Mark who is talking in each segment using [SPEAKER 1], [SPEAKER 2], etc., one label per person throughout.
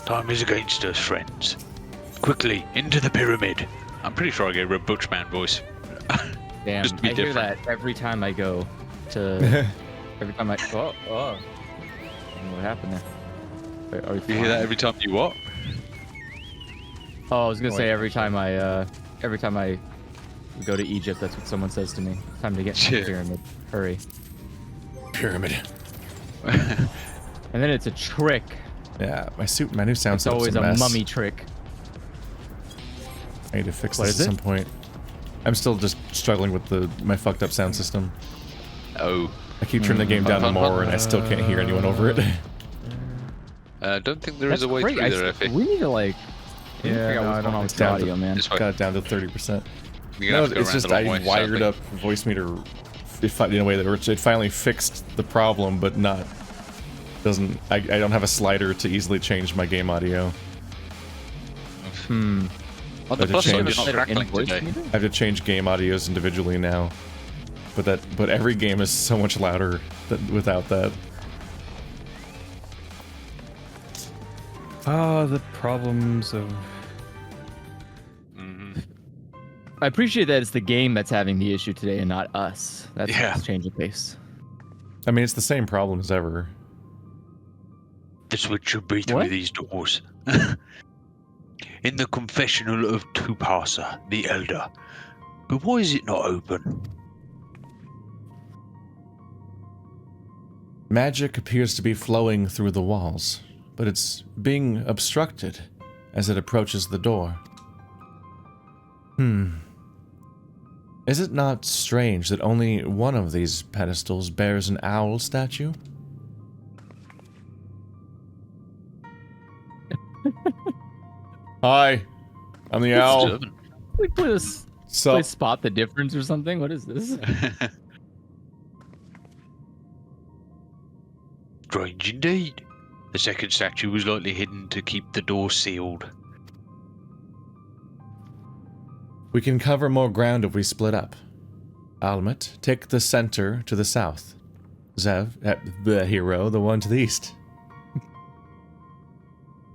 [SPEAKER 1] Time is against us, friends. Quickly, into the pyramid. I'm pretty sure I gave her a Butchman voice.
[SPEAKER 2] Damn,
[SPEAKER 1] Just to be
[SPEAKER 2] I hear
[SPEAKER 1] different.
[SPEAKER 2] that every time I go to... every time I... Oh. I don't know what happened there. Wait, are we
[SPEAKER 1] You hear
[SPEAKER 2] flying?
[SPEAKER 1] that every time you what?
[SPEAKER 2] Oh, I was gonna say every time I go to Egypt, that's what someone says to me. Time to get to the pyramid. Hurry.
[SPEAKER 3] Pyramid.
[SPEAKER 2] And then it's a trick.
[SPEAKER 3] Yeah, my new sound
[SPEAKER 2] It's
[SPEAKER 3] setup's
[SPEAKER 2] always
[SPEAKER 3] a
[SPEAKER 2] a
[SPEAKER 3] mess.
[SPEAKER 2] mummy trick.
[SPEAKER 3] I need to fix
[SPEAKER 2] What
[SPEAKER 3] this
[SPEAKER 2] is
[SPEAKER 3] at
[SPEAKER 2] it?
[SPEAKER 3] some point. I'm still just struggling with my fucked up sound system.
[SPEAKER 1] Oh.
[SPEAKER 3] I keep turning the game down to more, and I still can't hear anyone over it.
[SPEAKER 1] I don't think there is
[SPEAKER 2] That's
[SPEAKER 1] a way
[SPEAKER 2] great.
[SPEAKER 1] through there, Effie.
[SPEAKER 2] We need to like...
[SPEAKER 3] Yeah,
[SPEAKER 2] figure out
[SPEAKER 3] no, I
[SPEAKER 2] what's
[SPEAKER 3] don't
[SPEAKER 2] going on with
[SPEAKER 3] think
[SPEAKER 2] the
[SPEAKER 3] it's
[SPEAKER 2] audio, man.
[SPEAKER 1] This way.
[SPEAKER 3] Got it down to 30%.
[SPEAKER 1] You're
[SPEAKER 3] No,
[SPEAKER 1] gonna have to go
[SPEAKER 3] it's
[SPEAKER 1] around
[SPEAKER 3] just
[SPEAKER 1] the long
[SPEAKER 3] I
[SPEAKER 1] way,
[SPEAKER 3] wired
[SPEAKER 1] sadly.
[SPEAKER 3] up voice meter in a way that it finally fixed the problem, but doesn't. I don't have a slider to easily change my game audio.
[SPEAKER 1] On the
[SPEAKER 3] But
[SPEAKER 1] plus
[SPEAKER 3] it
[SPEAKER 1] side, you're
[SPEAKER 3] changed.
[SPEAKER 1] not crackling today.
[SPEAKER 3] I have to change game audios individually now, but every game is so much louder without that.
[SPEAKER 4] The problems of...
[SPEAKER 2] I appreciate that it's the game that's having the issue today and not us. That's
[SPEAKER 1] Yeah.
[SPEAKER 2] change of pace.
[SPEAKER 3] I mean, it's the same problem as ever.
[SPEAKER 1] The switch should be through
[SPEAKER 2] What?
[SPEAKER 1] these doors. In the confessional of Tupasa, the Elder. But why is it not open?
[SPEAKER 3] Magic appears to be flowing through the walls, but it's being obstructed as it approaches the door. Is it not strange that only one of these pedestals bears an owl statue? Hi, I'm the owl.
[SPEAKER 1] Disturbing.
[SPEAKER 2] We put us
[SPEAKER 3] So,
[SPEAKER 2] spot the difference or something. What is this?
[SPEAKER 1] Strange indeed. The second statue was likely hidden to keep the door sealed.
[SPEAKER 3] we can cover more ground if we split up. Almet, take the center to the south. Zev, the hero, the one to the east.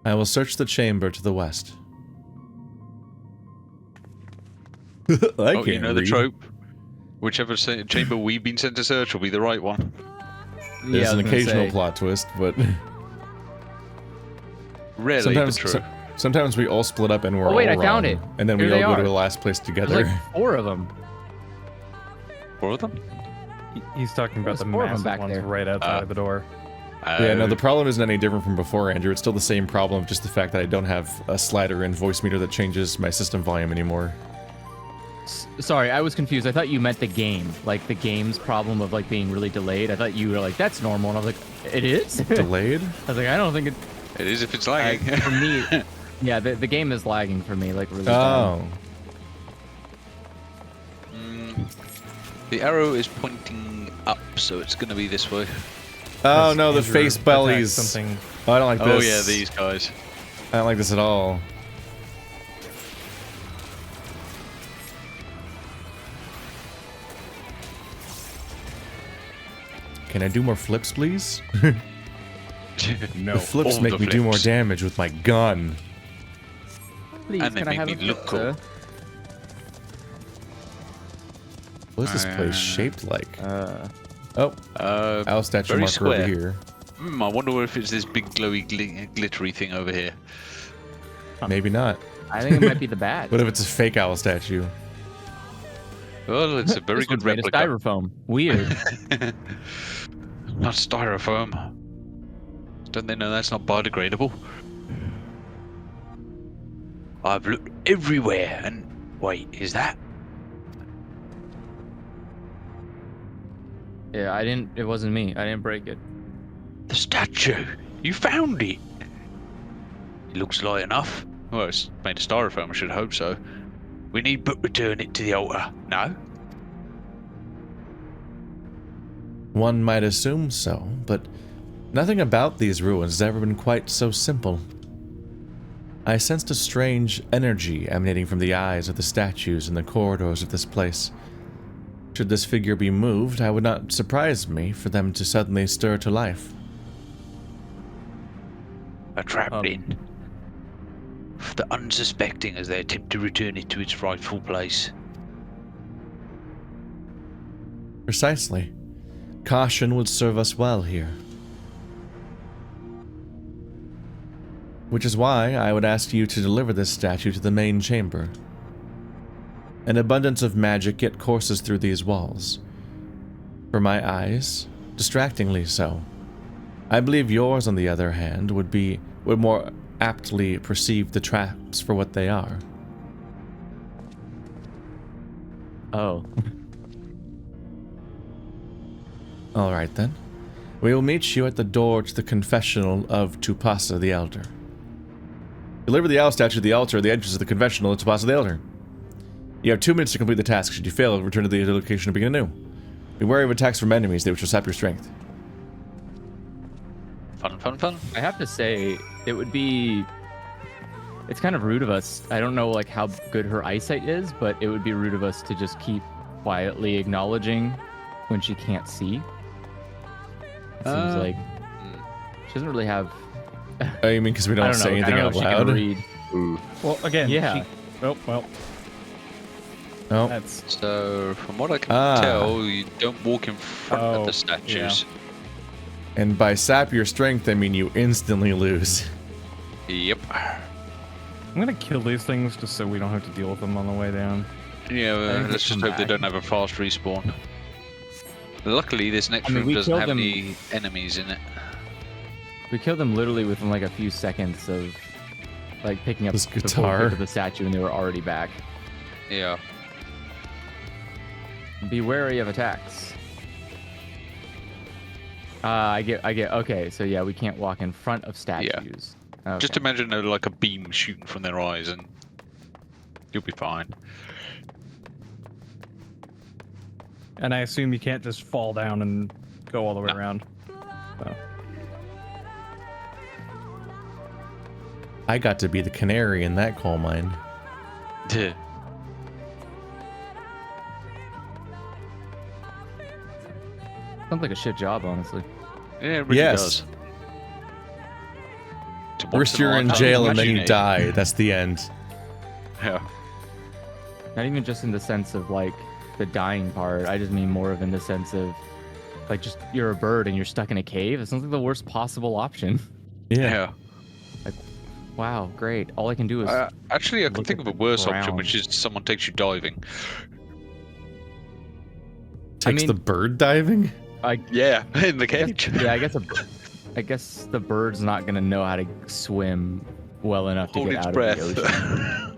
[SPEAKER 3] I will search the chamber to the west.
[SPEAKER 1] Oh, you know the trope? Whichever chamber we've been sent to search will be the right one.
[SPEAKER 3] There's
[SPEAKER 2] I
[SPEAKER 3] an
[SPEAKER 2] was gonna
[SPEAKER 3] occasional
[SPEAKER 2] say.
[SPEAKER 3] plot twist, but
[SPEAKER 1] Rarely,
[SPEAKER 3] sometimes
[SPEAKER 1] but true.
[SPEAKER 3] sometimes we all split up and we're
[SPEAKER 2] Oh, wait,
[SPEAKER 3] all
[SPEAKER 2] I found
[SPEAKER 3] wrong,
[SPEAKER 2] it.
[SPEAKER 3] and then
[SPEAKER 2] Here
[SPEAKER 3] we all
[SPEAKER 2] they
[SPEAKER 3] go to
[SPEAKER 2] are.
[SPEAKER 3] the last place
[SPEAKER 2] There's
[SPEAKER 3] together.
[SPEAKER 2] like 4 of them.
[SPEAKER 1] 4 of them?
[SPEAKER 4] He's talking about
[SPEAKER 2] There's
[SPEAKER 4] the
[SPEAKER 2] 4 of 'em
[SPEAKER 4] massive
[SPEAKER 2] back
[SPEAKER 4] ones
[SPEAKER 2] there.
[SPEAKER 4] right outside the door.
[SPEAKER 3] Yeah, no, the problem isn't any different from before, Andrew. It's still the same problem, just the fact that I don't have a slider in voice meter that changes my system volume anymore.
[SPEAKER 2] Sorry, I was confused. I thought you meant the game, like the game's problem of like being really delayed. I thought you were like, that's normal, and I was like, it is.
[SPEAKER 3] Delayed?
[SPEAKER 2] I was like, I don't think it.
[SPEAKER 1] It is if it's lagging.
[SPEAKER 2] For me, yeah, the game is lagging for me, like really. bad.
[SPEAKER 3] Oh.
[SPEAKER 1] The arrow is pointing up, so it's going to be this way.
[SPEAKER 3] Oh
[SPEAKER 4] As
[SPEAKER 3] no, the
[SPEAKER 4] Andrew
[SPEAKER 3] face
[SPEAKER 4] attacks
[SPEAKER 3] bellies.
[SPEAKER 4] Something.
[SPEAKER 3] Oh, I don't like
[SPEAKER 1] Oh
[SPEAKER 3] this.
[SPEAKER 1] yeah, these guys.
[SPEAKER 3] I don't like this at all. Can I do more flips, please?
[SPEAKER 1] No.
[SPEAKER 3] The flips
[SPEAKER 1] all
[SPEAKER 3] make
[SPEAKER 1] the
[SPEAKER 3] me do more
[SPEAKER 1] flips.
[SPEAKER 3] damage with my gun.
[SPEAKER 2] Please,
[SPEAKER 1] and they
[SPEAKER 2] can I
[SPEAKER 1] make
[SPEAKER 2] have
[SPEAKER 1] me
[SPEAKER 2] a
[SPEAKER 1] look
[SPEAKER 2] pizza?
[SPEAKER 3] What is this place shaped like? Oh,
[SPEAKER 1] Uh,
[SPEAKER 3] owl statue
[SPEAKER 1] very
[SPEAKER 3] marker over
[SPEAKER 1] square.
[SPEAKER 3] here.
[SPEAKER 1] I wonder if it's this big glowy glittery thing over here.
[SPEAKER 3] Maybe not.
[SPEAKER 2] I think it might be the bat.
[SPEAKER 3] What if it's a fake owl statue?
[SPEAKER 1] Well, it's a very
[SPEAKER 2] This
[SPEAKER 1] good
[SPEAKER 2] one's made of
[SPEAKER 1] replica.
[SPEAKER 2] styrofoam. Weird.
[SPEAKER 1] Not styrofoam. Don't they know that's not biodegradable? I've looked everywhere and... Wait, is that?
[SPEAKER 2] Yeah, I didn't. It wasn't me. I didn't break it.
[SPEAKER 1] The statue! You found it! It looks light enough. Well, it's made of styrofoam, I should hope so. We need but return it to the altar. No?
[SPEAKER 3] One might assume so, but nothing about these ruins has ever been quite so simple. I sensed a strange energy emanating from the eyes of the statues in the corridors of this place. Should this figure be moved, it would not surprise me for them to suddenly stir to life.
[SPEAKER 1] Are trapped in. the unsuspecting as they attempt to return it to its rightful place.
[SPEAKER 3] Precisely. Caution would serve us well here. Which is why I would ask you to deliver this statue to the main chamber. An abundance of magic yet courses through these walls. For my eyes, distractingly so. I believe yours, on the other hand, would more aptly perceive the traps for what they are.
[SPEAKER 2] Oh.
[SPEAKER 3] Alright then. We will meet you at the door to the confessional of Tupasa the Elder. Deliver the owl statue to the altar at the entrance of the confessional of Tupasa the Elder. You have 2 minutes to complete the task. Should you fail, return to the location and begin anew. Be wary of attacks from enemies, which will sap your strength.
[SPEAKER 1] Fun.
[SPEAKER 2] I have to say, it would be... It's kind of rude of us. I don't know like how good her eyesight is, but it would be rude of us to just keep quietly acknowledging when she can't see. It seems like she doesn't really have...
[SPEAKER 3] Oh, you mean because we don't say anything out loud?
[SPEAKER 2] Read.
[SPEAKER 4] Well, again,
[SPEAKER 2] yeah.
[SPEAKER 4] Oh, well.
[SPEAKER 3] Oh.
[SPEAKER 4] That's...
[SPEAKER 1] So, from what I can tell, you don't walk in front of the statues.
[SPEAKER 4] Yeah.
[SPEAKER 3] And by sap your strength, I mean you instantly lose.
[SPEAKER 1] Yep.
[SPEAKER 4] I'm gonna kill these things just so we don't have to deal with them on the way down.
[SPEAKER 1] Yeah, let's just hope they don't have a fast respawn. Luckily, this next room doesn't have any enemies in it.
[SPEAKER 2] We killed them literally within like a few seconds of like picking up
[SPEAKER 3] this
[SPEAKER 2] the
[SPEAKER 3] guitar
[SPEAKER 2] of the statue, and they were already back.
[SPEAKER 1] Yeah.
[SPEAKER 2] Be wary of attacks. I get. Okay, so yeah, we can't walk in front of statues. Okay.
[SPEAKER 1] Just imagine like a beam shooting from their eyes, and you'll be fine.
[SPEAKER 4] And I assume you can't just fall down and go all the way around. So.
[SPEAKER 3] I got to be the canary in that coal mine.
[SPEAKER 1] Yeah.
[SPEAKER 2] Sounds like a shit job, honestly.
[SPEAKER 1] Yeah, it really does.
[SPEAKER 3] First you're in jail and then you die. That's the end.
[SPEAKER 1] Yeah.
[SPEAKER 2] Not even just in the sense of like the dying part. I just mean more of in the sense of like just you're a bird and you're stuck in a cave. It sounds like the worst possible option.
[SPEAKER 3] Yeah.
[SPEAKER 2] Like, wow, great. All I can do is
[SPEAKER 1] actually I can think of a worse option, which is someone takes you diving.
[SPEAKER 3] Takes the bird diving?
[SPEAKER 1] Yeah, in the cage.
[SPEAKER 2] I guess the bird's not gonna know how to swim well enough to get out of the ocean.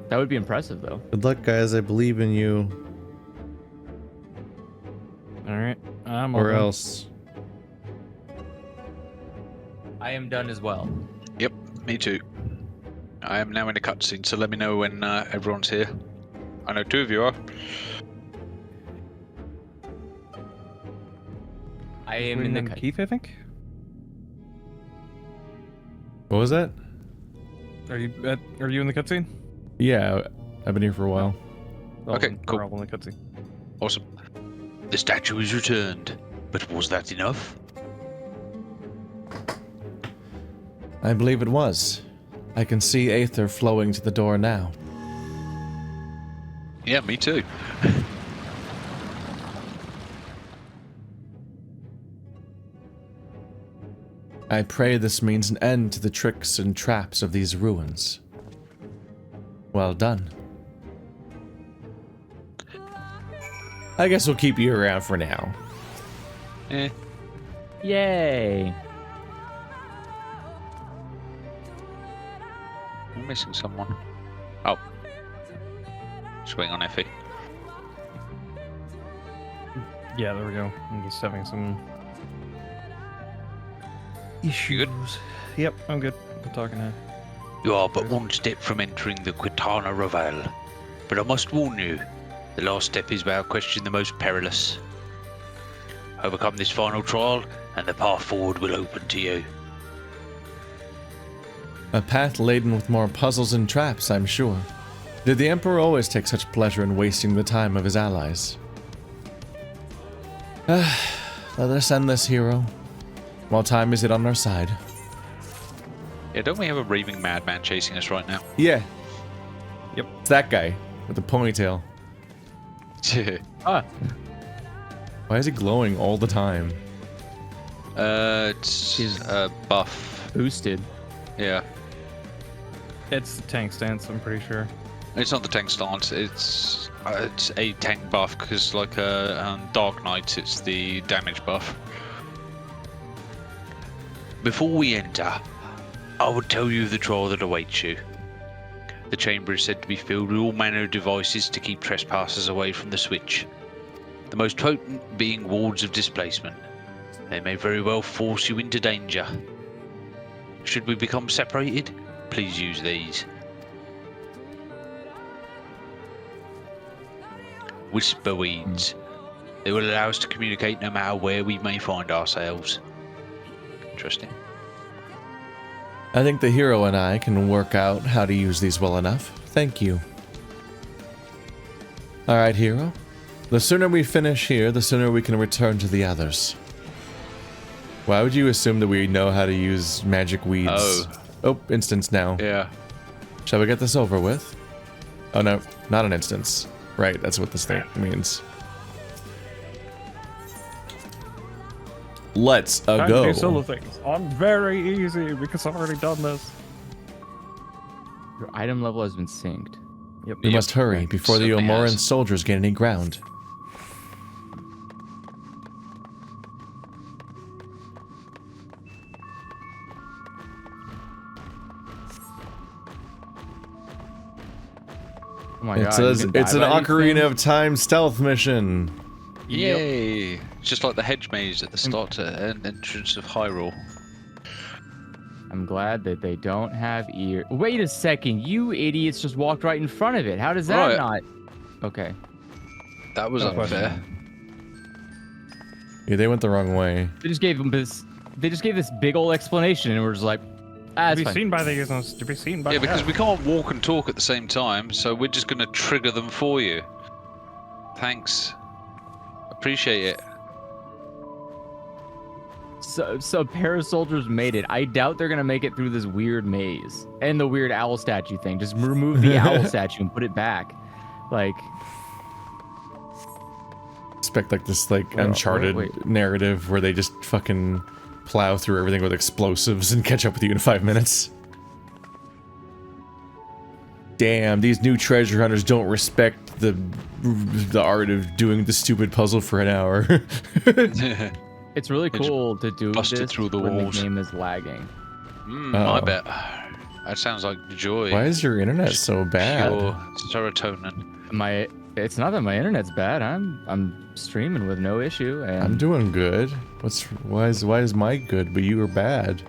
[SPEAKER 2] That would be impressive, though.
[SPEAKER 3] Good luck, guys. I believe in you.
[SPEAKER 4] All right, I'm
[SPEAKER 3] or else.
[SPEAKER 2] I am done as well.
[SPEAKER 1] Yep, me too. I am now in a cutscene, so let me know when everyone's here. I know 2 of you are.
[SPEAKER 2] I am in the
[SPEAKER 4] Keith, I think.
[SPEAKER 3] What was that?
[SPEAKER 4] Are you in the cutscene?
[SPEAKER 3] Yeah, I've been here for a while.
[SPEAKER 1] Okay, cool.
[SPEAKER 4] We're all in the cutscene.
[SPEAKER 1] Awesome. The statue is returned, but was that enough?
[SPEAKER 3] I believe it was. I can see aether flowing to the door now.
[SPEAKER 1] Yeah, me too.
[SPEAKER 3] I pray this means an end to the tricks and traps of these ruins. Well done. I guess we'll keep you around for now.
[SPEAKER 2] Yay!
[SPEAKER 1] I'm missing someone. Oh. Swing on Effie.
[SPEAKER 4] Yeah, there we go. I'm just having some
[SPEAKER 1] issues.
[SPEAKER 4] Yep, I'm good. I'm talking now.
[SPEAKER 1] You are but one step from entering the Qitana Ravel. But I must warn you, the last step is without question the most perilous. Overcome this final trial, and the path forward will open to you.
[SPEAKER 3] A path laden with more puzzles and traps, I'm sure. Did the Emperor always take such pleasure in wasting the time of his allies? Let us end this, hero. Well, time is it on our side.
[SPEAKER 1] Yeah, don't we have a raving madman chasing us right now?
[SPEAKER 3] Yeah.
[SPEAKER 4] Yep.
[SPEAKER 3] It's that guy with the ponytail.
[SPEAKER 2] Ah,
[SPEAKER 3] Why is he glowing all the time?
[SPEAKER 1] It's
[SPEAKER 2] His-
[SPEAKER 1] buff.
[SPEAKER 2] boosted.
[SPEAKER 1] Yeah.
[SPEAKER 4] It's the tank stance, I'm pretty sure.
[SPEAKER 1] It's not the tank stance, it's a tank buff, because like Dark Knight, it's the damage buff. Before we enter, I would tell you the trial that awaits you. The chamber is said to be filled with all manner of devices to keep trespassers away from the switch. The most potent being wards of displacement. They may very well force you into danger. Should we become separated, please use these. Whisper weeds. They will allow us to communicate no matter where we may find ourselves. Interesting.
[SPEAKER 3] I think the hero and I can work out how to use these well enough. Thank you. Alright, hero. The sooner we finish here, the sooner we can return to the others. Why would you assume that we know how to use magic weeds? Oh, instance now.
[SPEAKER 1] Yeah.
[SPEAKER 3] Shall we get this over with? Oh no, not an instance. Right, that's what this thing means. Let's
[SPEAKER 4] Time to
[SPEAKER 3] go.
[SPEAKER 4] do solo things on very easy because I've already done this.
[SPEAKER 2] Your item level has been synced.
[SPEAKER 4] Yep.
[SPEAKER 3] We must hurry before the
[SPEAKER 1] Certainly
[SPEAKER 3] Omoran
[SPEAKER 1] has.
[SPEAKER 3] soldiers gain any ground.
[SPEAKER 2] Oh my
[SPEAKER 3] It
[SPEAKER 2] god.
[SPEAKER 3] says
[SPEAKER 2] you can
[SPEAKER 3] it's
[SPEAKER 2] die
[SPEAKER 3] an
[SPEAKER 2] by these
[SPEAKER 3] Ocarina
[SPEAKER 2] things?
[SPEAKER 3] of Time stealth mission.
[SPEAKER 1] Yay! Just like the hedge maze at the start and entrance of Hyrule.
[SPEAKER 2] I'm glad that they don't have ear. Wait a second, you idiots just walked right in front of it. How does that
[SPEAKER 1] Right.
[SPEAKER 2] not? Okay.
[SPEAKER 1] That was
[SPEAKER 4] No
[SPEAKER 1] unfair.
[SPEAKER 3] Yeah, they went the wrong way.
[SPEAKER 2] They just gave them this. They just gave this big old explanation, and we're just like, ah,
[SPEAKER 4] To
[SPEAKER 2] it's
[SPEAKER 4] be
[SPEAKER 2] fine.
[SPEAKER 4] seen by the users, to be seen by
[SPEAKER 1] Yeah, because we can't walk and talk at the same time, so we're just going to trigger them for you. Thanks. Appreciate it.
[SPEAKER 2] So parasoldiers made it. I doubt they're gonna make it through this weird maze and the weird owl statue thing. Just remove the owl statue and put it back. Like,
[SPEAKER 3] Expect like this like
[SPEAKER 2] Wait,
[SPEAKER 3] Uncharted
[SPEAKER 2] wait.
[SPEAKER 3] narrative where they just fucking plow through everything with explosives and catch up with you in 5 minutes. Damn, these new treasure hunters don't respect the art of doing the stupid puzzle for an hour.
[SPEAKER 2] it's really
[SPEAKER 1] It's
[SPEAKER 2] cool to do
[SPEAKER 1] busted
[SPEAKER 2] this
[SPEAKER 1] through the
[SPEAKER 2] when
[SPEAKER 1] walls.
[SPEAKER 2] the game is lagging.
[SPEAKER 1] I
[SPEAKER 3] Oh.
[SPEAKER 1] bet. That sounds like joy.
[SPEAKER 3] Why is your internet so bad?
[SPEAKER 1] Pure serotonin.
[SPEAKER 2] It's not that my internet's bad. I'm streaming with no issue, and
[SPEAKER 3] I'm doing good. Why is my good but you are bad?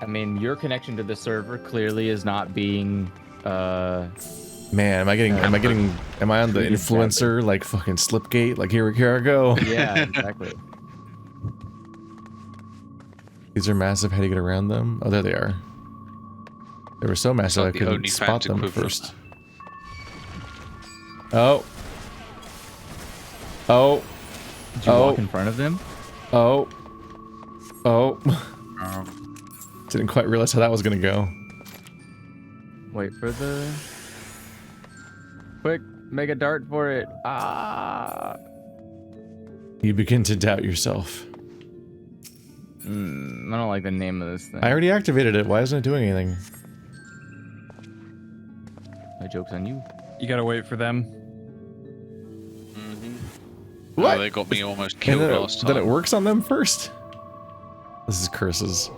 [SPEAKER 2] I mean, your connection to the server clearly is not being.
[SPEAKER 3] Man, am I on the
[SPEAKER 2] Treated
[SPEAKER 3] influencer like fucking Slipgate? Like here I go.
[SPEAKER 2] Yeah, exactly.
[SPEAKER 3] These are massive. How do you get around them? Oh, there they are. They were so massive I
[SPEAKER 1] like the
[SPEAKER 3] couldn't
[SPEAKER 1] OnlyFans
[SPEAKER 3] spot them
[SPEAKER 1] equivalent.
[SPEAKER 3] first. Oh. Oh.
[SPEAKER 2] Did you
[SPEAKER 3] Oh.
[SPEAKER 2] walk in front of them?
[SPEAKER 3] Oh. Oh. Didn't quite realize how that was gonna go.
[SPEAKER 2] Wait for the. Quick, make a dart for it. Ah.
[SPEAKER 3] You begin to doubt yourself.
[SPEAKER 2] I don't like the name of this thing.
[SPEAKER 3] I already activated it. Why isn't it doing anything?
[SPEAKER 2] My joke's on you.
[SPEAKER 4] You gotta wait for them.
[SPEAKER 3] What?
[SPEAKER 1] Oh, they got me almost
[SPEAKER 3] And
[SPEAKER 1] killed
[SPEAKER 3] then
[SPEAKER 1] last time.
[SPEAKER 3] it works on them first? This is curses.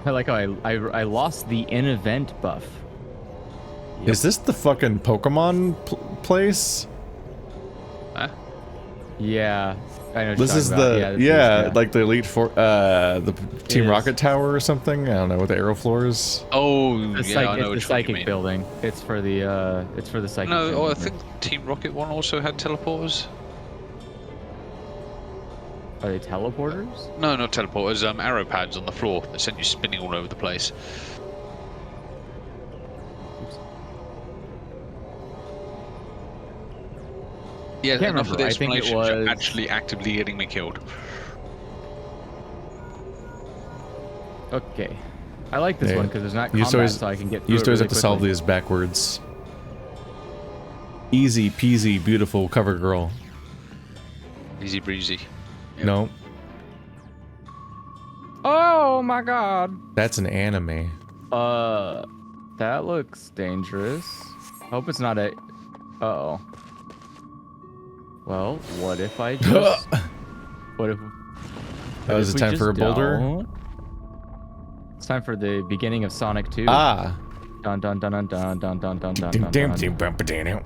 [SPEAKER 2] I like how I lost the in-event buff.
[SPEAKER 3] Is this the fucking Pokemon place?
[SPEAKER 1] Huh?
[SPEAKER 2] Yeah, I know. What
[SPEAKER 3] This
[SPEAKER 2] you're
[SPEAKER 3] is
[SPEAKER 2] talking about.
[SPEAKER 3] the
[SPEAKER 2] this is-
[SPEAKER 3] like the Elite Four, the Team
[SPEAKER 2] is.
[SPEAKER 3] Rocket Tower or something. I don't know with the arrow floors.
[SPEAKER 1] Oh,
[SPEAKER 2] the
[SPEAKER 1] yeah, I know
[SPEAKER 2] it's
[SPEAKER 1] which
[SPEAKER 2] the
[SPEAKER 1] one you
[SPEAKER 2] psychic
[SPEAKER 1] mean.
[SPEAKER 2] building. It's for the psychic.
[SPEAKER 1] No,
[SPEAKER 2] building.
[SPEAKER 1] I think Team Rocket one also had teleporters.
[SPEAKER 2] Are they teleporters?
[SPEAKER 1] No, not teleporters. Arrow pads on the floor that sent you spinning all over the place. Yeah,
[SPEAKER 2] can't
[SPEAKER 1] enough of
[SPEAKER 2] remember.
[SPEAKER 1] the
[SPEAKER 2] I think it
[SPEAKER 1] explanation.
[SPEAKER 2] was
[SPEAKER 1] You're actually actively getting me killed.
[SPEAKER 2] okay. I like this
[SPEAKER 3] Yeah.
[SPEAKER 2] one because there's not
[SPEAKER 3] You used to
[SPEAKER 2] combat,
[SPEAKER 3] always-
[SPEAKER 2] so I can get
[SPEAKER 3] You
[SPEAKER 2] through
[SPEAKER 3] used
[SPEAKER 2] it
[SPEAKER 3] to always
[SPEAKER 2] really
[SPEAKER 3] have to solve
[SPEAKER 2] quickly.
[SPEAKER 3] these backwards. Easy peasy, beautiful cover girl.
[SPEAKER 1] Easy breezy. Yep.
[SPEAKER 3] No,
[SPEAKER 2] Oh my god.
[SPEAKER 3] that's an anime.
[SPEAKER 2] That looks dangerous. Hope it's not a. Uh-oh. Well, what if I just? What if?
[SPEAKER 3] That was
[SPEAKER 2] if
[SPEAKER 3] it
[SPEAKER 2] we
[SPEAKER 3] time
[SPEAKER 2] just
[SPEAKER 3] for a boulder?
[SPEAKER 2] don't? It's time for the beginning of Sonic 2.
[SPEAKER 3] Ah.
[SPEAKER 2] Dun dun dun dun dun dun dun dun dun
[SPEAKER 3] Dim,
[SPEAKER 2] dun
[SPEAKER 3] dim,
[SPEAKER 2] dun.
[SPEAKER 3] dim, bum, ba, dan, out.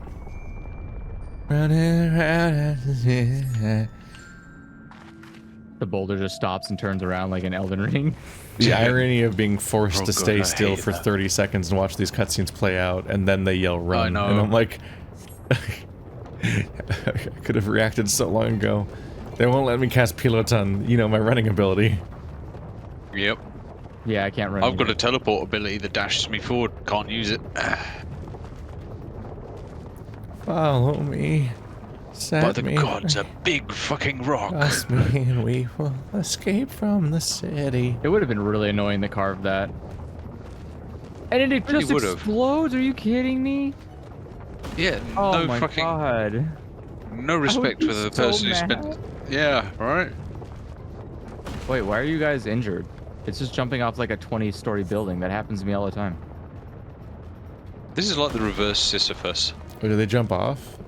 [SPEAKER 3] Running around.
[SPEAKER 2] The boulder just stops and turns around like an Elden Ring.
[SPEAKER 3] The irony of being forced
[SPEAKER 1] Oh
[SPEAKER 3] to
[SPEAKER 1] God,
[SPEAKER 3] stay
[SPEAKER 1] I
[SPEAKER 3] still
[SPEAKER 1] hate
[SPEAKER 3] for
[SPEAKER 1] that.
[SPEAKER 3] 30 seconds and watch these cutscenes play out, and then they yell run.
[SPEAKER 1] know.
[SPEAKER 3] And I'm like, I could have reacted so long ago. They won't let me cast Piloton, you know, my running ability.
[SPEAKER 1] Yep.
[SPEAKER 2] Yeah, I can't run.
[SPEAKER 1] I've got
[SPEAKER 2] either.
[SPEAKER 1] a teleport ability that dashes me forward. Can't use it.
[SPEAKER 3] Follow me.
[SPEAKER 1] By
[SPEAKER 3] Set
[SPEAKER 1] the
[SPEAKER 3] me.
[SPEAKER 1] gods, a big fucking rock.
[SPEAKER 3] Trust me, and we will escape from the city.
[SPEAKER 2] It would have been really annoying to carve that. And it
[SPEAKER 1] Really
[SPEAKER 2] just
[SPEAKER 1] would've.
[SPEAKER 2] explodes? Are you kidding me?
[SPEAKER 1] Yeah,
[SPEAKER 2] Oh
[SPEAKER 1] no
[SPEAKER 2] my
[SPEAKER 1] fucking,
[SPEAKER 2] god.
[SPEAKER 1] no respect
[SPEAKER 2] be
[SPEAKER 1] for the
[SPEAKER 2] so
[SPEAKER 1] person who spent. Yeah, right.
[SPEAKER 2] Wait, why are you guys injured? It's just jumping off like a 20-story building. That happens to me all the time.
[SPEAKER 1] This is like the reverse Sisyphus.
[SPEAKER 3] Oh, do they jump off?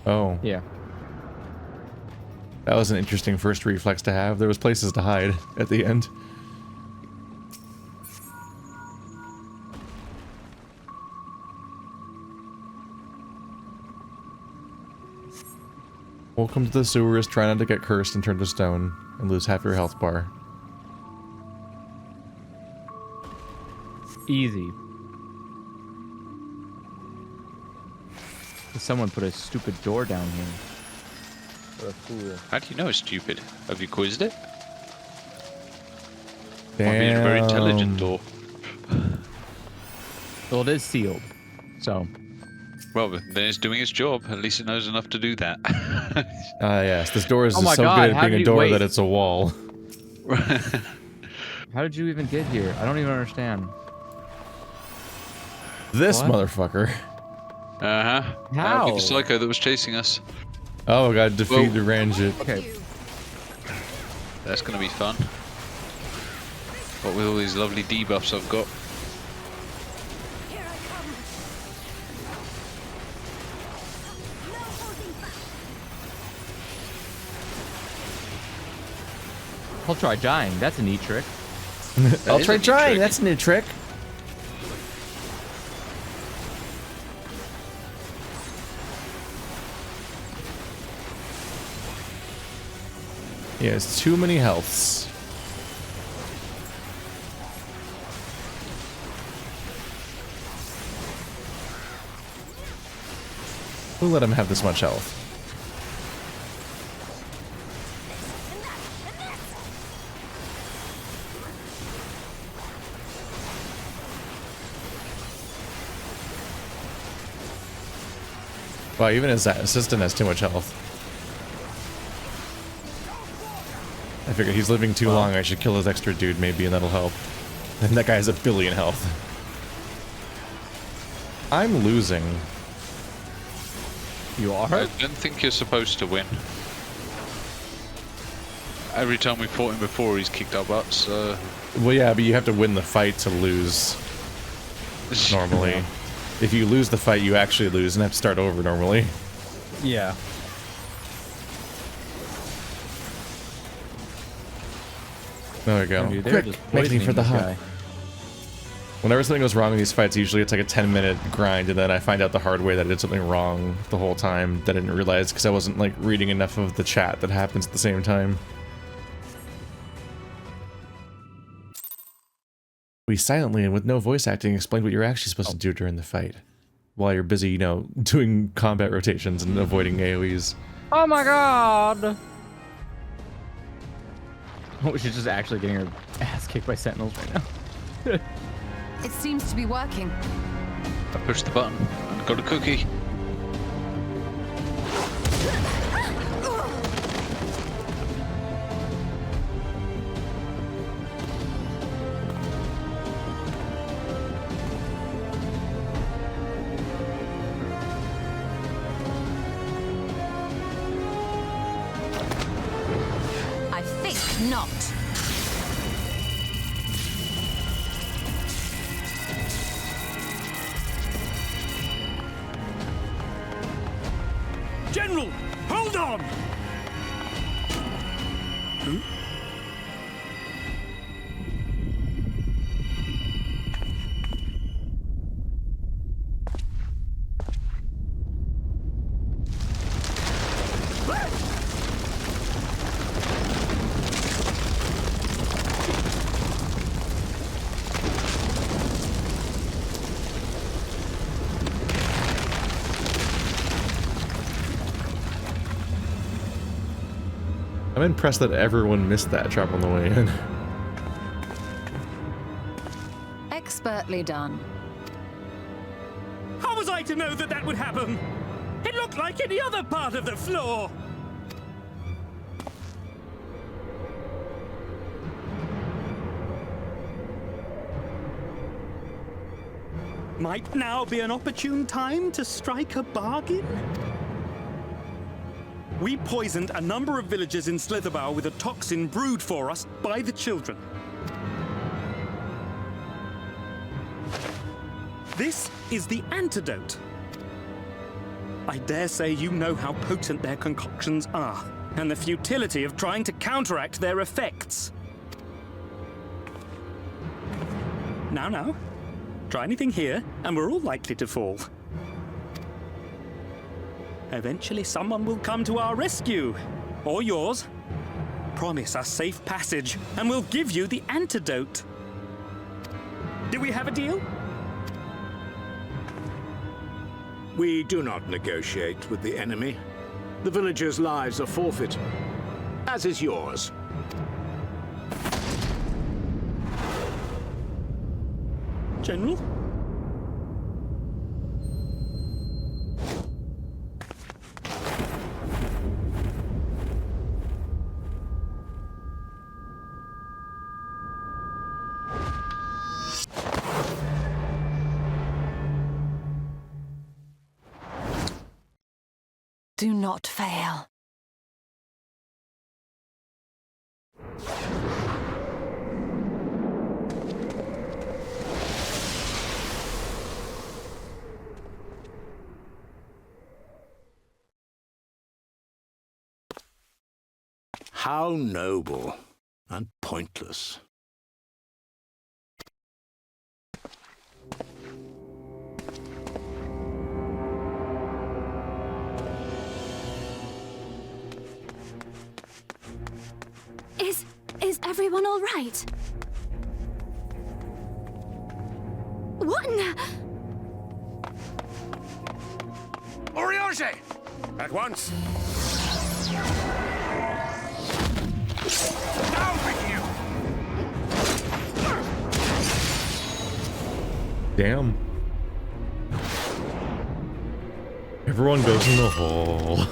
[SPEAKER 3] Oh,
[SPEAKER 2] Yeah.
[SPEAKER 3] that was an interesting first reflex to have. There was places to hide at the end. Welcome to the sewers. Try not to get cursed and turn to stone and lose half your health bar.
[SPEAKER 2] Easy. Someone put a stupid door down here. What a fool.
[SPEAKER 1] How do you know it's stupid? Have you quizzed it?
[SPEAKER 3] Damn.
[SPEAKER 1] Might be a very intelligent door.
[SPEAKER 2] Well, it is sealed. So,
[SPEAKER 1] Well, then it's doing its job. At least it knows enough to do that.
[SPEAKER 3] Ah, yes. This door is
[SPEAKER 2] Oh my
[SPEAKER 3] so
[SPEAKER 2] God,
[SPEAKER 3] good at
[SPEAKER 2] how
[SPEAKER 3] being
[SPEAKER 2] did
[SPEAKER 3] a
[SPEAKER 2] you-
[SPEAKER 3] door
[SPEAKER 2] wait.
[SPEAKER 3] that it's a wall.
[SPEAKER 2] how did you even get here? I don't even understand.
[SPEAKER 3] This
[SPEAKER 2] What?
[SPEAKER 3] motherfucker.
[SPEAKER 1] Uh-huh.
[SPEAKER 2] How?
[SPEAKER 1] That'll be the psycho that was chasing us.
[SPEAKER 3] Oh, God. Defeat
[SPEAKER 1] Whoa.
[SPEAKER 3] the range it.
[SPEAKER 2] Okay.
[SPEAKER 1] That's gonna be fun. What with all these lovely debuffs I've got.
[SPEAKER 5] Here I come. No holding back.
[SPEAKER 2] I'll try dying. That's a neat trick.
[SPEAKER 3] I'll
[SPEAKER 1] is
[SPEAKER 3] try
[SPEAKER 1] a neat
[SPEAKER 3] trying.
[SPEAKER 1] trick.
[SPEAKER 3] That's a new trick. He has too many healths. Who let him have this much health? Wow, even his assistant has too much health. I figured he's living too long, I should kill his extra dude maybe, and that'll help. And that guy has 1 billion health. I'm losing.
[SPEAKER 2] You are?
[SPEAKER 1] I don't think you're supposed to win. Every time we fought him before, he's kicked our butts, so...
[SPEAKER 3] Well, yeah, but you have to win the fight to lose, normally. If you lose the fight, you actually lose and have to start over normally.
[SPEAKER 4] Yeah.
[SPEAKER 3] There we go.
[SPEAKER 2] Dude, they're
[SPEAKER 3] Quick,
[SPEAKER 2] just
[SPEAKER 3] make me
[SPEAKER 2] poisoning
[SPEAKER 3] for the
[SPEAKER 2] this
[SPEAKER 3] hut.
[SPEAKER 2] guy.
[SPEAKER 3] Whenever something goes wrong in these fights, usually it's like a 10-minute grind, and then I find out the hard way that I did something wrong the whole time that I didn't realize because I wasn't like reading enough of the chat that happens at the same time. We silently and with no voice acting explained what you're actually supposed to do during the fight, while you're busy, you know, doing combat rotations and avoiding AoEs.
[SPEAKER 2] Oh my god! Oh, she's just actually getting her ass kicked by sentinels right now.
[SPEAKER 5] It seems to be working.
[SPEAKER 1] I pushed the button and got a cookie.
[SPEAKER 5] Think not.
[SPEAKER 6] General, hold on!
[SPEAKER 3] I'm impressed that everyone missed that trap on the way in.
[SPEAKER 5] Expertly done.
[SPEAKER 6] How was I to know that that would happen? It looked like any other part of the floor. Might now be an opportune time to strike a bargain? We poisoned a number of villagers in Slitherbough with a toxin brewed for us by the children. This is the antidote. I dare say you know how potent their concoctions are, and the futility of trying to counteract their effects. Now, try anything here, and we're all likely to fall. Eventually someone will come to our rescue, or yours. Promise us safe passage, and we'll give you the antidote. Do we have a deal?
[SPEAKER 7] We do not negotiate with the enemy. The villagers' lives are forfeit, as is yours.
[SPEAKER 6] General?
[SPEAKER 5] Do not fail.
[SPEAKER 7] How noble and pointless.
[SPEAKER 5] Is everyone all right? What in the...
[SPEAKER 7] Eorzea! At once! Down with you!
[SPEAKER 3] Damn. Everyone goes in the hole.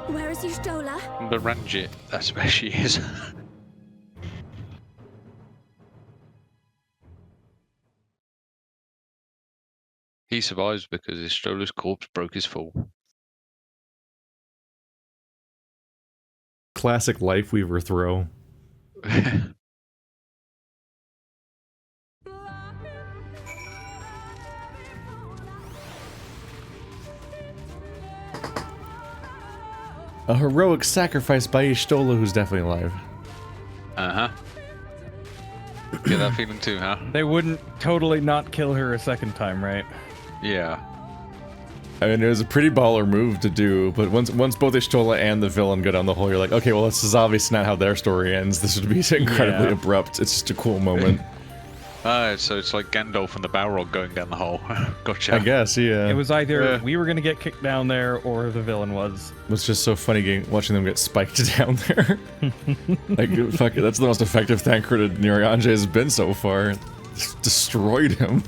[SPEAKER 5] Where is Yoshida?
[SPEAKER 1] The Ranjit, that's where she is. He survives because his stroller's corpse broke his fall.
[SPEAKER 3] Classic Lifeweaver throw. A heroic sacrifice by Y'shtola, who's definitely alive.
[SPEAKER 1] Uh-huh. Get that feeling too, huh?
[SPEAKER 4] They wouldn't totally not kill her a second time, right?
[SPEAKER 1] Yeah.
[SPEAKER 3] I mean, it was a pretty baller move to do, but once both Y'shtola and the villain go down the hole, you're like, okay, well, this is obviously not how their story ends. This would be incredibly
[SPEAKER 4] Yeah.
[SPEAKER 3] abrupt. It's just a cool moment.
[SPEAKER 1] So it's like Gandalf and the Balrog going down the hole. Gotcha.
[SPEAKER 3] I guess, yeah.
[SPEAKER 4] It was either
[SPEAKER 1] Yeah.
[SPEAKER 4] we were gonna get kicked down there or the villain was.
[SPEAKER 3] It was just so funny watching them get spiked down there. Like, fuck it, that's the most effective Thancred Niranje has been so far. Just destroyed him.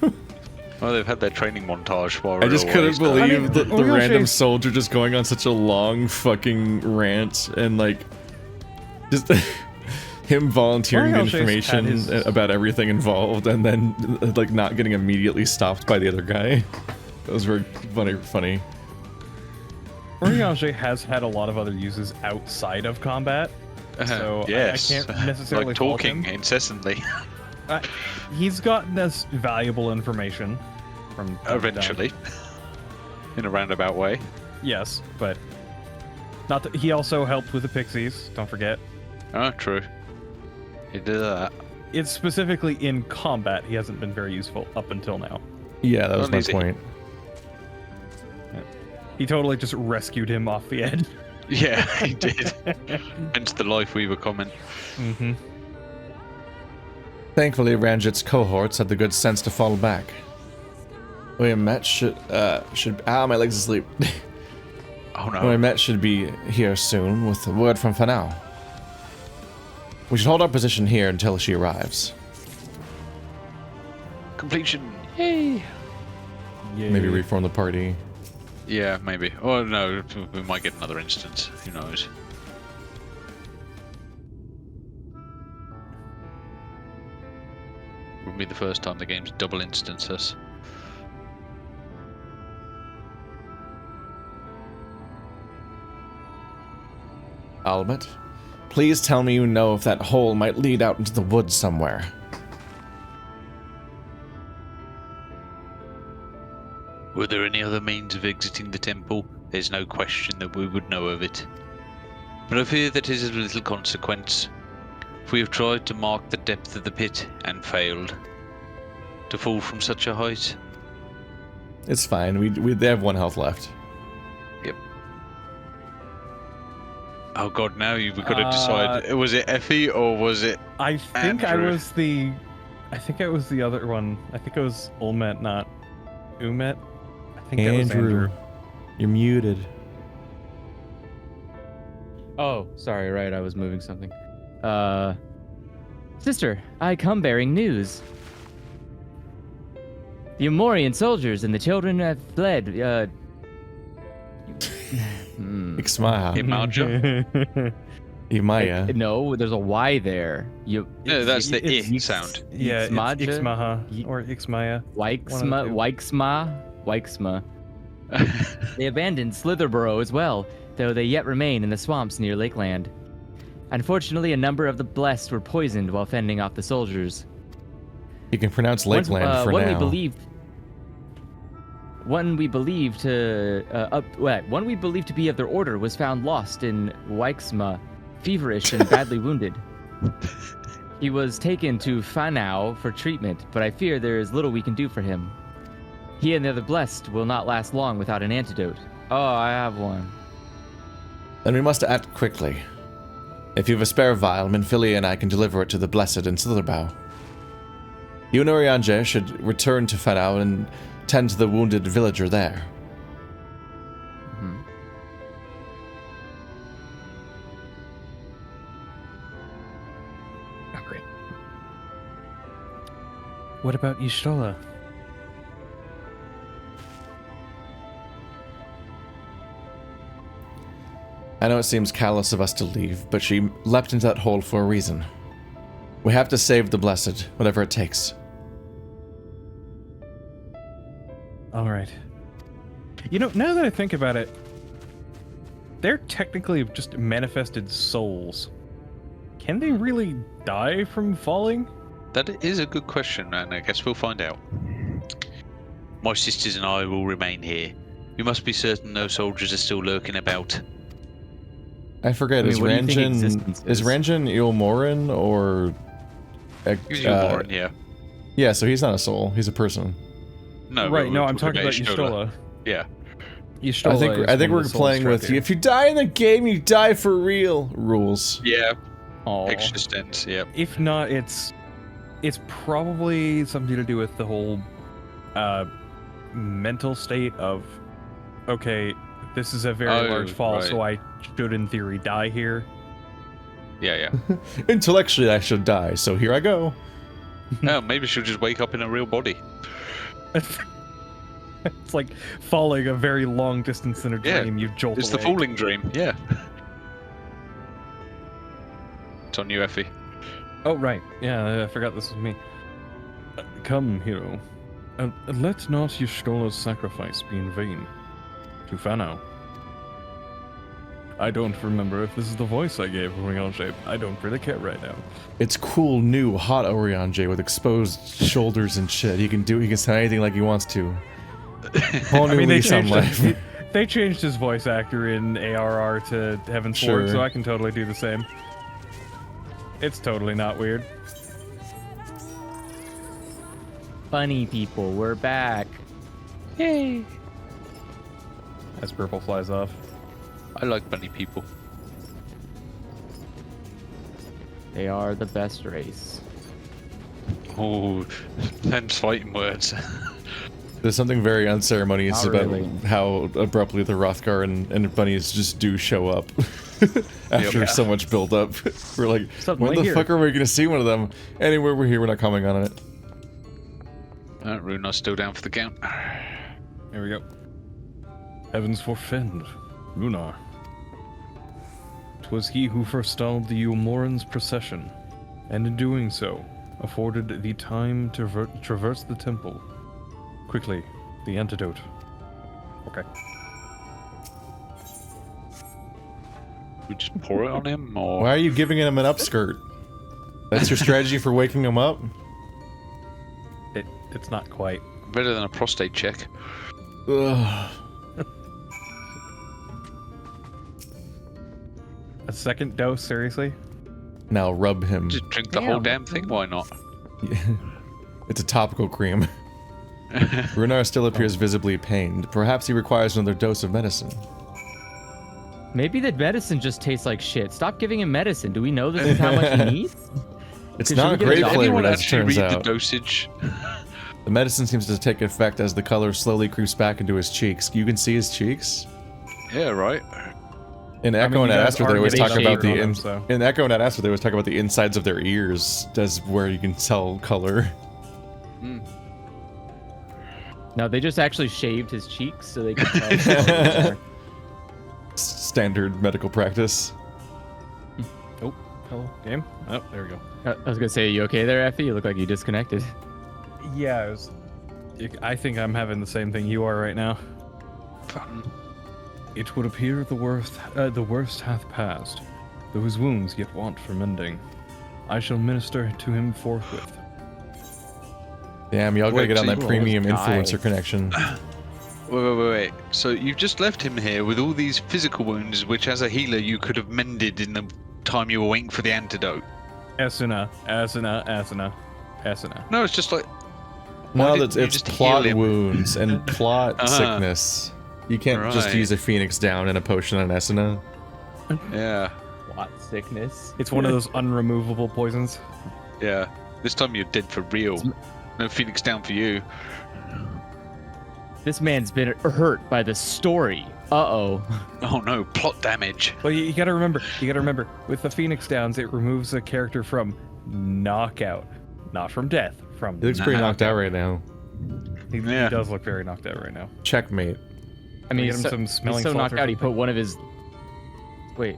[SPEAKER 1] Well, they've had their training montage while
[SPEAKER 3] I just couldn't believe
[SPEAKER 4] I mean,
[SPEAKER 3] the
[SPEAKER 4] Ryoshi's-
[SPEAKER 3] random soldier just going on such a long fucking rant and like just him volunteering the
[SPEAKER 4] Orion Chase had
[SPEAKER 3] information
[SPEAKER 4] his-
[SPEAKER 3] about everything involved and then like not getting immediately stopped by the other guy. That was very funny.
[SPEAKER 4] Orion has had a lot of other uses outside of combat, so
[SPEAKER 1] yes.
[SPEAKER 4] I can't necessarily
[SPEAKER 1] like
[SPEAKER 4] fault
[SPEAKER 1] talking
[SPEAKER 4] him.
[SPEAKER 1] incessantly.
[SPEAKER 4] He's gotten us valuable information from time to time.
[SPEAKER 1] Eventually. In a roundabout way.
[SPEAKER 4] Yes, but not that he also helped with the pixies. Don't forget.
[SPEAKER 1] Oh, true. He did that.
[SPEAKER 4] It's specifically in combat. He hasn't been very useful up until now.
[SPEAKER 3] Yeah, that was my
[SPEAKER 1] Well,
[SPEAKER 3] point.
[SPEAKER 4] He totally just rescued him off the edge.
[SPEAKER 1] Yeah, he did. Hence the life we were coming.
[SPEAKER 4] Mm-hmm.
[SPEAKER 3] Thankfully, Ranjit's cohorts had the good sense to fall back. Emet should my legs asleep.
[SPEAKER 1] Oh no.
[SPEAKER 3] Emet should be here soon with a word from Fanao. We should hold our position here until she arrives.
[SPEAKER 1] Completion. Yay.
[SPEAKER 3] Maybe reform the party.
[SPEAKER 1] Yeah, maybe. Oh no, we might get another instance. Who knows? Wouldn't be the first time the game's double instanced us.
[SPEAKER 3] Almet, please tell me you know if that hole might lead out into the woods somewhere.
[SPEAKER 1] Were there any other means of exiting the temple? There's no question that we would know of it. But I fear that it is of little consequence. For we have tried to mark the depth of the pit and failed. To fall from such a height?
[SPEAKER 3] It's fine. They have 1 health left.
[SPEAKER 1] Yep. Oh god, now we've got to decide. Was it Effie or was it
[SPEAKER 4] I think
[SPEAKER 1] Andrew?
[SPEAKER 4] I think it was the other one. I think it was Ulmet, not Umet. I think that was
[SPEAKER 3] Andrew, you're muted.
[SPEAKER 2] Oh, sorry, right, I was moving something. Sister, I come bearing news. The Amorian soldiers and the children have fled,
[SPEAKER 3] Ixmaha.
[SPEAKER 1] Imaja?
[SPEAKER 3] Imaya.
[SPEAKER 2] No, there's a Y there.
[SPEAKER 1] No, that's the I
[SPEAKER 4] it's-
[SPEAKER 1] sound.
[SPEAKER 4] Yeah, it's
[SPEAKER 2] Ixmaja?
[SPEAKER 4] Ixmaha or Ixmaya.
[SPEAKER 2] Weixma. They abandoned Slitherborough as well, though they yet remain in the swamps near Lakeland. Unfortunately, a number of the blessed were poisoned while fending off the soldiers.
[SPEAKER 3] You can pronounce Lakeland for
[SPEAKER 2] one
[SPEAKER 3] now.
[SPEAKER 2] One we believe to be of their order was found lost in Weixma, feverish and badly wounded. He was taken to Fanao for treatment, but I fear there is little we can do for him. He and the other blessed will not last long without an antidote. Oh, I have one.
[SPEAKER 3] Then we must act quickly. If you have a spare vial, Minfilia and I can deliver it to the Blessed in Slitherbow. You and Orianje should return to Fanao and tend to the wounded villager there.
[SPEAKER 4] Oh, great. What about Y'shtola?
[SPEAKER 3] I know it seems callous of us to leave, but she leapt into that hole for a reason. We have to save the Blessed, whatever it takes.
[SPEAKER 4] All right. You know, now that I think about it, they're technically just manifested souls. Can they really die from falling?
[SPEAKER 1] That is a good question, and I guess we'll find out. My sisters and I will remain here. We must be certain no soldiers are still lurking about.
[SPEAKER 3] I forget,
[SPEAKER 2] what do you think existence
[SPEAKER 3] is Ranjan Eomoran or...
[SPEAKER 1] He's Eomoran, yeah.
[SPEAKER 3] Yeah, so he's not a soul, he's a person.
[SPEAKER 1] No,
[SPEAKER 4] right,
[SPEAKER 1] but
[SPEAKER 4] no,
[SPEAKER 1] we're
[SPEAKER 4] I'm talking about
[SPEAKER 1] Y'shtola.
[SPEAKER 4] Y'shtola.
[SPEAKER 1] Yeah.
[SPEAKER 4] Y'shtola
[SPEAKER 3] I think we're playing with you. If you die in the game, you die for real rules.
[SPEAKER 1] Yeah.
[SPEAKER 2] Aw.
[SPEAKER 1] Existence, yeah.
[SPEAKER 4] If not, it's probably something to do with the whole mental state of, okay, this is a very large fall,
[SPEAKER 1] right.
[SPEAKER 4] so I should, in theory, die here.
[SPEAKER 1] Yeah, yeah.
[SPEAKER 3] Intellectually, I should die, so here I go.
[SPEAKER 1] No, maybe she'll just wake up in a real body.
[SPEAKER 4] It's like falling a very long distance in a
[SPEAKER 1] Yeah,
[SPEAKER 4] dream. You jolt
[SPEAKER 1] It's
[SPEAKER 4] awake.
[SPEAKER 1] the falling dream, yeah. It's on you, Effie.
[SPEAKER 4] Oh, right. Yeah, I forgot this was me. Come, hero. Let not Y'shtola's sacrifice be in vain. To Fano. I don't remember if this is the voice I gave Urianger. I don't really care right now.
[SPEAKER 3] It's cool, new, hot Urianger with exposed shoulders and shit. He can sound anything like he wants to. Whole new lease on life.
[SPEAKER 4] They changed his voice actor in ARR to Heaven's Ward, so I can totally do the same. It's totally not weird.
[SPEAKER 2] Bunny people, we're back. Yay!
[SPEAKER 4] As purple flies off.
[SPEAKER 1] I like bunny people.
[SPEAKER 2] They are the best race.
[SPEAKER 1] Oh, them's fighting words.
[SPEAKER 3] There's something very unceremonious
[SPEAKER 2] Not
[SPEAKER 3] about
[SPEAKER 2] really.
[SPEAKER 3] how abruptly the Hrothgar and bunnies just do show up after so much build up. We're like,
[SPEAKER 2] Something
[SPEAKER 3] when
[SPEAKER 2] right
[SPEAKER 3] the
[SPEAKER 2] here.
[SPEAKER 3] fuck are we gonna see one of them? Anywhere we're here, we're not commenting on it.
[SPEAKER 1] Runa's still down for the count.
[SPEAKER 4] Here we go. Heavens forfend, Lunar. 'Twas he who forestalled the Umoran's procession, and in doing so, afforded the time to traverse the temple. Quickly, the antidote. Okay.
[SPEAKER 1] We just pour it on him, or
[SPEAKER 3] Why are you giving him an upskirt? That's your strategy for waking him up?
[SPEAKER 4] It's not quite.
[SPEAKER 1] better than a prostate check.
[SPEAKER 3] Ugh.
[SPEAKER 4] A second dose, seriously?
[SPEAKER 3] Now rub him.
[SPEAKER 1] Just drink the whole damn thing. Why not?
[SPEAKER 3] It's a topical cream. Runar still appears visibly pained. Perhaps he requires another dose of medicine.
[SPEAKER 2] Maybe the medicine just tastes like shit. Stop giving him medicine. Do we know this is how much he needs?
[SPEAKER 3] It's
[SPEAKER 2] Should
[SPEAKER 3] not
[SPEAKER 2] we
[SPEAKER 3] a
[SPEAKER 2] get
[SPEAKER 3] great
[SPEAKER 2] a doctor?
[SPEAKER 3] flavor,
[SPEAKER 1] Anyone
[SPEAKER 3] as it
[SPEAKER 1] actually
[SPEAKER 3] turns
[SPEAKER 1] read the
[SPEAKER 3] out.
[SPEAKER 1] dosage?
[SPEAKER 3] The medicine seems to take effect as the color slowly creeps back into his cheeks. You can see his cheeks.
[SPEAKER 1] Yeah, right.
[SPEAKER 3] In Echo
[SPEAKER 4] you
[SPEAKER 3] and
[SPEAKER 4] guys
[SPEAKER 3] Astro,
[SPEAKER 4] are
[SPEAKER 3] they always
[SPEAKER 4] getting
[SPEAKER 3] talk about
[SPEAKER 4] shaved
[SPEAKER 3] the
[SPEAKER 4] on them, so.
[SPEAKER 3] in Echo and Astro, they always talk about the insides of their ears as where you can tell color.
[SPEAKER 2] No, they just actually shaved his cheeks so they could tell.
[SPEAKER 3] Standard medical practice.
[SPEAKER 4] Oh, hello, game? Oh, there we go.
[SPEAKER 2] I was gonna say, you okay there, Effie? You look like you disconnected.
[SPEAKER 4] Yeah, I think I'm having the same thing you are right now.
[SPEAKER 1] Fun.
[SPEAKER 4] It would appear the worst hath passed, though his wounds yet want for mending. I shall minister to him forthwith.
[SPEAKER 3] Damn, y'all gotta
[SPEAKER 1] Wait,
[SPEAKER 3] get on
[SPEAKER 1] so
[SPEAKER 3] that
[SPEAKER 2] you
[SPEAKER 3] premium
[SPEAKER 2] almost died.
[SPEAKER 3] influencer connection.
[SPEAKER 1] Wait. So you've just left him here with all these physical wounds, which as a healer you could have mended in the time you were waiting for the antidote.
[SPEAKER 4] Asuna.
[SPEAKER 1] No, it's just like...
[SPEAKER 3] No,
[SPEAKER 1] didn't you
[SPEAKER 3] it's
[SPEAKER 1] just
[SPEAKER 3] plot
[SPEAKER 1] heal him?
[SPEAKER 3] wounds and plot sickness. You can't just
[SPEAKER 1] Right.
[SPEAKER 3] use a Phoenix down and a potion on Esuna.
[SPEAKER 1] Yeah,
[SPEAKER 2] What sickness?
[SPEAKER 4] It's one of those unremovable poisons.
[SPEAKER 1] yeah. This time you're dead for real. No Phoenix down for you.
[SPEAKER 2] This man's been hurt by the story. Uh-oh.
[SPEAKER 1] Oh no, plot damage.
[SPEAKER 4] Well, you gotta remember, with the Phoenix Downs, it removes a character from knockout. Not from death, from
[SPEAKER 3] He looks pretty knocked out right now.
[SPEAKER 4] He
[SPEAKER 1] Yeah.
[SPEAKER 4] does look very knocked out right now.
[SPEAKER 3] Checkmate.
[SPEAKER 2] I mean,
[SPEAKER 4] Get him
[SPEAKER 2] he's so,
[SPEAKER 4] some
[SPEAKER 2] he's
[SPEAKER 4] smelling
[SPEAKER 2] so
[SPEAKER 4] salts
[SPEAKER 2] knocked
[SPEAKER 4] or
[SPEAKER 2] out, he
[SPEAKER 4] something?
[SPEAKER 2] put one of his... Wait.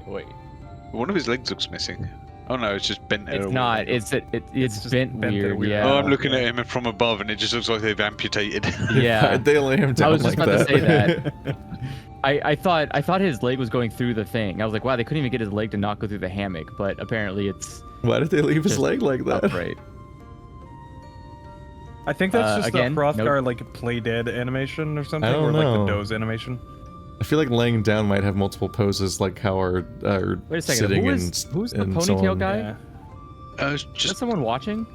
[SPEAKER 1] One of his legs looks missing. Oh no, it's just bent.
[SPEAKER 2] It's
[SPEAKER 1] over.
[SPEAKER 2] not. It's
[SPEAKER 4] just
[SPEAKER 2] bent
[SPEAKER 4] bent
[SPEAKER 2] weird,
[SPEAKER 4] weird.
[SPEAKER 2] yeah.
[SPEAKER 1] Oh, I'm looking at him from above, and it just looks like they've amputated.
[SPEAKER 2] Yeah.
[SPEAKER 3] They lay him down
[SPEAKER 2] I was just
[SPEAKER 3] like
[SPEAKER 2] about
[SPEAKER 3] that.
[SPEAKER 2] to say that. I thought his leg was going through the thing. I was like, wow, they couldn't even get his leg to not go through the hammock, but apparently it's
[SPEAKER 3] Why did they leave his
[SPEAKER 2] Just
[SPEAKER 3] leg like that?
[SPEAKER 2] upright.
[SPEAKER 4] I think that's just
[SPEAKER 2] again,
[SPEAKER 4] the Hrothgar
[SPEAKER 2] nope.
[SPEAKER 4] like play dead animation or something,
[SPEAKER 3] I don't
[SPEAKER 4] or like
[SPEAKER 3] know.
[SPEAKER 4] the doze animation.
[SPEAKER 3] I feel like laying down might have multiple poses, like how our
[SPEAKER 2] Wait a second.
[SPEAKER 3] sitting
[SPEAKER 2] Who's the
[SPEAKER 3] and so
[SPEAKER 2] ponytail
[SPEAKER 3] on.
[SPEAKER 2] guy?
[SPEAKER 4] Yeah.
[SPEAKER 2] Is
[SPEAKER 1] It's
[SPEAKER 2] that
[SPEAKER 1] just
[SPEAKER 2] someone watching?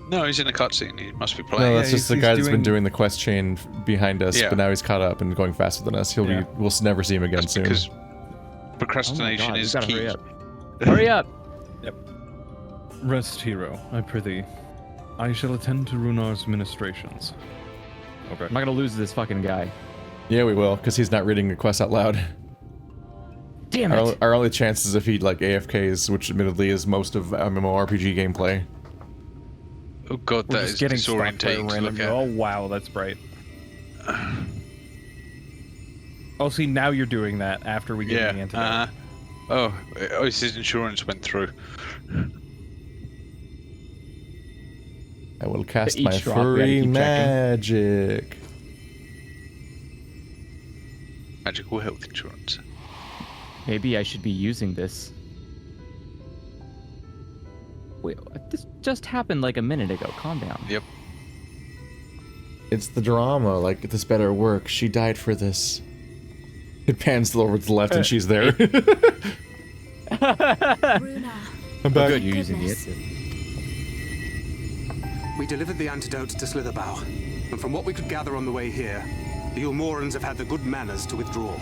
[SPEAKER 1] no, he's in a cutscene. He must be
[SPEAKER 3] No,
[SPEAKER 1] playing.
[SPEAKER 3] that's
[SPEAKER 4] Yeah,
[SPEAKER 3] just the
[SPEAKER 4] he's
[SPEAKER 3] guy that's been
[SPEAKER 4] doing-
[SPEAKER 3] doing the quest chain behind us,
[SPEAKER 1] Yeah.
[SPEAKER 3] but now he's caught up and going faster than us.
[SPEAKER 4] Yeah.
[SPEAKER 3] We'll never see him again
[SPEAKER 1] That's
[SPEAKER 3] soon.
[SPEAKER 1] because
[SPEAKER 2] Oh my
[SPEAKER 1] procrastination
[SPEAKER 2] God, you
[SPEAKER 1] is
[SPEAKER 2] gotta
[SPEAKER 1] key.
[SPEAKER 2] hurry up. Hurry up!
[SPEAKER 4] Rest, hero, I prithee. I shall attend to Runar's ministrations. Okay.
[SPEAKER 2] I'm not gonna lose this fucking guy.
[SPEAKER 3] Yeah, we will, because he's not reading the quest out loud.
[SPEAKER 2] Damn it!
[SPEAKER 3] Our only chance is if he like AFKs, which admittedly is most of MMORPG gameplay.
[SPEAKER 1] Oh god,
[SPEAKER 4] We're
[SPEAKER 1] that
[SPEAKER 4] just
[SPEAKER 1] is
[SPEAKER 4] getting stopped by a
[SPEAKER 1] disorientating to
[SPEAKER 4] random.
[SPEAKER 1] look at.
[SPEAKER 4] Oh wow, that's bright. Oh, see, now you're doing that after we get the
[SPEAKER 1] Yeah.
[SPEAKER 4] antidote.
[SPEAKER 1] Oh, his insurance went through.
[SPEAKER 3] I will cast
[SPEAKER 2] Each
[SPEAKER 3] my
[SPEAKER 2] drop, we gotta
[SPEAKER 3] furry
[SPEAKER 2] keep checking.
[SPEAKER 3] magic.
[SPEAKER 1] Magical health insurance.
[SPEAKER 2] Maybe I should be using this. Wait, this just happened like a minute ago. Calm down.
[SPEAKER 1] Yep.
[SPEAKER 3] It's the drama. Like, this better work. She died for this. It pans over to the left and she's there.
[SPEAKER 5] Runa.
[SPEAKER 3] I'm back.
[SPEAKER 2] Good, you're using the
[SPEAKER 5] Goodness.
[SPEAKER 8] We delivered the antidote to Slitherbow, and from what we could gather on the way here, the Ulmorans have had the good manners to withdraw.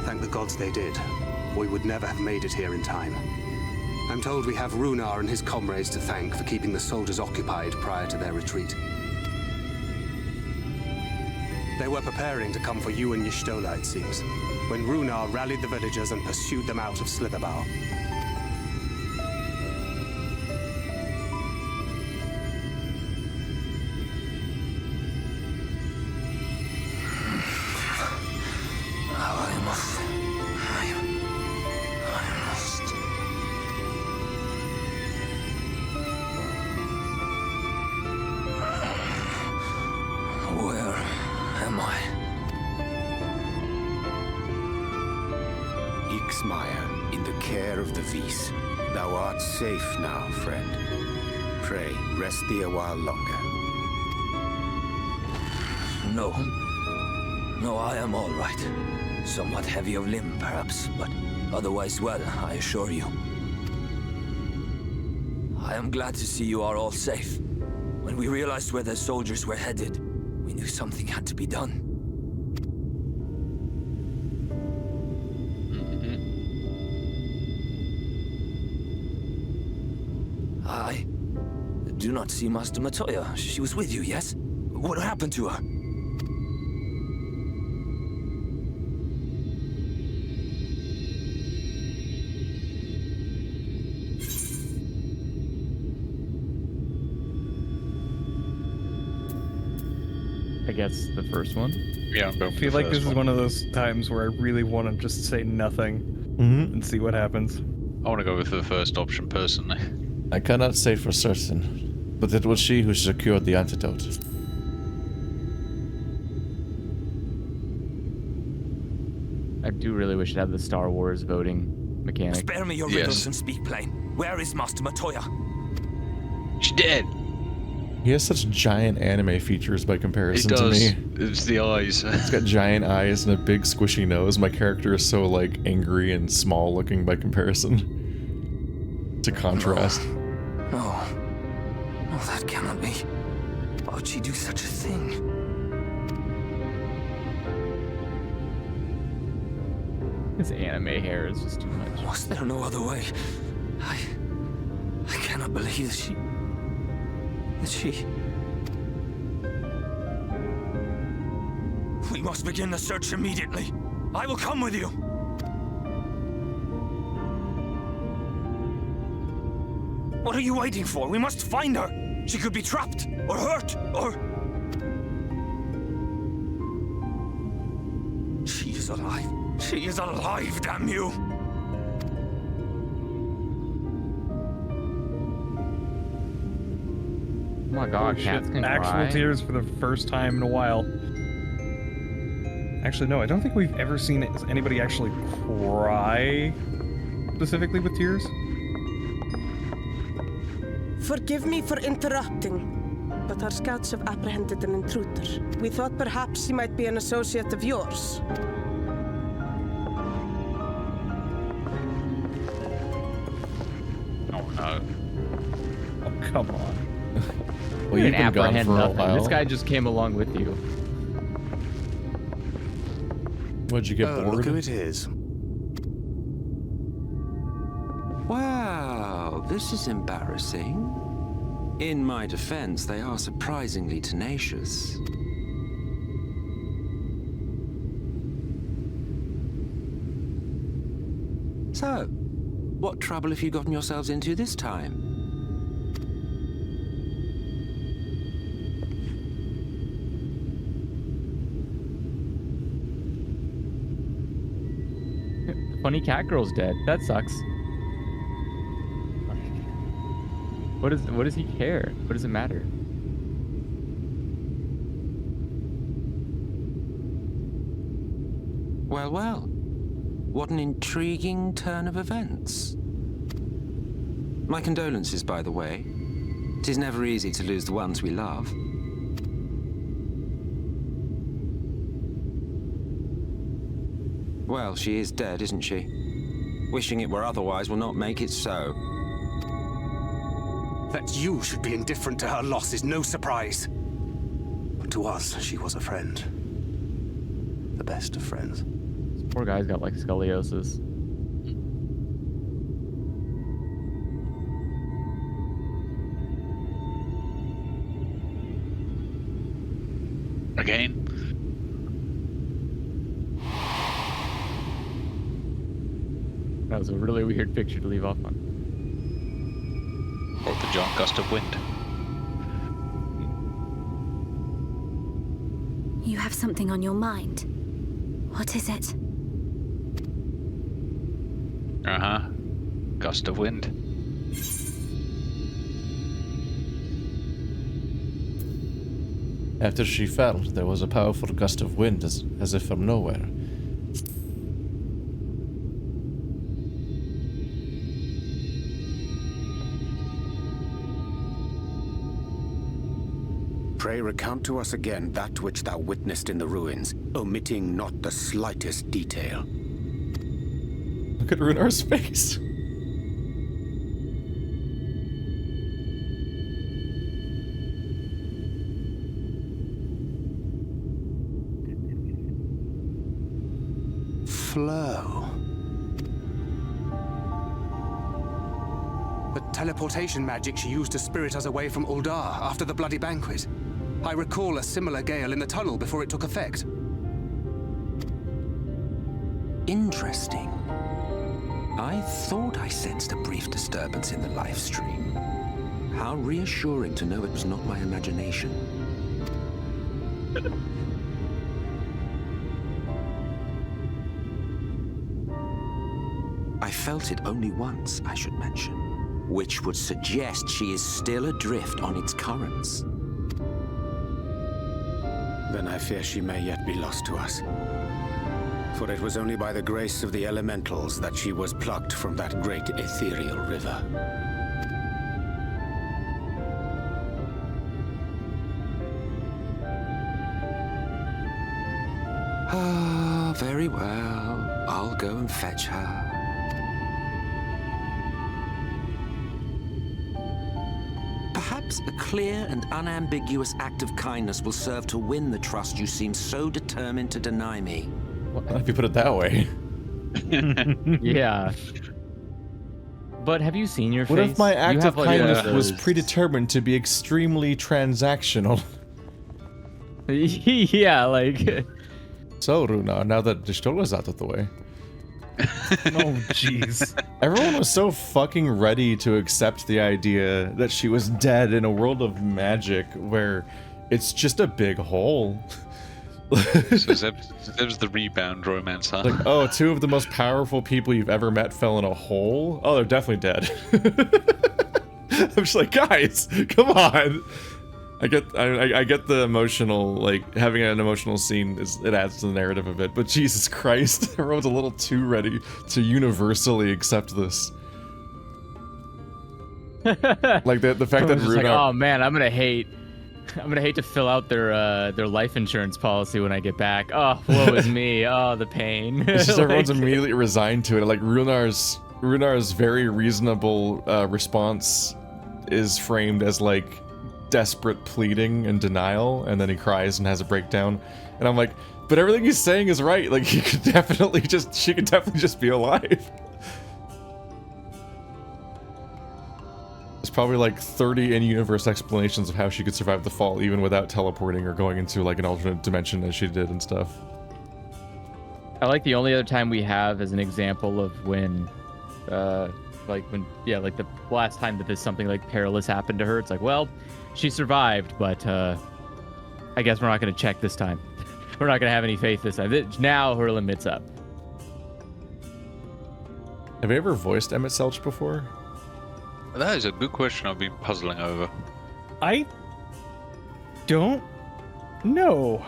[SPEAKER 8] Thank the gods they did. We would never have made it here in time. I'm told we have Runar and his comrades to thank for keeping the soldiers occupied prior to their retreat. They were preparing to come for you and Y'shtola, it seems, when Runar rallied the villagers and pursued them out of Slitherbow.
[SPEAKER 9] Where am I?
[SPEAKER 10] Ixmaya, in the care of the Vis. Thou art safe now, friend. Pray, rest thee a while longer.
[SPEAKER 9] No. No, I am all right. Somewhat heavy of limb, perhaps, but otherwise well, I assure you. I am glad to see you are all safe. When we realized where the soldiers were headed, we knew something had to be done. I do not see Master Matoya. She was with you, yes? What happened to her?
[SPEAKER 2] I guess the first one.
[SPEAKER 1] Yeah, I'm going
[SPEAKER 4] I
[SPEAKER 1] for
[SPEAKER 4] feel
[SPEAKER 1] the
[SPEAKER 4] like
[SPEAKER 1] first
[SPEAKER 4] this is one of those times where I really want to just say nothing and see what happens.
[SPEAKER 1] I want to go with the first option personally.
[SPEAKER 3] I cannot say for certain, but it was she who secured the antidote.
[SPEAKER 2] I do really wish it had the Star Wars voting mechanic.
[SPEAKER 9] Spare me your
[SPEAKER 1] Yes.
[SPEAKER 9] riddles and speak plain. Where is Master Matoya?
[SPEAKER 1] She's dead.
[SPEAKER 3] He has such giant anime features by
[SPEAKER 1] It
[SPEAKER 3] comparison to
[SPEAKER 1] does.
[SPEAKER 3] me.
[SPEAKER 1] It's the eyes.
[SPEAKER 3] He's got giant eyes and a big squishy nose. My character is so, like, angry and small looking by comparison. To contrast.
[SPEAKER 9] No. No, that cannot be. Why would she do such a thing?
[SPEAKER 2] His anime hair is just too much.
[SPEAKER 9] Was there no other way? I cannot believe that she... We must begin the search immediately. I will come with you. What are you waiting for? We must find her. She could be trapped, or hurt, or... She is alive. She is alive, damn you!
[SPEAKER 2] Oh my god, cats can
[SPEAKER 4] Actual
[SPEAKER 2] cry.
[SPEAKER 4] tears for the first time in a while. Actually, no, I don't think we've ever seen anybody actually cry specifically with tears.
[SPEAKER 11] Forgive me for interrupting, but our scouts have apprehended an intruder. We thought perhaps he might be an associate of yours.
[SPEAKER 1] Oh no.
[SPEAKER 4] Oh, come on.
[SPEAKER 3] Well,
[SPEAKER 2] You
[SPEAKER 3] you've
[SPEAKER 2] didn't
[SPEAKER 3] been gone
[SPEAKER 2] apprehend
[SPEAKER 3] for a
[SPEAKER 2] nothing.
[SPEAKER 3] while.
[SPEAKER 2] This guy just came along with you.
[SPEAKER 3] What'd you get
[SPEAKER 10] Oh,
[SPEAKER 3] bored?
[SPEAKER 10] look who it is.
[SPEAKER 12] Wow, this is embarrassing. In my defense, they are surprisingly tenacious. So, what trouble have you gotten yourselves into this time?
[SPEAKER 2] Funny cat girl's dead. That sucks. What does he care? What does it matter?
[SPEAKER 12] Well, well. What an intriguing turn of events. My condolences, by the way. It is never easy to lose the ones we love. Well, she is dead, isn't she? Wishing it were otherwise will not make it so.
[SPEAKER 8] That you should be indifferent to her loss is no surprise. But to us, she was a friend. The best of friends.
[SPEAKER 2] This poor guy's got like scoliosis.
[SPEAKER 1] Again?
[SPEAKER 2] That was a really weird picture to leave off on.
[SPEAKER 1] Or the giant gust of wind.
[SPEAKER 5] You have something on your mind. What is it?
[SPEAKER 1] Uh-huh. Gust of wind.
[SPEAKER 3] After she fell, there was a powerful gust of wind as if from nowhere.
[SPEAKER 10] Pray recount to us again that which thou witnessed in the ruins, omitting not the slightest detail.
[SPEAKER 3] Look at Runar's face.
[SPEAKER 8] Flow. The teleportation magic she used to spirit us away from Uldar after the bloody banquet. I recall a similar gale in the tunnel before it took effect.
[SPEAKER 12] Interesting. I thought I sensed a brief disturbance in the live stream. How reassuring to know it was not my imagination. I felt it only once, I should mention, which would suggest she is still adrift on its currents.
[SPEAKER 10] Then I fear she may yet be lost to us. For it was only by the grace of the elementals that she was plucked from that great ethereal river.
[SPEAKER 12] Ah, very well. I'll go and fetch her. Perhaps a clear and unambiguous act of kindness will serve to win the trust you seem so determined to deny me.
[SPEAKER 3] Well, if you put it that way.
[SPEAKER 2] Yeah. But have you seen your face?
[SPEAKER 3] What if my act of kindness was
[SPEAKER 2] those-
[SPEAKER 3] predetermined to be extremely transactional?
[SPEAKER 2] Yeah, like...
[SPEAKER 3] So, Runar, now that Y'shtola's out of the way.
[SPEAKER 4] Oh, jeez.
[SPEAKER 3] Everyone was so fucking ready to accept the idea that she was dead in a world of magic where it's just a big hole.
[SPEAKER 1] So that was the rebound romance, huh?
[SPEAKER 3] Like, oh, two of the most powerful people you've ever met fell in a hole? Oh, they're definitely dead. I'm just like, guys, come on. I get the emotional, like, having an emotional scene, it adds to the narrative a bit, but Jesus Christ, everyone's a little too ready to universally accept this. Like, the fact that
[SPEAKER 2] Runar...
[SPEAKER 3] Runar...
[SPEAKER 2] like, oh man, I'm gonna hate to fill out their life insurance policy when I get back. Oh, woe is me. Oh, the pain.
[SPEAKER 3] It's just
[SPEAKER 2] Like...
[SPEAKER 3] everyone's immediately resigned to it. Like, Runar's very reasonable response is framed as, like, desperate pleading and denial, and then he cries and has a breakdown, and I'm like, but everything he's saying is right. Like, she could definitely just be alive. There's probably like 30 in-universe explanations of how she could survive the fall even without teleporting or going into like an alternate dimension as she did and stuff.
[SPEAKER 2] I like the only other time we have as an example of when like the last time that there's something like perilous happened to her, it's like, well, she survived, but I guess we're not going to check this time. We're not going to have any faith this time. Now her limit's up.
[SPEAKER 3] Have you ever voiced Emet-Selch before?
[SPEAKER 1] That is a good question I've been puzzling over.
[SPEAKER 4] I don't know.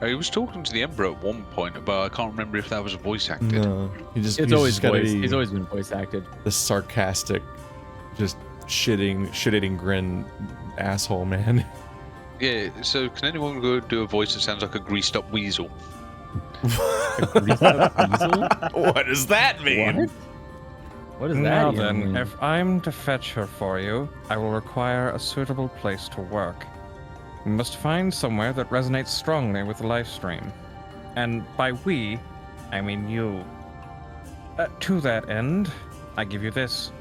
[SPEAKER 1] He was talking to the Emperor at one point, but I can't remember if that was voice acted.
[SPEAKER 3] No,
[SPEAKER 2] It's always he's always been voice acted.
[SPEAKER 3] The sarcastic, just shit-eating grin asshole, man.
[SPEAKER 1] Yeah, so can anyone go do a voice that sounds like a greased up weasel?
[SPEAKER 3] What does that mean?
[SPEAKER 2] What does
[SPEAKER 4] Now
[SPEAKER 2] that
[SPEAKER 4] then,
[SPEAKER 2] mean?
[SPEAKER 4] if I'm to fetch her for you, I will require a suitable place to work. We must find somewhere that resonates strongly with the life stream. And by we, I mean you. To that end, I give you this.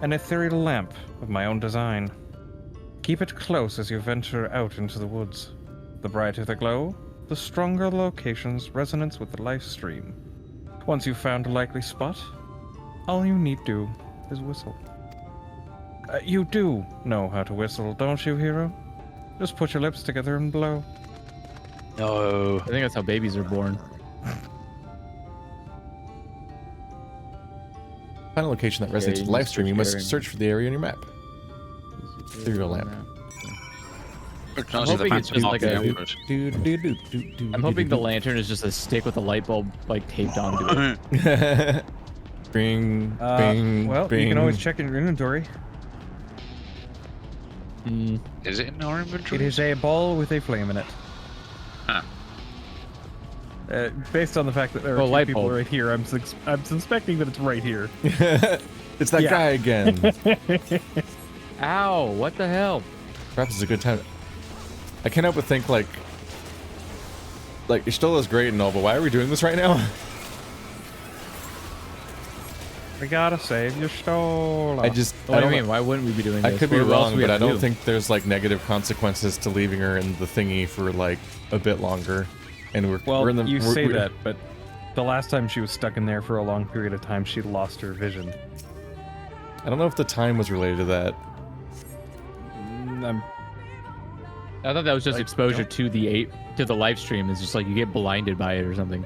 [SPEAKER 4] An ethereal lamp of my own design. Keep it close as you venture out into the woods. The brighter the glow, the stronger the location's resonance with the life stream. Once you've found a likely spot, all you need do is whistle. You do know how to whistle, don't you, hero? Just put your lips together and blow.
[SPEAKER 1] No.
[SPEAKER 2] I think that's how babies are born.
[SPEAKER 3] Find a location that resonates with the live stream. You must search for the area on your map. Ethereal lamp.
[SPEAKER 2] I'm hoping it's just like I'm hoping the lantern is just a stick with a light bulb like taped onto it.
[SPEAKER 3] Bing,
[SPEAKER 4] well,
[SPEAKER 3] bing.
[SPEAKER 4] you can always check in your inventory.
[SPEAKER 1] Is it in our inventory?
[SPEAKER 4] It is a ball with a flame in it.
[SPEAKER 1] Huh.
[SPEAKER 4] Based on the fact that there are two people right here, I'm suspecting that it's right here.
[SPEAKER 3] It's that guy again.
[SPEAKER 2] Ow, what the hell?
[SPEAKER 3] Perhaps it's a good time. I can't help but think, like Y'shtola is great and all, but why are we doing this right now?
[SPEAKER 4] We gotta save Y'shtola.
[SPEAKER 2] What do you mean? Why wouldn't we be doing this?
[SPEAKER 3] I could be wrong, but I don't think there's like negative consequences to leaving her in the thingy for like a bit longer. And we're in the.
[SPEAKER 4] You say that, but the last time she was stuck in there for a long period of time, she lost her vision.
[SPEAKER 3] I don't know if the time was related to that.
[SPEAKER 2] I thought that was just exposure to the live stream. It's just like you get blinded by it or something.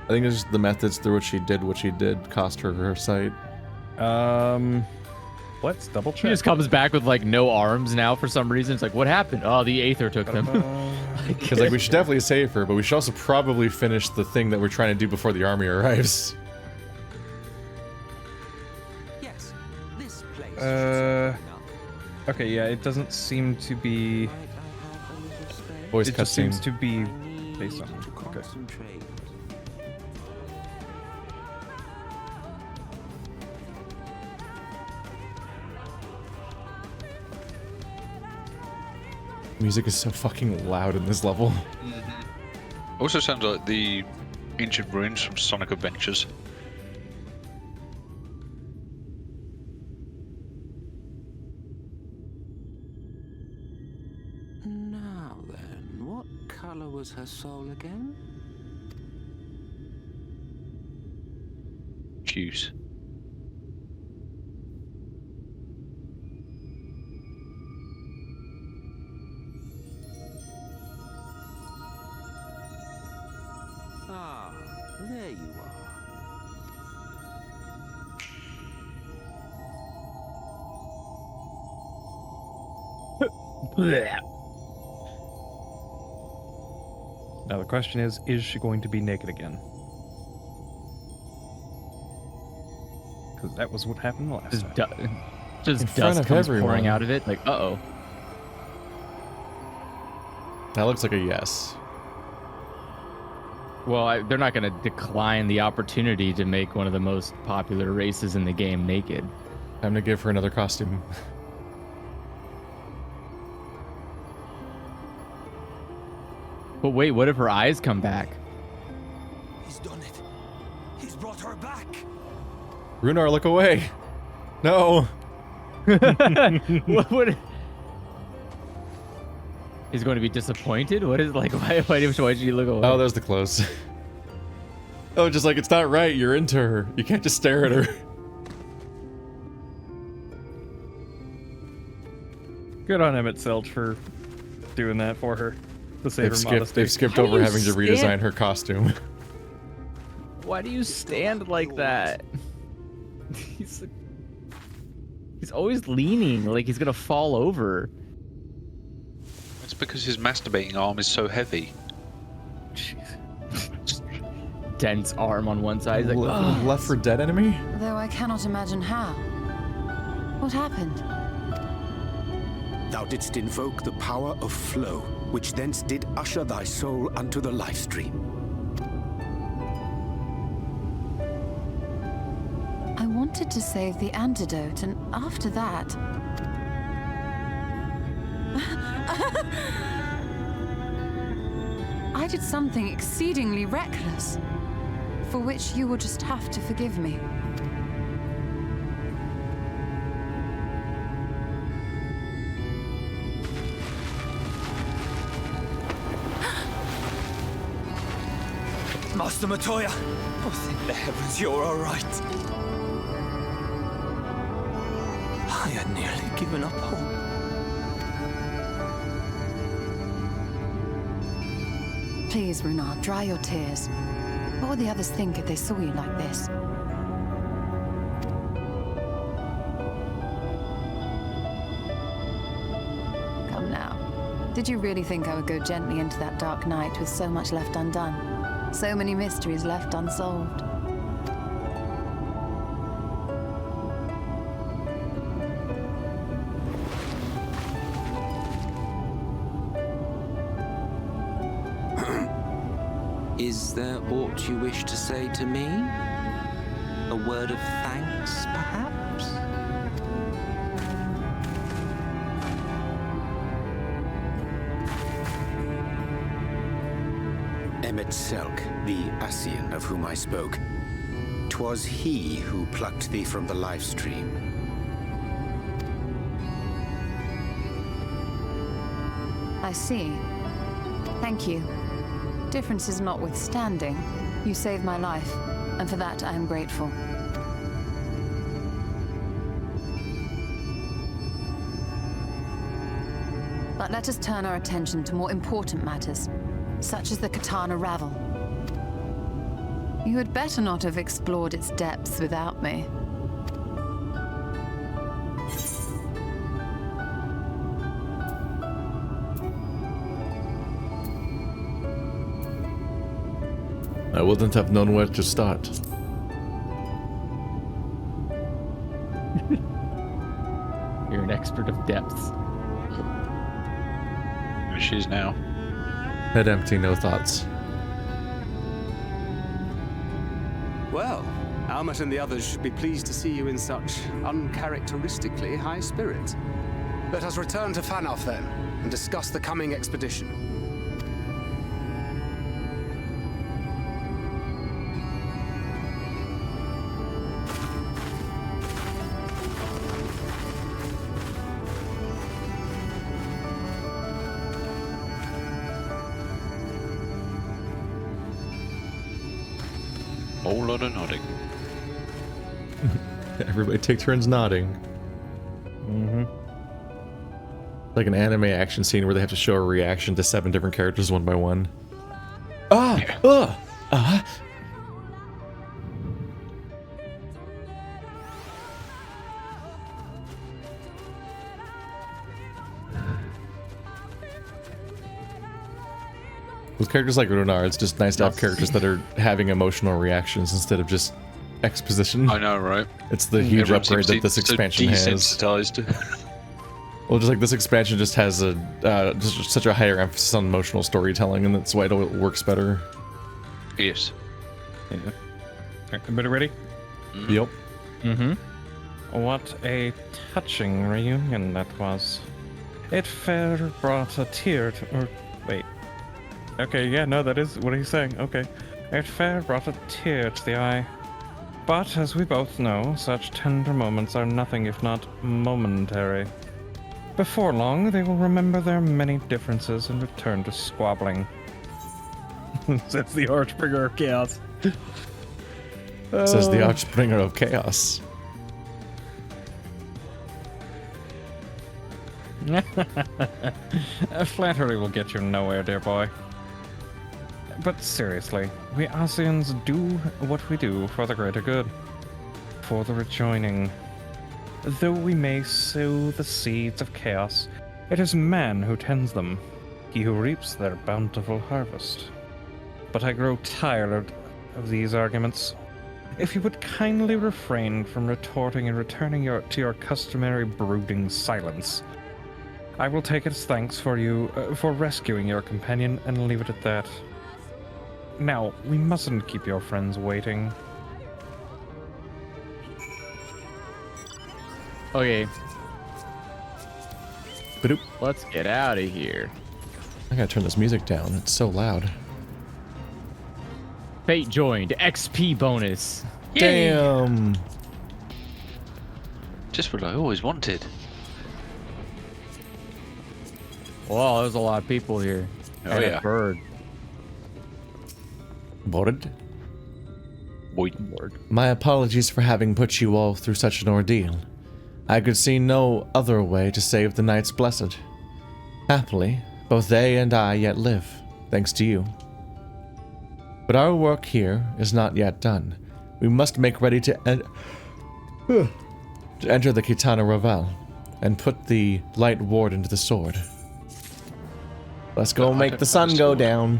[SPEAKER 3] I think it's just the methods through which she did cost her sight.
[SPEAKER 4] Let's double check.
[SPEAKER 2] She just comes back with like no arms now for some reason. It's like, what happened? Oh, the Aether took them.
[SPEAKER 3] Because like we should definitely save her, but we should also probably finish the thing that we're trying to do before the army arrives.
[SPEAKER 12] Yes, this place.
[SPEAKER 4] Okay, yeah, it doesn't seem to be.
[SPEAKER 3] Voice
[SPEAKER 4] it just
[SPEAKER 3] cutscene.
[SPEAKER 4] seems to be based on. Okay.
[SPEAKER 3] Music is so fucking loud in this level.
[SPEAKER 1] Also sounds like the ancient ruins from Sonic Adventures.
[SPEAKER 12] Now then, what color was her soul again?
[SPEAKER 1] Juice.
[SPEAKER 12] Ah, there you are.
[SPEAKER 4] Now the question is she going to be naked again? Because that was what happened last time.
[SPEAKER 2] Just dust comes pouring out of it. Like, uh-oh.
[SPEAKER 3] That looks like a yes.
[SPEAKER 2] Well, they're not going to decline the opportunity to make one of the most popular races in the game naked.
[SPEAKER 3] Time to give her another costume.
[SPEAKER 2] But wait, what if her eyes come back?
[SPEAKER 9] He's done it. He's brought her back.
[SPEAKER 3] Runar, look away. No.
[SPEAKER 2] What? He's going to be disappointed? What is like? Why did you look away?
[SPEAKER 3] Oh, there's the clothes. Oh, just like it's not right. You're into her. You can't just stare at her.
[SPEAKER 4] Good on Emet-Selch for doing that for her. To save her modesty.
[SPEAKER 3] They've skipped over having to redesign her costume.
[SPEAKER 2] Why do you stand like that? He's always leaning, like he's gonna fall over.
[SPEAKER 1] It's because his masturbating arm is so heavy.
[SPEAKER 2] Jeez. Dense arm on one side. He's like,
[SPEAKER 3] Left for Dead enemy?
[SPEAKER 13] Though I cannot imagine how. What happened?
[SPEAKER 10] Thou didst invoke the power of flow, which thence did usher thy soul unto the life stream.
[SPEAKER 13] I wanted to save the antidote, and after that... I did something exceedingly reckless, for which you will just have to forgive me.
[SPEAKER 9] Master Matoya! Oh, thank the heavens you're all right. I had nearly given up hope.
[SPEAKER 13] Please, Runar, dry your tears. What would the others think if they saw you like this? Come now. Did you really think I would go gently into that dark night with so much left undone? So many mysteries left unsolved?
[SPEAKER 12] Is there aught you wish to say to me? A word of thanks, perhaps?
[SPEAKER 10] Emet-Selch, the Ascian of whom I spoke. 'Twas he who plucked thee from the life stream.
[SPEAKER 13] I see. Thank you. Differences notwithstanding, you saved my life, and for that I am grateful. But let us turn our attention to more important matters, such as the Qitana Ravel. You had better not have explored its depths without me.
[SPEAKER 3] I wouldn't have known where to start.
[SPEAKER 2] You're an expert of depths.
[SPEAKER 1] There she is now.
[SPEAKER 3] Head empty, no thoughts.
[SPEAKER 8] Well, Almet and the others should be pleased to see you in such uncharacteristically high spirits. Let us return to Fanoff then, and discuss the coming expedition.
[SPEAKER 1] Whole lot of nodding.
[SPEAKER 3] Everybody take turns nodding.
[SPEAKER 4] Mm-hmm.
[SPEAKER 3] Like an anime action scene where they have to show a reaction to 7 different characters one by one. Ah! With characters like Runar, it's just nice to have characters that are having emotional reactions instead of just exposition.
[SPEAKER 1] I know, right?
[SPEAKER 3] It's the huge
[SPEAKER 1] Everyone
[SPEAKER 3] upgrade
[SPEAKER 1] seems
[SPEAKER 3] that this expansion has.
[SPEAKER 1] desensitized.
[SPEAKER 3] Well, just like this expansion just has a just such a higher emphasis on emotional storytelling, and that's why it works better.
[SPEAKER 1] Yes.
[SPEAKER 4] Yeah. Everybody ready?
[SPEAKER 3] Yep.
[SPEAKER 4] Mm-hmm. What a touching reunion that was. It fair brought a tear to... Or, wait. Okay, yeah, no, that is what he's saying. Okay. It fair brought a tear to the eye. But, as we both know, such tender moments are nothing if not momentary. Before long, they will remember their many differences and return to squabbling. Says the Archbringer of Chaos.
[SPEAKER 3] Says the Archbringer of Chaos.
[SPEAKER 4] Flattery will get you nowhere, dear boy. But seriously, we Ascians do what we do for the greater good. for the rejoining. Though we may sow the seeds of chaos, it is man who tends them, he who reaps their bountiful harvest. But I grow tired of these arguments. If you would kindly refrain from retorting and returning to your customary brooding silence, I will take it as thanks for you for rescuing your companion and leave it at that. Now, we mustn't keep your friends waiting.
[SPEAKER 2] Okay,
[SPEAKER 3] Ba-doop.
[SPEAKER 2] let's get out of here.
[SPEAKER 3] I gotta turn this music down. It's so loud.
[SPEAKER 2] Fate joined. XP bonus.
[SPEAKER 3] Damn.
[SPEAKER 1] Just what I always wanted.
[SPEAKER 2] Wow, there's a lot of people here.
[SPEAKER 1] Oh,
[SPEAKER 2] And
[SPEAKER 1] yeah.
[SPEAKER 2] a bird.
[SPEAKER 3] Bored?
[SPEAKER 2] Board.
[SPEAKER 3] My apologies for having put you all through such an ordeal. I could see no other way to save the Knights Blessed. Happily, both they and I yet live, thanks to you. But our work here is not yet done. We must make ready to enter the Qitana Ravel and put the light ward into the sword. Let's go make the sun go down.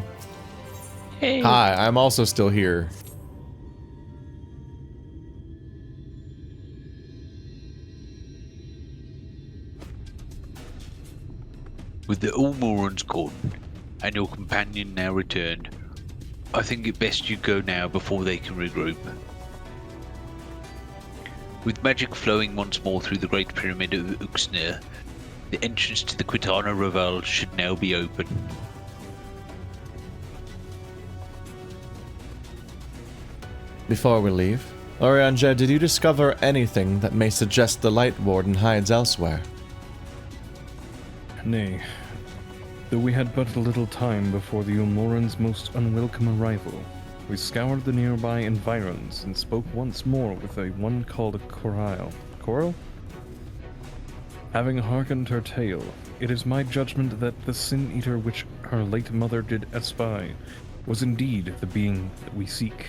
[SPEAKER 1] Hey.
[SPEAKER 3] Hi, I'm also still here.
[SPEAKER 1] With the Ulmorons gone and your companion now returned, I think it best you go now before they can regroup. With magic flowing once more through the Great Pyramid of Uxnir, the entrance to the Qitana Ravel should now be open.
[SPEAKER 3] Before we leave, Orianja, did you discover anything that may suggest the Light Warden hides elsewhere?
[SPEAKER 4] Nay, though we had but a little time before the Ulmoran's most unwelcome arrival, we scoured the nearby environs and spoke once more with one called Coral. Coral? Having hearkened her tale, it is my judgment that the Sin-Eater which her late mother did espy was indeed the being that we seek,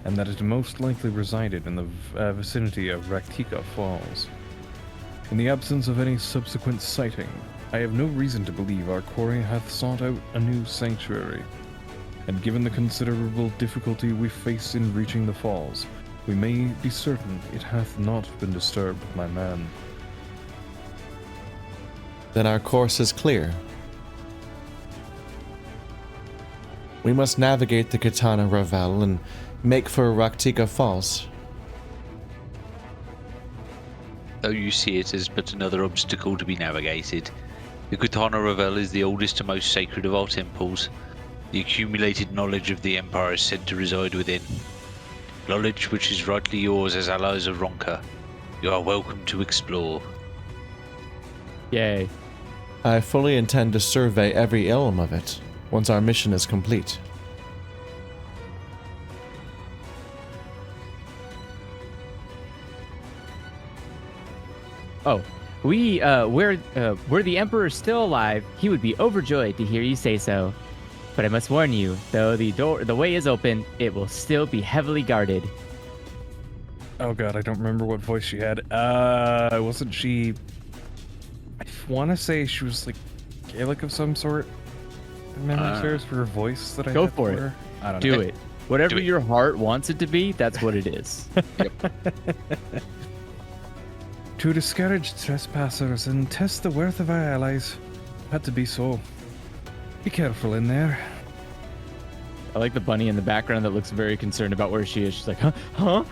[SPEAKER 4] and that it most likely resided in the vicinity of Raktika Falls. In the absence of any subsequent sighting, I have no reason to believe our quarry hath sought out a new sanctuary, and given the considerable difficulty we face in reaching the falls, we may be certain it hath not been disturbed by man.
[SPEAKER 3] Then our course is clear. We must navigate the Qitana Ravel and make for Raktika Falls.
[SPEAKER 1] Though you see it as but another obstacle to be navigated, the Qitana Ravel is the oldest and most sacred of our temples. The accumulated knowledge of the Empire is said to reside within. Knowledge which is rightly yours as allies of Ronka. You are welcome to explore.
[SPEAKER 2] Yay.
[SPEAKER 3] I fully intend to survey every elm of it once our mission is complete.
[SPEAKER 2] Oh, were the Emperor still alive, he would be overjoyed to hear you say so. But I must warn you, though the way is open, it will still be heavily guarded.
[SPEAKER 4] Oh god, I don't remember what voice she had. Wasn't she... I want to say she was like Gaelic of some sort. Memory serves for her voice that I
[SPEAKER 2] Go
[SPEAKER 4] had
[SPEAKER 2] for it.
[SPEAKER 4] her. I don't
[SPEAKER 2] Do
[SPEAKER 4] know.
[SPEAKER 2] it. Whatever your heart wants it to be, that's what it is.
[SPEAKER 4] To discourage trespassers and test the worth of our allies. Had to be so. Be careful in there.
[SPEAKER 2] I like the bunny in the background that looks very concerned about where she is. She's like, huh? Huh?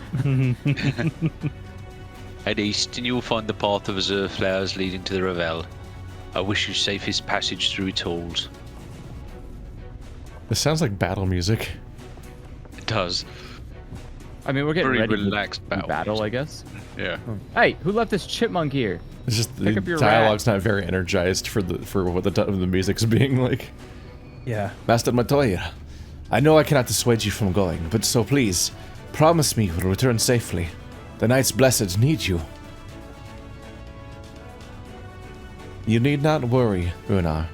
[SPEAKER 1] Head east and you will find the path of azure flowers leading to the Ravel. I wish you safest passage through its halls.
[SPEAKER 3] This sounds like battle music.
[SPEAKER 1] It does.
[SPEAKER 2] I mean, we're getting
[SPEAKER 1] Very
[SPEAKER 2] ready
[SPEAKER 1] relaxed
[SPEAKER 2] to battle, I guess.
[SPEAKER 1] Yeah.
[SPEAKER 2] Hey, who left this chipmunk here?
[SPEAKER 3] It's just
[SPEAKER 2] Pick
[SPEAKER 3] the
[SPEAKER 2] up your
[SPEAKER 3] dialogue's not very energized for what the music's being like.
[SPEAKER 4] Yeah.
[SPEAKER 3] Master Matoya, I know I cannot dissuade you from going, but so please, promise me you will return safely. The Knights Blessed need you. You need not worry, Runar.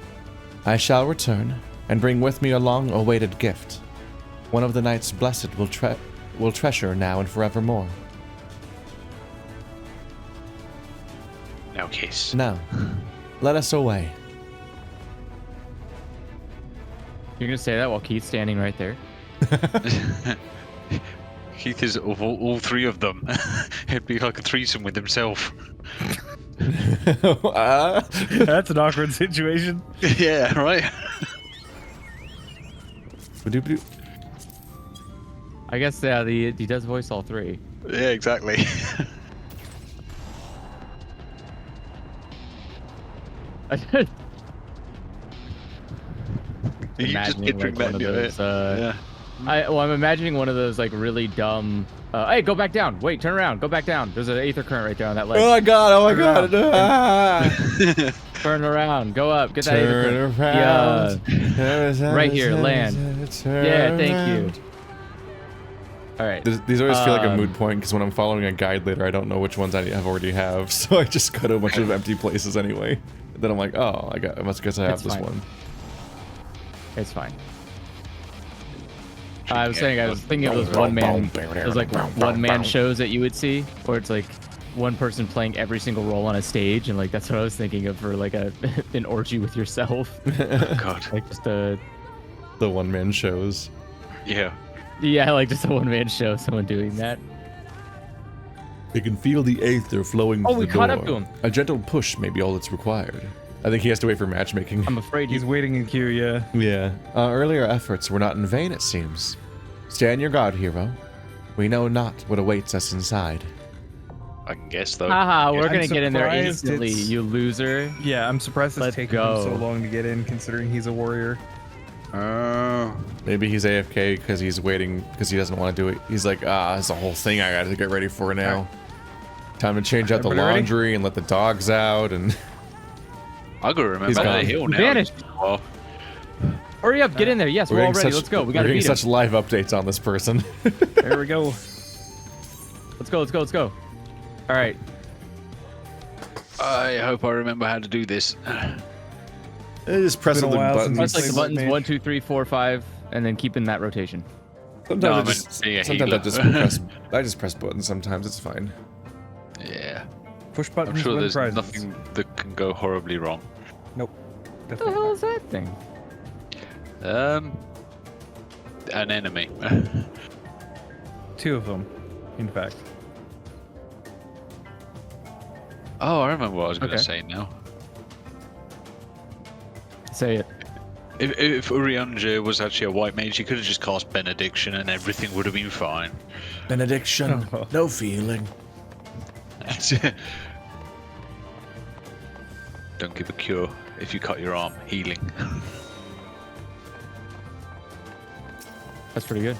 [SPEAKER 3] I shall return and bring with me a long-awaited gift. One of the Knights Blessed will treasure now and forevermore.
[SPEAKER 1] no kiss.
[SPEAKER 3] No. Let us away.
[SPEAKER 2] You're gonna say that while Keith's standing right there?
[SPEAKER 1] Keith is of all three of them. It'd be like a threesome with himself.
[SPEAKER 4] That's an awkward situation.
[SPEAKER 1] Yeah, right?
[SPEAKER 2] I guess, yeah, he does voice all three.
[SPEAKER 1] Yeah, exactly. You just picturing that in your head. Yeah.
[SPEAKER 2] I'm imagining one of those like really dumb. Hey, go back down. Wait, turn around. Go back down. There's an aether current right there on that ledge.
[SPEAKER 3] Oh my god! Oh my god!
[SPEAKER 2] Turn around. Go up. Get that aether current. Yeah. Right here. Land. Yeah. Thank you. All right.
[SPEAKER 3] These always feel like a moot point because when I'm following a guide later, I don't know which ones I already have, so I just go to a bunch of empty places anyway. Then I'm like, oh, I must guess I have this one.
[SPEAKER 2] It's fine. I was thinking of those one-man shows that you would see, where it's like one person playing every single role on a stage, and like that's what I was thinking of for like an orgy with yourself.
[SPEAKER 1] Oh, God.
[SPEAKER 2] Like just the
[SPEAKER 3] one-man shows.
[SPEAKER 1] Yeah.
[SPEAKER 2] Yeah, like just a one-man show, someone doing that.
[SPEAKER 3] They can feel the aether flowing through the door.
[SPEAKER 2] We caught up to him.
[SPEAKER 3] A gentle push may be all that's required. I think he has to wait for matchmaking.
[SPEAKER 2] I'm afraid
[SPEAKER 4] he's waiting in queue, yeah.
[SPEAKER 3] Yeah. Earlier efforts were not in vain, it seems. Stand your guard, hero. We know not what awaits us inside.
[SPEAKER 1] I can guess, though.
[SPEAKER 2] Haha, we're gonna get in there instantly, you loser.
[SPEAKER 4] Yeah, I'm surprised it's taken him so long to get in, considering he's a warrior.
[SPEAKER 3] Maybe he's AFK because he's waiting because he doesn't want to do it. He's like, that's the whole thing I got to get ready for now. Time to change out the laundry and let the dogs out and...
[SPEAKER 1] I gotta remember the hill now.
[SPEAKER 2] Vanished. Hurry up, get in there. Yes, we're all ready. Let's go. We gotta beat him.
[SPEAKER 3] We're getting such live updates on this person.
[SPEAKER 4] There we go.
[SPEAKER 2] Let's go. Let's go. Let's go. All right.
[SPEAKER 1] I hope I remember how to do this.
[SPEAKER 3] Just press the buttons.
[SPEAKER 2] Press like the buttons 1, 2, 3, 4, 5, and then keep in that rotation.
[SPEAKER 3] Sometimes I just press buttons. Sometimes it's fine.
[SPEAKER 1] Yeah.
[SPEAKER 4] Push buttons.
[SPEAKER 1] I'm sure there's
[SPEAKER 4] prizes.
[SPEAKER 1] nothing that can go horribly wrong.
[SPEAKER 4] Nope.
[SPEAKER 2] What the hell is that thing?
[SPEAKER 1] An enemy.
[SPEAKER 4] 2 of them, in fact.
[SPEAKER 1] Oh, I remember what I was going to say now.
[SPEAKER 2] Say it.
[SPEAKER 1] If Eorzea was actually a white mage, he could have just cast Benediction and everything would have been fine.
[SPEAKER 3] Benediction, no feeling.
[SPEAKER 1] Don't give a cure if you cut your arm. Healing.
[SPEAKER 2] That's pretty good.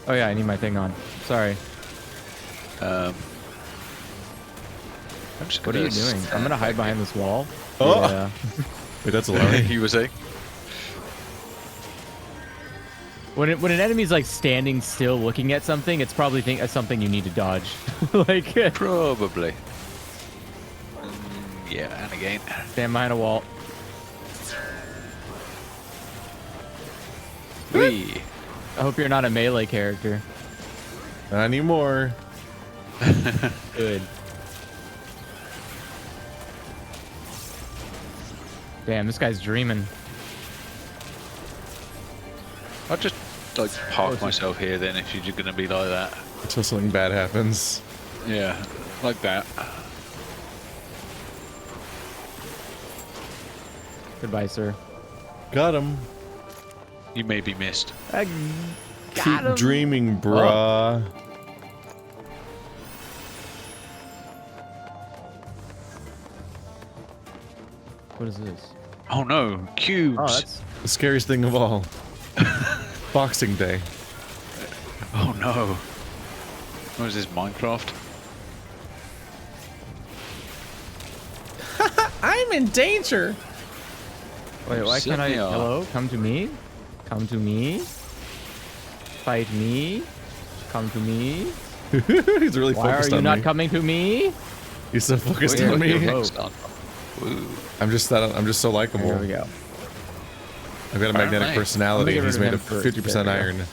[SPEAKER 2] Oh yeah, I need my thing on. Sorry.
[SPEAKER 1] I'm just
[SPEAKER 2] what are you doing? I'm gonna hide behind this wall.
[SPEAKER 3] Oh!
[SPEAKER 2] Yeah.
[SPEAKER 3] Wait, that's allowing.
[SPEAKER 1] You were saying?
[SPEAKER 2] When an enemy's like standing still looking at something, it's probably something you need to dodge. Like
[SPEAKER 1] probably. Yeah, and again.
[SPEAKER 2] Stand behind a wall.
[SPEAKER 1] Whee!
[SPEAKER 2] I hope you're not a melee character.
[SPEAKER 3] Not anymore.
[SPEAKER 2] Good. Damn, this guy's dreaming.
[SPEAKER 1] I'll just like park myself here then if you're gonna be like that.
[SPEAKER 3] Until something bad happens.
[SPEAKER 1] Yeah, like that.
[SPEAKER 2] Goodbye, sir.
[SPEAKER 3] Got him.
[SPEAKER 1] You may be missed.
[SPEAKER 3] Keep dreaming, brah.
[SPEAKER 2] Oh. What is this?
[SPEAKER 1] Oh no, cubes!
[SPEAKER 2] Oh, that's
[SPEAKER 3] the scariest thing of all. Boxing Day.
[SPEAKER 1] Oh no. What is this, Minecraft?
[SPEAKER 3] I'm in danger!
[SPEAKER 2] Wait, why can't I? Hello? Come to me? Come to me? Fight me? Come to me?
[SPEAKER 3] He's really
[SPEAKER 2] Why
[SPEAKER 3] focused
[SPEAKER 2] are you
[SPEAKER 3] on
[SPEAKER 2] not
[SPEAKER 3] me.
[SPEAKER 2] coming to me?
[SPEAKER 3] He's so focused on me. I'm just so likable.
[SPEAKER 2] There we go.
[SPEAKER 3] I've got a magnetic personality. He's made of 50% iron.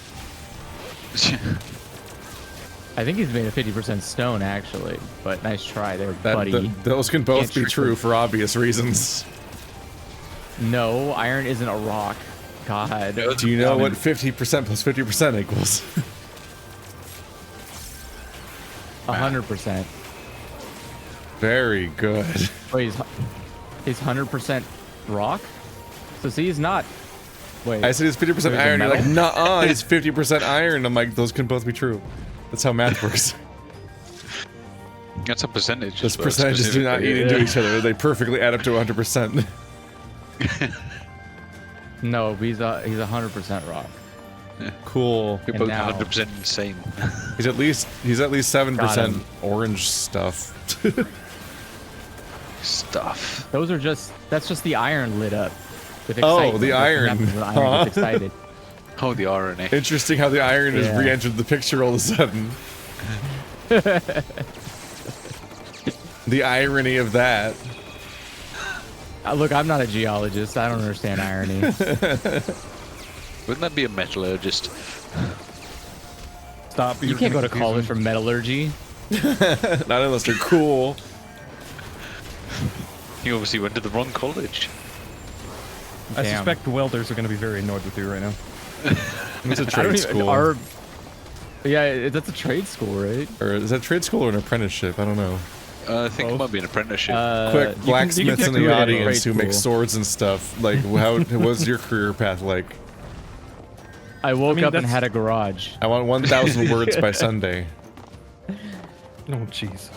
[SPEAKER 2] I think he's made of 50% stone, actually. But nice try there, buddy.
[SPEAKER 3] Those can both
[SPEAKER 2] Can't
[SPEAKER 3] be true for obvious reasons.
[SPEAKER 2] No, iron isn't a rock. God.
[SPEAKER 3] Do you know what 50% plus 50% equals?
[SPEAKER 2] 100%.
[SPEAKER 3] Very good.
[SPEAKER 2] Wait, he's 100% rock? So see, he's not. Wait.
[SPEAKER 3] I said he's 50% iron. You're like, nuh-uh, he's 50% iron. I'm like, those can both be true. That's how math works.
[SPEAKER 1] That's a percentage.
[SPEAKER 3] Those percentages do not eat into each other. They perfectly add up to 100%.
[SPEAKER 2] No, he's 100% rock.
[SPEAKER 1] Yeah.
[SPEAKER 3] Cool.
[SPEAKER 1] You're both 100% insane.
[SPEAKER 3] He's at least 7% orange stuff.
[SPEAKER 1] Stuff.
[SPEAKER 2] That's just the iron lit up. With
[SPEAKER 3] oh, the iron.
[SPEAKER 2] Gets excited.
[SPEAKER 1] Oh, the irony.
[SPEAKER 3] Interesting how the iron has re-entered the picture all of a sudden. The irony of that.
[SPEAKER 2] Look, I'm not a geologist. I don't understand irony.
[SPEAKER 1] Wouldn't that be a metallurgist?
[SPEAKER 4] Stop.
[SPEAKER 2] You can't go to college for metallurgy.
[SPEAKER 3] Not unless they're cool.
[SPEAKER 1] You obviously went to the wrong college.
[SPEAKER 4] I suspect welders are going to be very annoyed with you right now.
[SPEAKER 3] It's a trade school.
[SPEAKER 2] Yeah, that's a trade school, right?
[SPEAKER 3] Or is that trade school or an apprenticeship? I don't know.
[SPEAKER 1] I think it might be an apprenticeship.
[SPEAKER 3] Quick, blacksmiths in the audience who make swords and stuff. Like, how was your career path like?
[SPEAKER 2] I woke up and had a garage.
[SPEAKER 3] I want 1,000 words by Sunday.
[SPEAKER 4] Oh, jeez.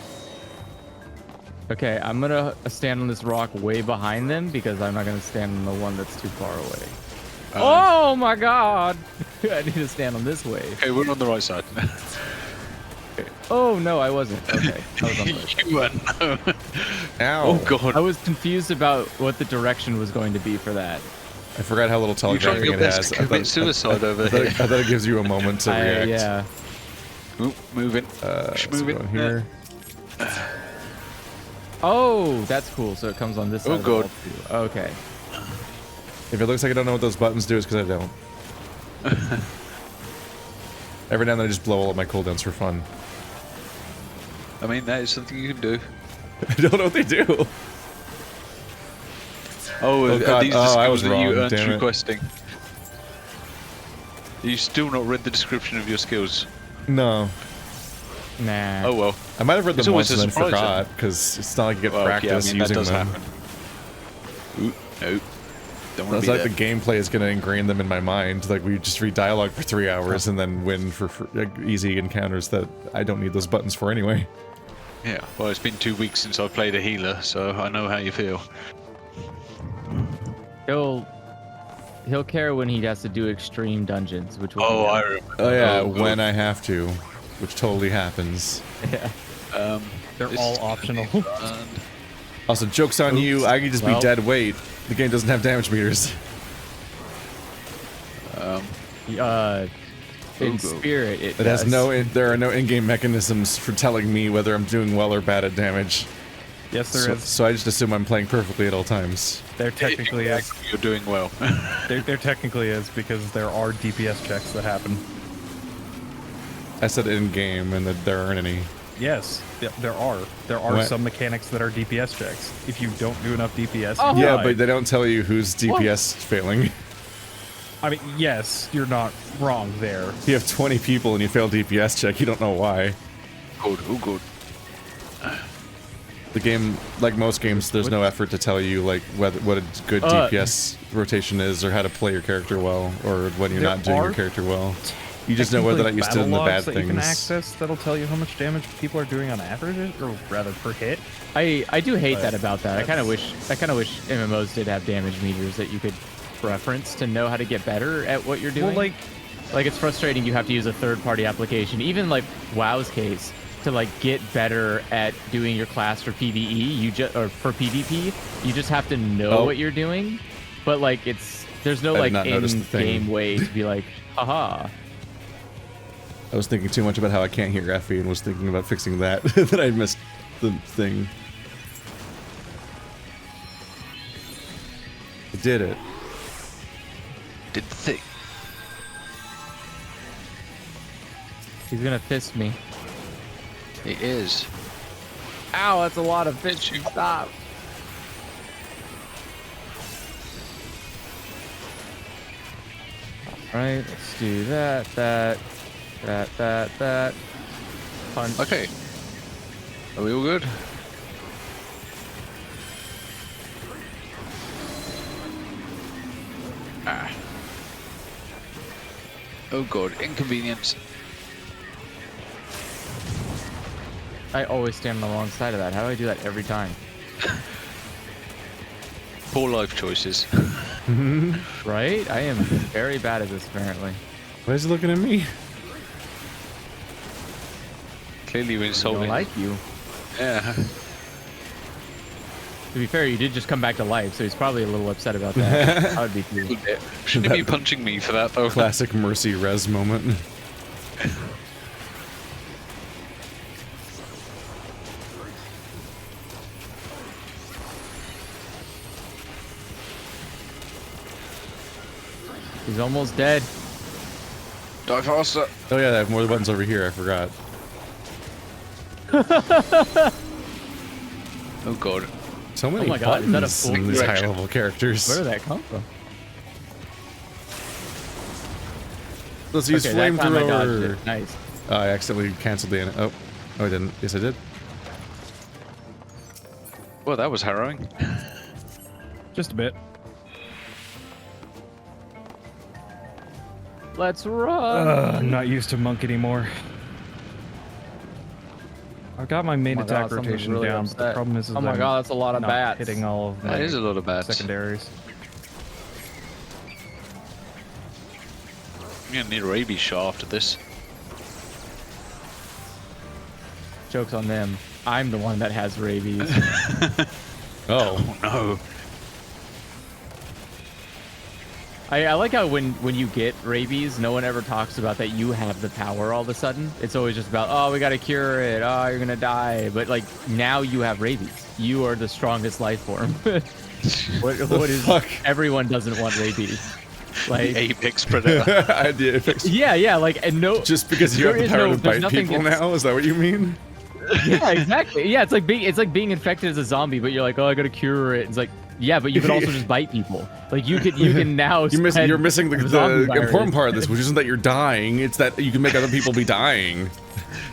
[SPEAKER 2] Okay, I'm gonna stand on this rock way behind them because I'm not gonna stand on the one that's too far away. Oh my god! I need to stand on this way.
[SPEAKER 1] Okay, we're on the right side.
[SPEAKER 2] Oh no, I wasn't. Okay, I was on the right side.
[SPEAKER 1] You went.
[SPEAKER 3] Ow.
[SPEAKER 1] Oh god.
[SPEAKER 2] I was confused about what the direction was going to be for that.
[SPEAKER 3] I forgot how little telegraphing it has.
[SPEAKER 1] Commit suicide over
[SPEAKER 3] here.
[SPEAKER 1] here.
[SPEAKER 3] I thought it gives you a moment to react.
[SPEAKER 2] Yeah.
[SPEAKER 1] Ooh, moving. Moving.
[SPEAKER 3] Here.
[SPEAKER 2] Oh, that's cool. So it comes on this side.
[SPEAKER 1] Oh god.
[SPEAKER 2] Okay.
[SPEAKER 3] If it looks like I don't know what those buttons do, it's because I don't. Every now and then I just blow all of my cooldowns for fun.
[SPEAKER 1] I mean, that is something you can do.
[SPEAKER 3] I don't know what they do.
[SPEAKER 1] Oh,
[SPEAKER 3] God.
[SPEAKER 1] These are
[SPEAKER 3] I was
[SPEAKER 1] that
[SPEAKER 3] wrong.
[SPEAKER 1] you earned
[SPEAKER 3] Damn
[SPEAKER 1] through
[SPEAKER 3] it.
[SPEAKER 1] questing. You still not read the description of your skills?
[SPEAKER 3] No.
[SPEAKER 2] Nah.
[SPEAKER 1] Oh well.
[SPEAKER 3] I might have read
[SPEAKER 1] It's
[SPEAKER 3] them once
[SPEAKER 1] always
[SPEAKER 3] and
[SPEAKER 1] a
[SPEAKER 3] then
[SPEAKER 1] surprise,
[SPEAKER 3] forgot, because it's not like you get practice
[SPEAKER 1] yeah, I mean,
[SPEAKER 3] using
[SPEAKER 1] that does
[SPEAKER 3] them.
[SPEAKER 1] happen. Ooh, no. Don't want
[SPEAKER 3] It's
[SPEAKER 1] to be
[SPEAKER 3] like
[SPEAKER 1] there.
[SPEAKER 3] the gameplay is going to ingrain them in my mind. Like, we just read dialogue for 3 hours and then win for like, easy encounters that I don't need those buttons for anyway.
[SPEAKER 1] Yeah, well, it's been 2 weeks since I played a healer, so I know how you feel.
[SPEAKER 2] He'll care when he has to do extreme dungeons, which will
[SPEAKER 1] I remember.
[SPEAKER 3] Oh yeah, when I have to, which totally happens.
[SPEAKER 2] Yeah.
[SPEAKER 4] They're all optional.
[SPEAKER 3] Also, joke's on you, I can just be dead weight. The game doesn't have damage meters.
[SPEAKER 2] In spirit, it
[SPEAKER 3] has
[SPEAKER 2] does.
[SPEAKER 3] there are no in-game mechanisms for telling me whether I'm doing well or bad at damage.
[SPEAKER 4] Yes, there is.
[SPEAKER 3] So I just assume I'm playing perfectly at all times.
[SPEAKER 4] There technically is.
[SPEAKER 1] You're doing well.
[SPEAKER 4] There technically is, because there are DPS checks that happen.
[SPEAKER 3] I said in-game, and that there aren't any.
[SPEAKER 4] Yes, there are. There are some mechanics that are DPS checks. If you don't do enough DPS, you
[SPEAKER 3] Yeah,
[SPEAKER 4] die.
[SPEAKER 3] but they don't tell you who's DPS failing.
[SPEAKER 4] I mean, yes, you're not wrong there.
[SPEAKER 3] You have 20 people and you fail DPS check, you don't know why.
[SPEAKER 1] Good, oh good.
[SPEAKER 3] The game, like most games, there's no effort to tell you like what a good DPS rotation is, or how to play your character well, or when you're not doing your character well. You just know whether or not you stood in the bad
[SPEAKER 4] that
[SPEAKER 3] things.
[SPEAKER 4] You can access that'll tell you how much damage people are doing on average, or rather per hit.
[SPEAKER 2] I do hate that about that. I kind of wish MMOs did have damage meters that you could reference to know how to get better at what you're doing.
[SPEAKER 4] Well,
[SPEAKER 2] like it's frustrating you have to use a third-party application, even like WoW's case, to like get better at doing your class for PvE. Or for PvP, you just have to know what you're doing. But like there's no like in-game way to be like, haha.
[SPEAKER 3] I was thinking too much about how I can't hear Effie and was thinking about fixing that, that I missed the thing. I did it.
[SPEAKER 1] Did the thing.
[SPEAKER 2] He's gonna fist me.
[SPEAKER 1] It is.
[SPEAKER 2] Ow, that's a lot of fish. Stop. Alright, let's do that. Punch.
[SPEAKER 1] Okay. Are we all good? Ah. Oh god, inconvenience.
[SPEAKER 2] I always stand on the wrong side of that. How do I do that every time?
[SPEAKER 1] Poor life choices.
[SPEAKER 2] Right? I am very bad at this, apparently.
[SPEAKER 3] Why is he looking at me?
[SPEAKER 1] Clearly you
[SPEAKER 2] I
[SPEAKER 1] insulted.
[SPEAKER 2] don't like you.
[SPEAKER 1] Yeah.
[SPEAKER 2] To be fair, you did just come back to life, so he's probably a little upset about that. I would be too.
[SPEAKER 1] Shouldn't he be punching me for that though?
[SPEAKER 3] Classic Mercy Res moment.
[SPEAKER 2] He's almost dead.
[SPEAKER 1] Die faster.
[SPEAKER 3] Oh yeah, I have more buttons over here, I forgot.
[SPEAKER 1] Oh god.
[SPEAKER 3] So many
[SPEAKER 2] Oh my God, is that a
[SPEAKER 3] buttons
[SPEAKER 2] full
[SPEAKER 3] in these
[SPEAKER 1] direction?
[SPEAKER 3] high level characters.
[SPEAKER 2] Where did that come from?
[SPEAKER 3] Let's use
[SPEAKER 2] Okay, that time I dodged
[SPEAKER 3] flamethrower.
[SPEAKER 2] it. Nice.
[SPEAKER 3] I accidentally canceled the oh, I didn't. Yes, I did.
[SPEAKER 1] Well, that was harrowing.
[SPEAKER 4] Just a bit.
[SPEAKER 2] Let's run.
[SPEAKER 4] I'm not used to monk anymore. I've got my main
[SPEAKER 2] Oh my
[SPEAKER 4] attack
[SPEAKER 2] God, someone's
[SPEAKER 4] rotation
[SPEAKER 2] really
[SPEAKER 4] down, but the
[SPEAKER 2] upset.
[SPEAKER 4] problem is
[SPEAKER 2] Oh my
[SPEAKER 4] I'm
[SPEAKER 2] God, that's a lot of
[SPEAKER 4] not
[SPEAKER 2] bats.
[SPEAKER 4] hitting all of my
[SPEAKER 1] That is a lot of bats.
[SPEAKER 4] secondaries.
[SPEAKER 1] I'm gonna need a rabies shot after this.
[SPEAKER 2] Joke's on them. I'm the one that has rabies.
[SPEAKER 3] Oh.
[SPEAKER 1] Oh no.
[SPEAKER 2] I like how when you get rabies, no one ever talks about that you have the power all of a sudden. It's always just about, oh, we gotta cure it. Oh, you're gonna die. But like now you have rabies. You are the strongest life form. what is
[SPEAKER 3] fuck?
[SPEAKER 2] Everyone doesn't want rabies. Like
[SPEAKER 1] Apex predator.
[SPEAKER 3] I did.
[SPEAKER 2] yeah, like and no.
[SPEAKER 3] Just because you have the power to bite people now, is that what you mean?
[SPEAKER 2] Yeah, exactly. Yeah, it's like being infected as a zombie, but you're like, oh, I gotta cure it. It's like, yeah, but you could also just bite people. Like you can now.
[SPEAKER 3] You're missing the
[SPEAKER 2] zombie virus.
[SPEAKER 3] important part of this, which isn't that you're dying. It's that you can make other people be dying.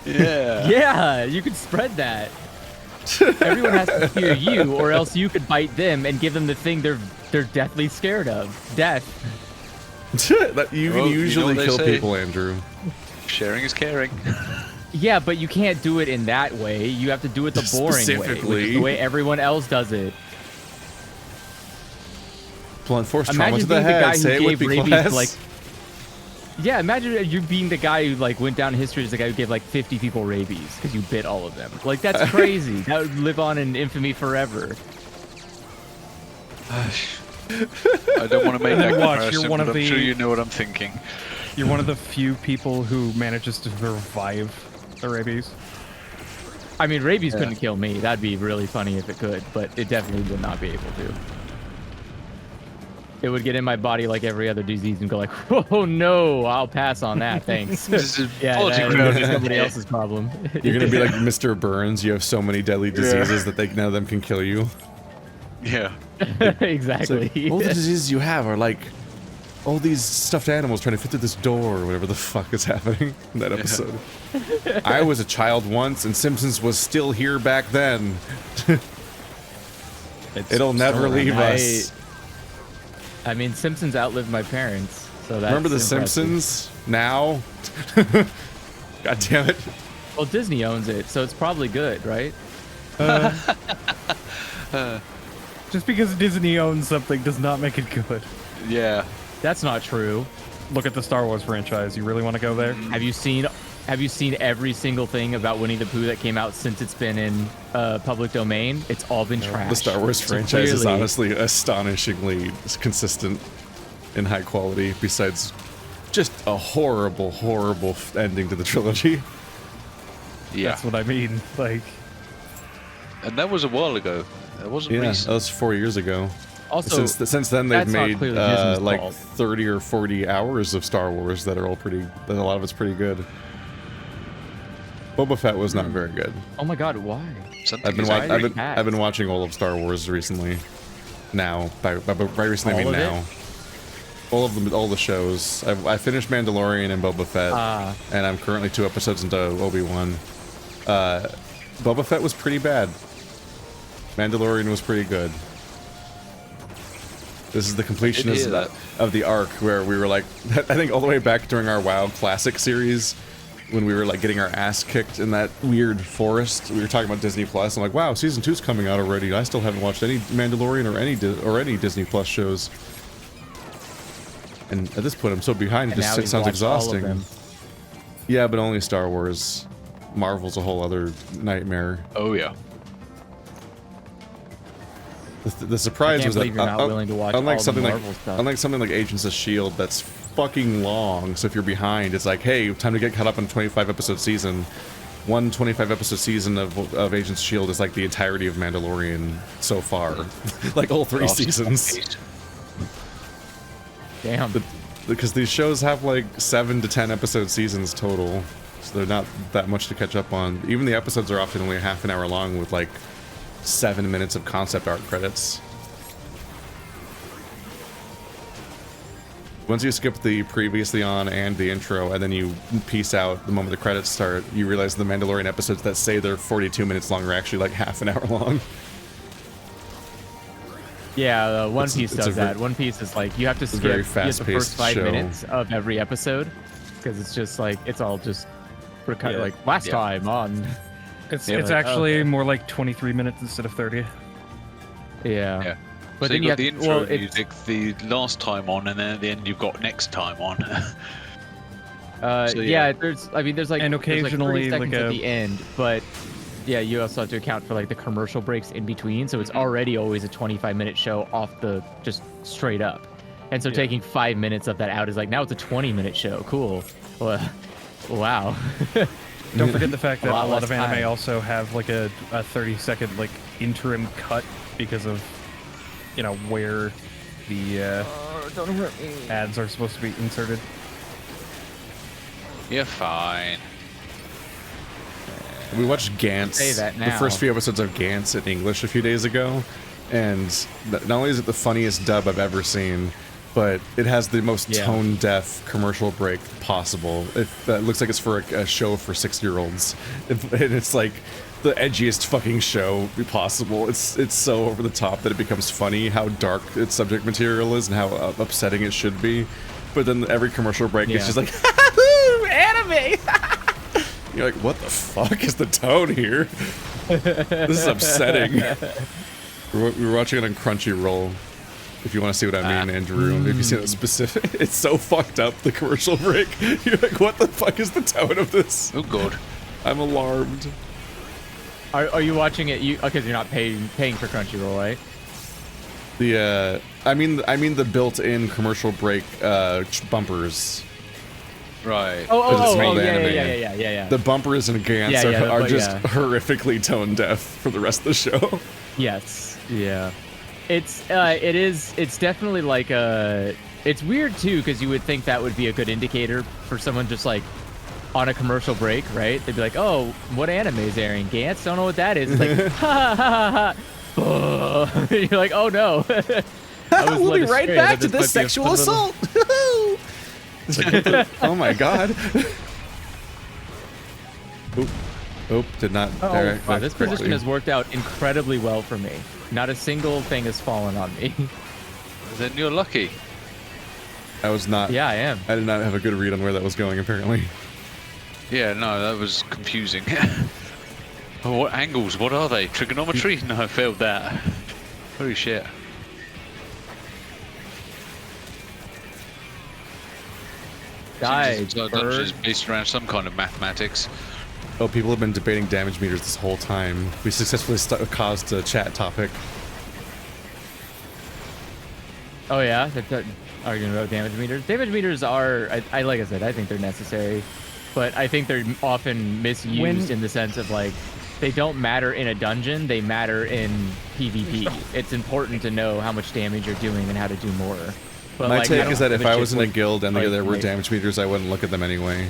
[SPEAKER 1] Yeah.
[SPEAKER 2] Yeah, you could spread that. Everyone has to fear you, or else you could bite them and give them the thing they're deathly scared of: death.
[SPEAKER 3] That you can
[SPEAKER 1] Well,
[SPEAKER 3] usually
[SPEAKER 1] you know what
[SPEAKER 3] kill
[SPEAKER 1] they say.
[SPEAKER 3] people, Andrew.
[SPEAKER 1] Sharing is caring.
[SPEAKER 2] Yeah, but you can't do it in that way. You have to do it the boring way, which is the way everyone else does it.
[SPEAKER 3] Blunt force trauma
[SPEAKER 2] Imagine
[SPEAKER 3] to the
[SPEAKER 2] being the guy
[SPEAKER 3] head.
[SPEAKER 2] who
[SPEAKER 3] Say it with
[SPEAKER 2] gave
[SPEAKER 3] me,
[SPEAKER 2] rabies
[SPEAKER 3] class.
[SPEAKER 2] to, like. Yeah, imagine you being the guy who like went down in history as the guy who gave like 50 people rabies because you bit all of them. Like that's crazy. That would live on in infamy forever.
[SPEAKER 1] I don't want to make that
[SPEAKER 4] Watch,
[SPEAKER 1] comparison,
[SPEAKER 4] you're one
[SPEAKER 1] but
[SPEAKER 4] of
[SPEAKER 1] I'm
[SPEAKER 4] the-
[SPEAKER 1] sure you know what I'm thinking.
[SPEAKER 4] You're one of the few people who manages to survive the rabies.
[SPEAKER 2] I mean, rabies
[SPEAKER 1] Yeah.
[SPEAKER 2] couldn't kill me. That'd be really funny if it could, but it definitely would not be able to. It would get in my body like every other disease and go like, oh no, I'll pass on that, thanks.
[SPEAKER 1] This is
[SPEAKER 2] Yeah,
[SPEAKER 1] politics.
[SPEAKER 2] that's somebody else's problem.
[SPEAKER 3] You're gonna be like Mr. Burns. You have so many deadly diseases that none of them can kill you.
[SPEAKER 1] Yeah.
[SPEAKER 2] Exactly.
[SPEAKER 3] It's like, all the diseases you have are like all these stuffed animals trying to fit through this door or whatever the fuck is happening in that episode. I was a child once, and Simpsons was still here back then. It'll never leave us.
[SPEAKER 2] I mean, Simpsons outlived my parents, so that's
[SPEAKER 3] Remember the
[SPEAKER 2] impressive.
[SPEAKER 3] Simpsons? Now? God damn it.
[SPEAKER 2] Well, Disney owns it, so it's probably good, right?
[SPEAKER 4] Just because Disney owns something does not make it good.
[SPEAKER 1] Yeah.
[SPEAKER 2] That's not true.
[SPEAKER 4] Look at the Star Wars franchise. You really want to go there?
[SPEAKER 2] Have you seen every single thing about Winnie the Pooh that came out since it's been in public domain? It's all been trash.
[SPEAKER 3] The Star Wars
[SPEAKER 2] So
[SPEAKER 3] franchise is
[SPEAKER 2] clearly-
[SPEAKER 3] honestly astonishingly consistent in high quality, besides just a horrible, horrible ending to the trilogy.
[SPEAKER 1] Yeah.
[SPEAKER 4] That's what I mean. Like,
[SPEAKER 1] And that was a while ago. That wasn't
[SPEAKER 3] Yeah,
[SPEAKER 1] recent.
[SPEAKER 3] that was 4 years ago.
[SPEAKER 2] Also,
[SPEAKER 3] since then they've
[SPEAKER 2] that's not
[SPEAKER 3] made
[SPEAKER 2] clearly Disney's
[SPEAKER 3] like
[SPEAKER 2] fault.
[SPEAKER 3] 30 or 40 hours of Star Wars that are all pretty. That a lot of it's pretty good. Boba Fett was not very good.
[SPEAKER 2] Oh my god, why?
[SPEAKER 3] I've been watching all of Star Wars recently. Now, by recently I mean now. All of them, all the shows. I finished Mandalorian and Boba Fett, and I'm currently 2 episodes into Obi-Wan. Boba Fett was pretty bad. Mandalorian was pretty good. This is the completion of the arc where we were like, I think all the way back during our WoW Classic series, when we were like getting our ass kicked in that weird forest. We were talking about Disney Plus. I'm like, wow, season 2's coming out already. I still haven't watched any Mandalorian or any Disney Plus shows. And at this point, I'm so behind. It just sounds exhausting. Yeah, but only Star Wars. Marvel's a whole other nightmare.
[SPEAKER 1] Oh yeah.
[SPEAKER 3] The surprise was that unlike something like Agents of S.H.I.E.L.D. that's fucking long, so if you're behind, it's like, hey, time to get caught up on a 25-episode season. One 25-episode season of Agents of S.H.I.E.L.D. is like the entirety of Mandalorian so far. Like all 3 seasons.
[SPEAKER 2] Damn.
[SPEAKER 3] Because these shows have like 7 to 10 episode seasons total, so they're not that much to catch up on. Even the episodes are often only half an hour long with like 7 minutes of concept art credits. Once you skip the previously on and the intro, and then you peace out the moment the credits start, you realize the Mandalorian episodes that say they're 42 minutes long are actually like half an hour long.
[SPEAKER 2] Yeah, One Piece does that. One Piece is like, you have to skip the first 5 minutes of every episode, because it's just like, it's all just like last time on.
[SPEAKER 4] It's actually more like 23 minutes instead of 30.
[SPEAKER 2] Yeah.
[SPEAKER 1] But so then you got the intro music, the last time on, and then at the end you've got next time on.
[SPEAKER 2] There's like,
[SPEAKER 4] and occasionally
[SPEAKER 2] there's like 30 seconds
[SPEAKER 4] like
[SPEAKER 2] at the end, but yeah, you also have to account for like the commercial breaks in between, so it's already always a 25-minute show off the just straight up. And so taking 5 minutes of that out is like, now it's a 20-minute show. Cool. Well, wow.
[SPEAKER 4] Don't forget the fact that a lot of anime also have like a 30-second like interim cut because of, you know, where the ads are supposed to be inserted.
[SPEAKER 1] You're fine.
[SPEAKER 3] We watched Gantz, the first few episodes of Gantz in English a few days ago, and not only is it the funniest dub I've ever seen, but it has the most tone-deaf commercial break possible. It looks like it's for a show for 6-year-olds, and it's like the edgiest fucking show possible. It's so over the top that it becomes funny how dark its subject material is and how upsetting it should be. But then every commercial break is just like, anime! You're like, what the fuck is the tone here? This is upsetting. We were watching it on Crunchyroll. If you want to see what I mean, Andrew, if you see that specific, it's so fucked up, the commercial break. You're like, what the fuck is the tone of this?
[SPEAKER 1] Oh god.
[SPEAKER 3] I'm alarmed.
[SPEAKER 2] Are you watching it? Because you're not paying for Crunchyroll, right?
[SPEAKER 3] The I mean the built-in commercial break bumpers.
[SPEAKER 1] Right.
[SPEAKER 2] Yeah.
[SPEAKER 3] The bumpers and Gantz are just horrifically tone deaf for the rest of the show.
[SPEAKER 2] Yes. Yeah. It's definitely like it's weird too, because you would think that would be a good indicator for someone just like on a commercial break, right? They'd be like, oh, what anime is airing? Gantz? Don't know what that is. It's like, ha ha ha ha. You're like, oh no.
[SPEAKER 3] We'll be right back to this sexual assault. Like, oh my god. Oop, did not.
[SPEAKER 2] Wow, this position has worked out incredibly well for me. Not a single thing has fallen on me.
[SPEAKER 1] Then you're lucky.
[SPEAKER 3] I was not.
[SPEAKER 2] Yeah, I am.
[SPEAKER 3] I did not have a good read on where that was going, apparently.
[SPEAKER 1] Yeah, no, that was confusing. Oh, what angles? What are they? Trigonometry? No, I failed that. Holy shit. Dungeons is based around some kind of mathematics.
[SPEAKER 3] Oh, people have been debating damage meters this whole time. We successfully caused a chat topic.
[SPEAKER 2] Oh yeah, they're arguing about damage meters. Damage meters are, I like I said, I think they're necessary, but I think they're often misused in the sense of like, they don't matter in a dungeon, they matter in PvP. It's important to know how much damage you're doing and how to do more. But
[SPEAKER 3] my take is that if I was in a guild and there were damage meters, I wouldn't look at them anyway.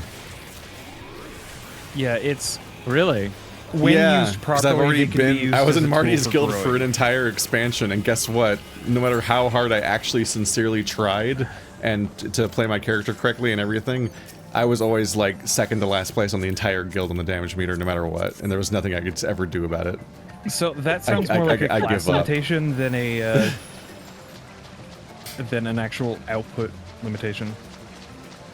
[SPEAKER 4] Yeah, it's
[SPEAKER 2] Really?
[SPEAKER 4] When
[SPEAKER 3] yeah,
[SPEAKER 4] used
[SPEAKER 3] because
[SPEAKER 4] properly,
[SPEAKER 3] I've already
[SPEAKER 4] they can be
[SPEAKER 3] been.
[SPEAKER 4] used
[SPEAKER 3] I was
[SPEAKER 4] as
[SPEAKER 3] in
[SPEAKER 4] a tool
[SPEAKER 3] Marty's
[SPEAKER 4] for
[SPEAKER 3] guild
[SPEAKER 4] growing.
[SPEAKER 3] for an entire expansion, and guess what? No matter how hard I actually sincerely tried and to play my character correctly and everything, I was always like second to last place on the entire guild on the damage meter, no matter what, and there was nothing I could ever do about it.
[SPEAKER 4] So that sounds more like a
[SPEAKER 3] I
[SPEAKER 4] class
[SPEAKER 3] give up.
[SPEAKER 4] limitation than a than an actual output limitation.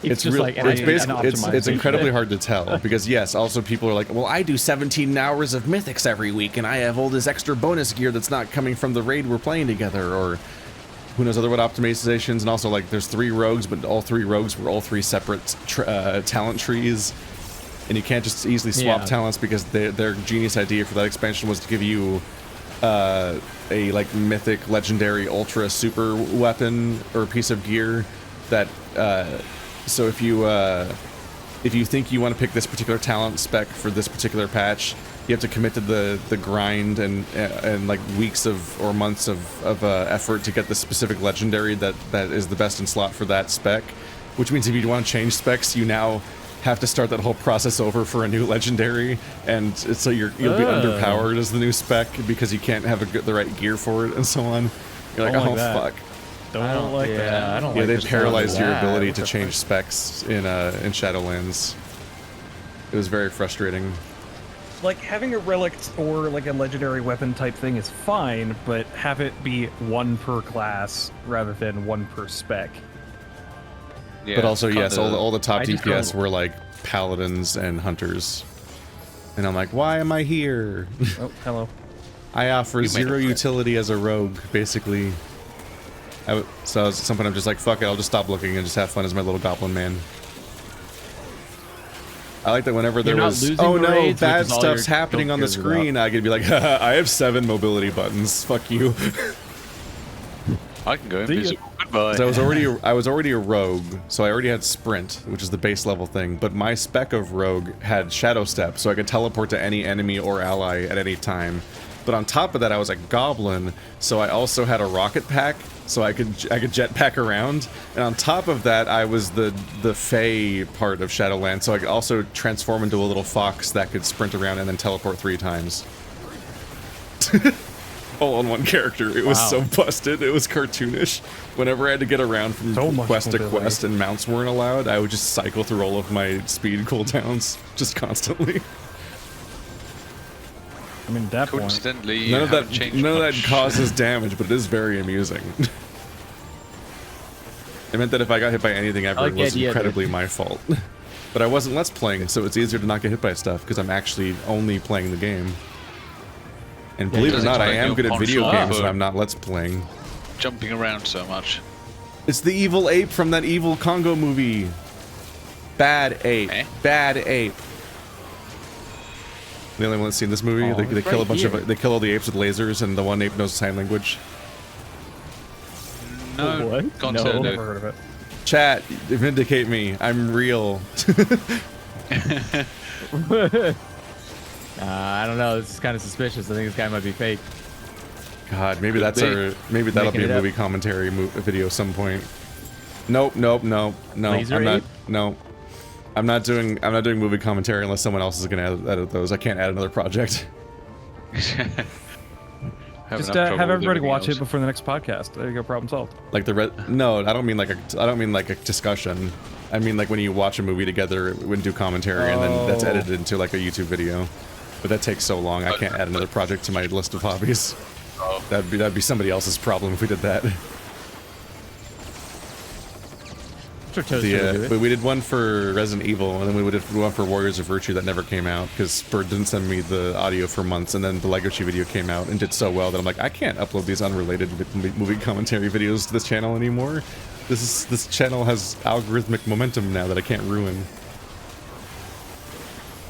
[SPEAKER 3] It's
[SPEAKER 2] just
[SPEAKER 3] real,
[SPEAKER 2] like
[SPEAKER 3] it's
[SPEAKER 2] an
[SPEAKER 3] basically it's
[SPEAKER 2] optimization.
[SPEAKER 3] incredibly hard to tell because yes, also people are like, well, I do 17 hours of mythics every week, and I have all this extra bonus gear that's not coming from the raid we're playing together, or who knows other what optimizations, and also like there's 3 rogues, but all 3 rogues were all 3 separate talent trees, and you can't just easily swap talents because their genius idea for that expansion was to give you a like mythic, legendary, ultra super weapon or piece of gear that. So if you think you want to pick this particular talent spec for this particular patch, you have to commit to the grind and like weeks of or months of effort to get the specific legendary that is the best in slot for that spec. Which means if you want to change specs, you now have to start that whole process over for a new legendary, and so you'll be underpowered as the new spec because you can't have the right gear for it and so on. You're like, oh fuck.
[SPEAKER 4] I don't like that.
[SPEAKER 2] I don't
[SPEAKER 3] Yeah,
[SPEAKER 2] like
[SPEAKER 3] they
[SPEAKER 2] the sound
[SPEAKER 3] paralyzed
[SPEAKER 2] of
[SPEAKER 3] your
[SPEAKER 2] that.
[SPEAKER 3] ability
[SPEAKER 2] What
[SPEAKER 3] to
[SPEAKER 2] the
[SPEAKER 3] change specs in Shadowlands. It was very frustrating.
[SPEAKER 4] Like having a relic or like a legendary weapon type thing is fine, but have it be 1 per class rather than 1 per spec.
[SPEAKER 1] Yeah,
[SPEAKER 3] But also, yes,
[SPEAKER 1] kinda-
[SPEAKER 3] all the top
[SPEAKER 2] I just
[SPEAKER 3] DPS
[SPEAKER 2] don't-
[SPEAKER 3] were like paladins and hunters. And I'm like, why am I here?
[SPEAKER 4] Oh, hello.
[SPEAKER 3] I offer
[SPEAKER 1] You made
[SPEAKER 3] 0
[SPEAKER 1] a friend.
[SPEAKER 3] utility as a rogue, basically. So at some point I'm just like, fuck it, I'll just stop looking and just have fun as my little goblin man. I like that whenever there
[SPEAKER 2] You're not
[SPEAKER 3] was,
[SPEAKER 2] losing
[SPEAKER 3] oh
[SPEAKER 2] the
[SPEAKER 3] no,
[SPEAKER 2] raids, which
[SPEAKER 3] bad
[SPEAKER 2] is all
[SPEAKER 3] stuff's
[SPEAKER 2] your
[SPEAKER 3] happening on the
[SPEAKER 2] guild cares about.
[SPEAKER 3] screen, I could be like, haha, I have 7 mobility buttons, fuck you.
[SPEAKER 1] I can go
[SPEAKER 4] See ya.
[SPEAKER 1] invisible. Goodbye.
[SPEAKER 3] 'Cause I was already a rogue, so I already had sprint, which is the base level thing, but my spec of rogue had shadow step, so I could teleport to any enemy or ally at any time. But on top of that, I was a goblin, so I also had a rocket pack, so I could jetpack around. And on top of that, I was the Fey part of Shadowlands, so I could also transform into a little fox that could sprint around and then teleport 3 times. All on one character. It was so busted. It was cartoonish. Whenever I had to get around from
[SPEAKER 4] So much
[SPEAKER 3] quest to
[SPEAKER 4] mobility.
[SPEAKER 3] quest and mounts weren't allowed, I would just cycle through all of my speed cooldowns just constantly.
[SPEAKER 4] I mean, at that point,
[SPEAKER 1] Coincidentally, you
[SPEAKER 3] None of
[SPEAKER 1] haven't
[SPEAKER 3] that
[SPEAKER 1] changed
[SPEAKER 3] none of that
[SPEAKER 1] much.
[SPEAKER 3] causes damage, but it is very amusing. It meant that if I got hit by anything ever,
[SPEAKER 2] like
[SPEAKER 3] it
[SPEAKER 2] the
[SPEAKER 3] was
[SPEAKER 2] idea that-
[SPEAKER 3] incredibly my fault. But I wasn't Let's Playing, so it's easier to not get hit by stuff because I'm actually only playing the game. And believe it or
[SPEAKER 1] doesn't
[SPEAKER 3] not, I
[SPEAKER 1] like
[SPEAKER 3] am
[SPEAKER 1] your
[SPEAKER 3] good at video
[SPEAKER 1] console
[SPEAKER 3] games
[SPEAKER 1] for-
[SPEAKER 3] when I'm not Let's Playing.
[SPEAKER 1] Jumping around so much.
[SPEAKER 3] It's the evil ape from that evil Congo movie. Bad ape.
[SPEAKER 1] Eh?
[SPEAKER 3] Bad ape. The only one that's seen this movie,
[SPEAKER 2] Oh,
[SPEAKER 3] they
[SPEAKER 2] it's
[SPEAKER 3] kill a
[SPEAKER 2] right
[SPEAKER 3] bunch
[SPEAKER 2] here.
[SPEAKER 3] of they kill all the apes with lasers, and the one ape knows sign language.
[SPEAKER 1] No,
[SPEAKER 2] What?
[SPEAKER 1] can't
[SPEAKER 2] No.
[SPEAKER 1] say I
[SPEAKER 4] I've
[SPEAKER 1] do.
[SPEAKER 4] never heard of it.
[SPEAKER 3] Chat, vindicate me. I'm real.
[SPEAKER 2] I don't know. This is kind of suspicious. I think this guy might be fake.
[SPEAKER 3] God, maybe
[SPEAKER 1] Could
[SPEAKER 3] that's
[SPEAKER 1] be.
[SPEAKER 3] maybe that'll
[SPEAKER 2] Making
[SPEAKER 3] be a
[SPEAKER 2] it up.
[SPEAKER 3] movie commentary video at some point. Nope. No.
[SPEAKER 2] Laser
[SPEAKER 3] I'm not.
[SPEAKER 2] ape?
[SPEAKER 3] No. I'm not doing movie commentary unless someone else is gonna edit those. I can't add another project.
[SPEAKER 4] Just have everybody watch it before the next podcast. There you go, problem solved.
[SPEAKER 3] Like no, I don't mean like a discussion. I mean like when you watch a movie together, when do commentary, and then that's edited into like a YouTube video. But that takes so long, I can't add another project to my list of hobbies.
[SPEAKER 1] Oh.
[SPEAKER 3] That'd be somebody else's problem if we did that.
[SPEAKER 2] Sure, Toaster would do it.
[SPEAKER 3] But we did one for Resident Evil, and then we did one for Warriors of Virtue that never came out because Spur didn't send me the audio for months, and then the Legacy video came out and did so well that I'm like, I can't upload these unrelated movie commentary videos to this channel anymore. This channel has algorithmic momentum now that I can't ruin.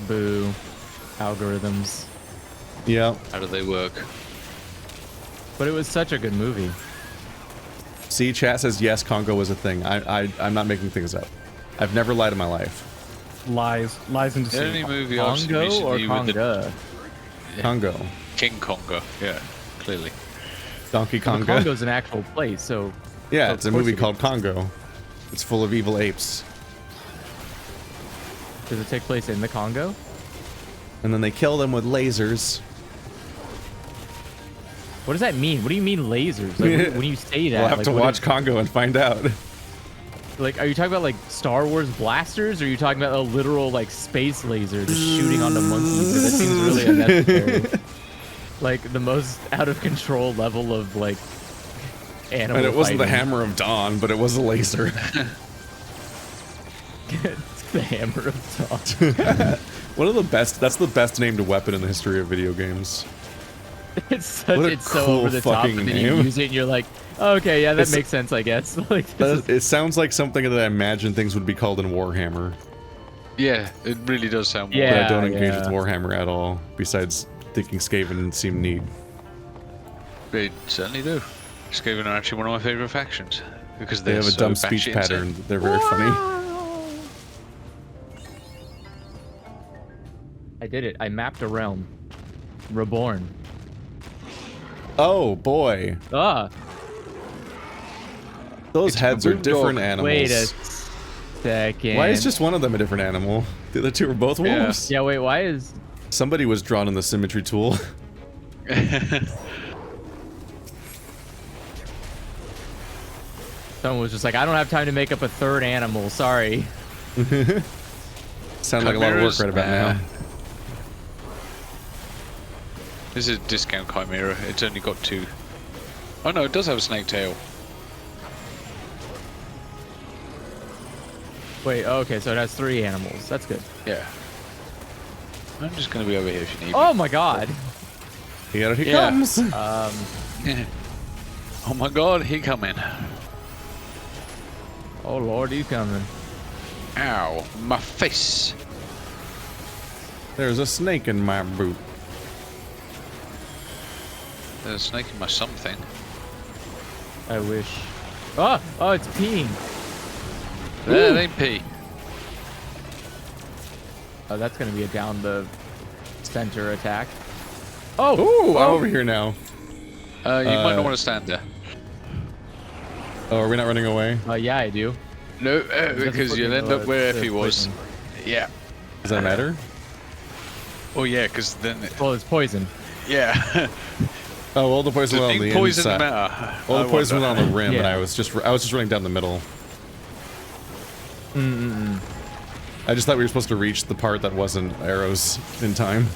[SPEAKER 2] Boo. Algorithms.
[SPEAKER 3] Yeah.
[SPEAKER 1] How do they work?
[SPEAKER 2] But it was such a good movie.
[SPEAKER 3] See, chat says yes, Congo was a thing. I'm not making things up. I've never lied in my life.
[SPEAKER 4] Lies and
[SPEAKER 1] The only
[SPEAKER 4] deceit.
[SPEAKER 1] movie I've seen
[SPEAKER 2] Congo or
[SPEAKER 1] recently with the
[SPEAKER 2] Conga?
[SPEAKER 3] Congo.
[SPEAKER 1] King Konga, yeah, clearly.
[SPEAKER 3] Donkey
[SPEAKER 2] Well,
[SPEAKER 3] Konga.
[SPEAKER 2] Congo's an actual place, so...
[SPEAKER 3] Yeah,
[SPEAKER 2] so
[SPEAKER 3] it's a
[SPEAKER 2] of course
[SPEAKER 3] movie
[SPEAKER 2] it
[SPEAKER 3] called Congo. It's full of evil apes.
[SPEAKER 2] Does it take place in the Congo?
[SPEAKER 3] And then they kill them with lasers.
[SPEAKER 2] What does that mean? What do you mean lasers? Like, when you say that,
[SPEAKER 3] We'll have
[SPEAKER 2] like,
[SPEAKER 3] to watch Congo and find out.
[SPEAKER 2] Like, are you talking about like Star Wars blasters, or are you talking about a literal like space laser just shooting onto monkeys? That seems really unnecessary. Like the most out of control level of like animal.
[SPEAKER 3] And it wasn't the
[SPEAKER 2] fighting.
[SPEAKER 3] Hammer of Dawn, but it was a laser.
[SPEAKER 2] It's the Hammer of Dawn.
[SPEAKER 3] One of the best. That's the best named weapon in the history of video games.
[SPEAKER 2] It's such.
[SPEAKER 3] What a
[SPEAKER 2] It's so
[SPEAKER 3] cool
[SPEAKER 2] over the top,
[SPEAKER 3] fucking
[SPEAKER 2] and then you
[SPEAKER 3] name.
[SPEAKER 2] use it, and you're like, okay, yeah, that
[SPEAKER 3] It's-
[SPEAKER 2] makes sense, I guess. Like, this is-
[SPEAKER 3] It sounds like something that I imagine things would be called in Warhammer.
[SPEAKER 1] Yeah, it really does sound.
[SPEAKER 2] Yeah.
[SPEAKER 3] But I don't engage with
[SPEAKER 2] yeah.
[SPEAKER 3] Warhammer at all, besides thinking Skaven seemed neat.
[SPEAKER 1] They certainly do. Skaven are actually one of my favorite factions because
[SPEAKER 3] They
[SPEAKER 1] they're
[SPEAKER 3] have a
[SPEAKER 1] so
[SPEAKER 3] dumb speech
[SPEAKER 1] batshit
[SPEAKER 3] pattern.
[SPEAKER 1] insane.
[SPEAKER 3] They're very funny.
[SPEAKER 2] I did it. I mapped a realm. Reborn.
[SPEAKER 3] Oh boy,
[SPEAKER 2] Ah.
[SPEAKER 3] those heads are
[SPEAKER 1] boondog.
[SPEAKER 3] different animals.
[SPEAKER 2] Wait a second.
[SPEAKER 3] Why is just one of them a different animal? The other two are both wolves.
[SPEAKER 2] Yeah. Wait. Why is?
[SPEAKER 3] Somebody was drawn in the symmetry tool.
[SPEAKER 2] Someone was just like, I don't have time to make up a third animal. Sorry.
[SPEAKER 3] Sounds like a lot of work
[SPEAKER 1] Chimeras?
[SPEAKER 3] right about now.
[SPEAKER 1] This is a discount chimera. It's only got 2. Oh no, it does have a snake tail.
[SPEAKER 2] Wait. Oh, okay. So it has 3 animals. That's good.
[SPEAKER 1] Yeah. I'm just gonna be over here if you need
[SPEAKER 2] Oh my God.
[SPEAKER 3] Here he
[SPEAKER 1] Yeah.
[SPEAKER 3] comes.
[SPEAKER 1] me. Oh my god, he coming.
[SPEAKER 2] Oh Lord, he's coming.
[SPEAKER 1] Ow, my face.
[SPEAKER 3] There's a snake in my boot.
[SPEAKER 1] There's a snake in my something.
[SPEAKER 2] I wish. Oh, oh, it's peeing.
[SPEAKER 1] There, they pee.
[SPEAKER 2] Oh, that's gonna be a down the center attack. Oh,
[SPEAKER 3] Ooh, I'm
[SPEAKER 2] oh.
[SPEAKER 3] over here now.
[SPEAKER 1] You might not want to stand there.
[SPEAKER 3] Oh, are we not running away?
[SPEAKER 2] Yeah, I do.
[SPEAKER 1] No,
[SPEAKER 2] That's
[SPEAKER 1] because you'll end up where Effie was.
[SPEAKER 2] poison.
[SPEAKER 1] Yeah.
[SPEAKER 3] Does that matter?
[SPEAKER 1] Oh yeah, because then.
[SPEAKER 2] Well, it's poison.
[SPEAKER 1] Yeah.
[SPEAKER 3] Oh, all the poison
[SPEAKER 1] Does
[SPEAKER 3] was on
[SPEAKER 1] being
[SPEAKER 3] the
[SPEAKER 1] poisoned
[SPEAKER 3] inside.
[SPEAKER 1] matter?
[SPEAKER 3] All
[SPEAKER 1] I
[SPEAKER 3] the poison was
[SPEAKER 1] wonder.
[SPEAKER 3] on the rim, and
[SPEAKER 2] Yeah.
[SPEAKER 3] I was just running down the middle.
[SPEAKER 2] Mm-mm.
[SPEAKER 3] I just thought we were supposed to reach the part that wasn't arrows in time.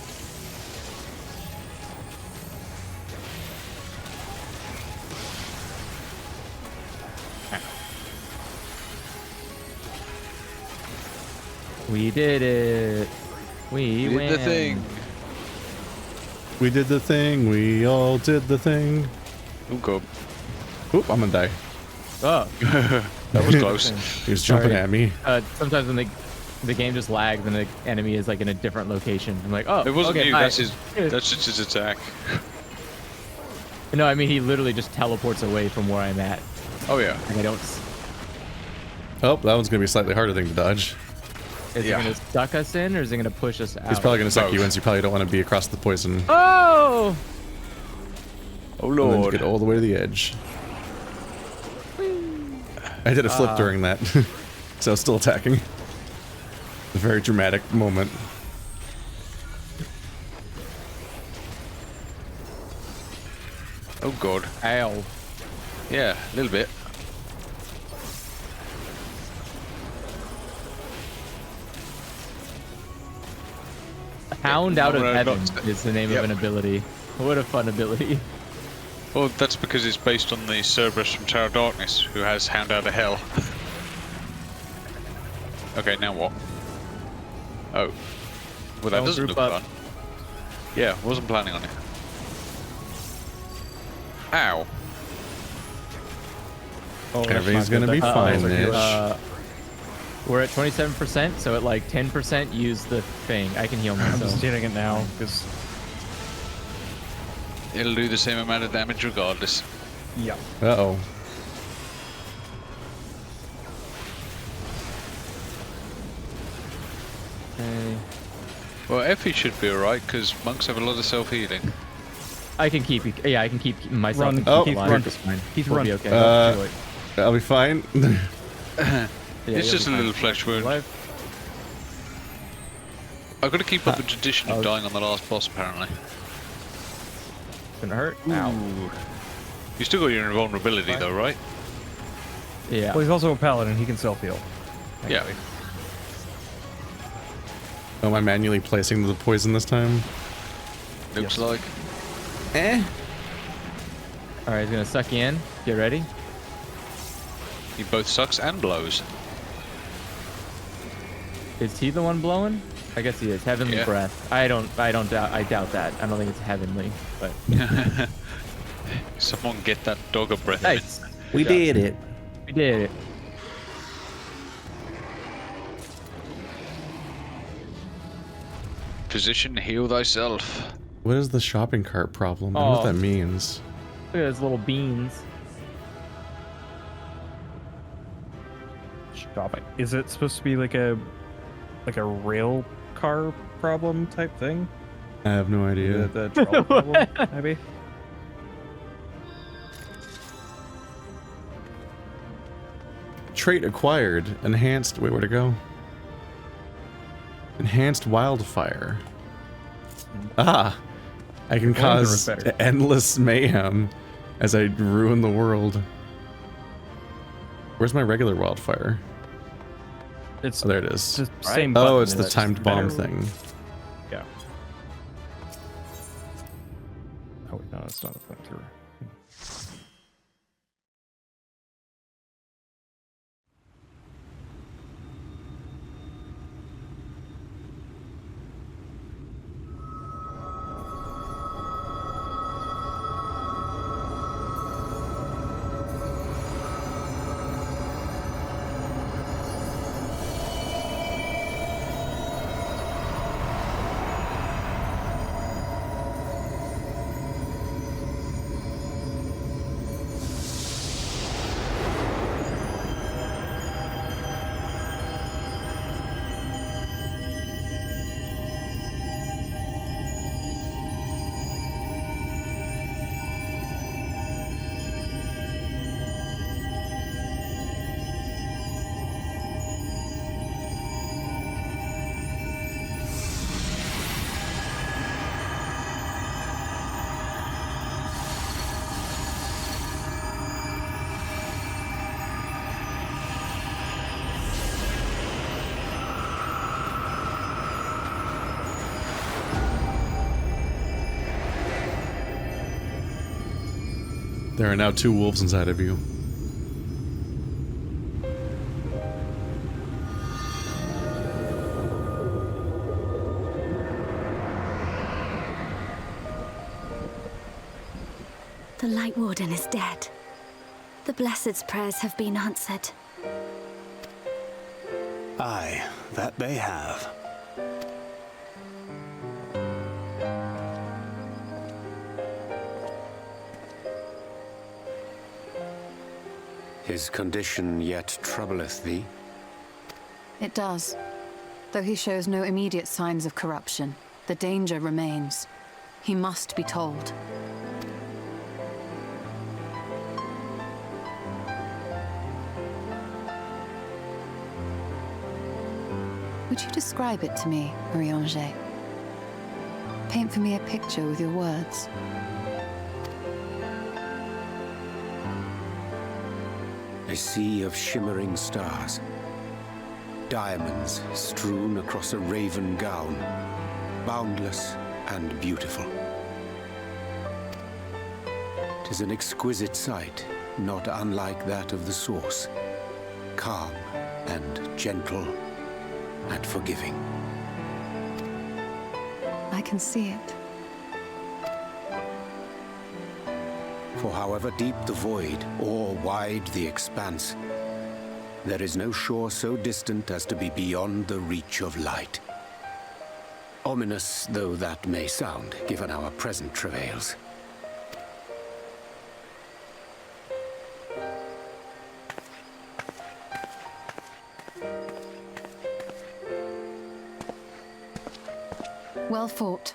[SPEAKER 2] We did it. We
[SPEAKER 1] Did
[SPEAKER 2] win.
[SPEAKER 1] the thing.
[SPEAKER 3] We did the thing. We all did the thing.
[SPEAKER 1] Oh god.
[SPEAKER 3] Oop, I'm gonna die.
[SPEAKER 2] Oh.
[SPEAKER 1] That was close.
[SPEAKER 3] He was jumping
[SPEAKER 2] Sorry.
[SPEAKER 3] at me.
[SPEAKER 2] Sometimes when the game just lags and the enemy is like in a different location, I'm like, oh,
[SPEAKER 1] It wasn't
[SPEAKER 2] okay,
[SPEAKER 1] you.
[SPEAKER 2] bye.
[SPEAKER 1] That's his. That's just his attack.
[SPEAKER 2] No, I mean he literally just teleports away from where I'm at.
[SPEAKER 1] Oh yeah.
[SPEAKER 2] Like I don't.
[SPEAKER 3] Oh, that one's gonna be a slightly harder thing to dodge.
[SPEAKER 2] Is
[SPEAKER 1] Yeah.
[SPEAKER 2] it gonna suck us in or is it gonna push us out?
[SPEAKER 3] He's probably gonna suck
[SPEAKER 1] Both.
[SPEAKER 3] you in, so you probably don't want to be across the poison.
[SPEAKER 2] Oh!
[SPEAKER 1] Oh
[SPEAKER 3] And then
[SPEAKER 1] lord.
[SPEAKER 3] get all the way to the edge. I did a flip during that, so I was still attacking. A very dramatic moment.
[SPEAKER 1] Oh god.
[SPEAKER 2] Ow.
[SPEAKER 1] Yeah, a little bit.
[SPEAKER 2] Hound out of
[SPEAKER 1] No,
[SPEAKER 2] heaven
[SPEAKER 1] not-
[SPEAKER 2] is the name
[SPEAKER 1] Yep.
[SPEAKER 2] of an ability. What a fun ability.
[SPEAKER 1] Well, that's because it's based on the Cerberus from Tower of Darkness, who has Hound out of Hell. Okay, now what? Oh. Well, that
[SPEAKER 2] Don't
[SPEAKER 1] doesn't
[SPEAKER 2] group
[SPEAKER 1] look
[SPEAKER 2] up.
[SPEAKER 1] fun. Yeah, wasn't planning on it. Ow.
[SPEAKER 2] Oh, that's
[SPEAKER 3] Everything's
[SPEAKER 2] not
[SPEAKER 3] gonna
[SPEAKER 2] good.
[SPEAKER 3] be fine-ish.
[SPEAKER 2] We're at 27%, so at like 10% use the thing. I can heal
[SPEAKER 4] I'm
[SPEAKER 2] myself.
[SPEAKER 4] just hitting it now because
[SPEAKER 1] It'll do the same amount of damage regardless.
[SPEAKER 4] yeah.
[SPEAKER 3] Uh-oh.
[SPEAKER 2] Okay.
[SPEAKER 1] Well, Effie should be alright, because monks have a lot of self-healing.
[SPEAKER 2] I can keep. Yeah, I can keep myself.
[SPEAKER 4] Run.
[SPEAKER 2] and
[SPEAKER 3] Oh,
[SPEAKER 2] keep
[SPEAKER 3] Keith,
[SPEAKER 2] alive.
[SPEAKER 3] run.
[SPEAKER 2] It's fine.
[SPEAKER 4] Keith,
[SPEAKER 2] We'll
[SPEAKER 4] run.
[SPEAKER 2] be okay.
[SPEAKER 3] Uh,
[SPEAKER 2] Do it.
[SPEAKER 3] I'll be fine.
[SPEAKER 2] Yeah,
[SPEAKER 1] It's
[SPEAKER 2] you'll
[SPEAKER 1] just a
[SPEAKER 2] be
[SPEAKER 1] little
[SPEAKER 2] fine.
[SPEAKER 1] flesh wound.
[SPEAKER 2] Alive.
[SPEAKER 1] I've got to keep up the tradition of dying on the last boss, apparently.
[SPEAKER 2] Gonna hurt. Ow.
[SPEAKER 1] You still got your invulnerability, though, right?
[SPEAKER 2] Yeah.
[SPEAKER 4] Well, he's also a paladin. He can self-heal.
[SPEAKER 1] Yeah.
[SPEAKER 3] Oh, am I manually placing the poison this time?
[SPEAKER 1] Looks like.
[SPEAKER 2] Alright, he's gonna suck you in. Get ready.
[SPEAKER 1] He both sucks and blows.
[SPEAKER 2] Is he the one blowing? I guess he is. Heavenly breath. I doubt that. I don't think it's heavenly, but
[SPEAKER 1] someone get that dog a breath.
[SPEAKER 2] Nice.
[SPEAKER 3] We did it.
[SPEAKER 2] We did it.
[SPEAKER 1] Physician, heal thyself.
[SPEAKER 3] What is the shopping cart problem? I don't know what that means.
[SPEAKER 2] Look at those little beans.
[SPEAKER 4] Shopping. Is it supposed to be like a rail car problem type thing?
[SPEAKER 3] I have no idea.
[SPEAKER 4] The trolley problem, maybe?
[SPEAKER 3] Trait acquired. Enhanced. Wait, where to go? Enhanced wildfire. Ah! I can cause endless mayhem as I ruin the world. Where's my regular wildfire?
[SPEAKER 4] It's
[SPEAKER 3] there it is.
[SPEAKER 4] the same
[SPEAKER 3] oh,
[SPEAKER 4] button,
[SPEAKER 3] it's the timed bomb thing.
[SPEAKER 4] Yeah. Oh wait, no, it's not a flamethrower.
[SPEAKER 3] There are now 2 wolves inside of you.
[SPEAKER 5] The Light Warden is dead. The Blessed's prayers have been answered.
[SPEAKER 10] Aye, that they have. His condition yet troubleth thee?
[SPEAKER 13] It does. Though he shows no immediate signs of corruption, the danger remains. He must be told. Would you describe it to me, Eorzea? Paint for me a picture with your words.
[SPEAKER 10] A sea of shimmering stars. Diamonds strewn across a raven gown. Boundless and beautiful. 'Tis an exquisite sight, not unlike that of the source. Calm and gentle and forgiving.
[SPEAKER 13] I can see it.
[SPEAKER 10] For however deep the void, or wide the expanse, there is no shore so distant as to be beyond the reach of light. Ominous though that may sound, given our present travails.
[SPEAKER 13] Well fought.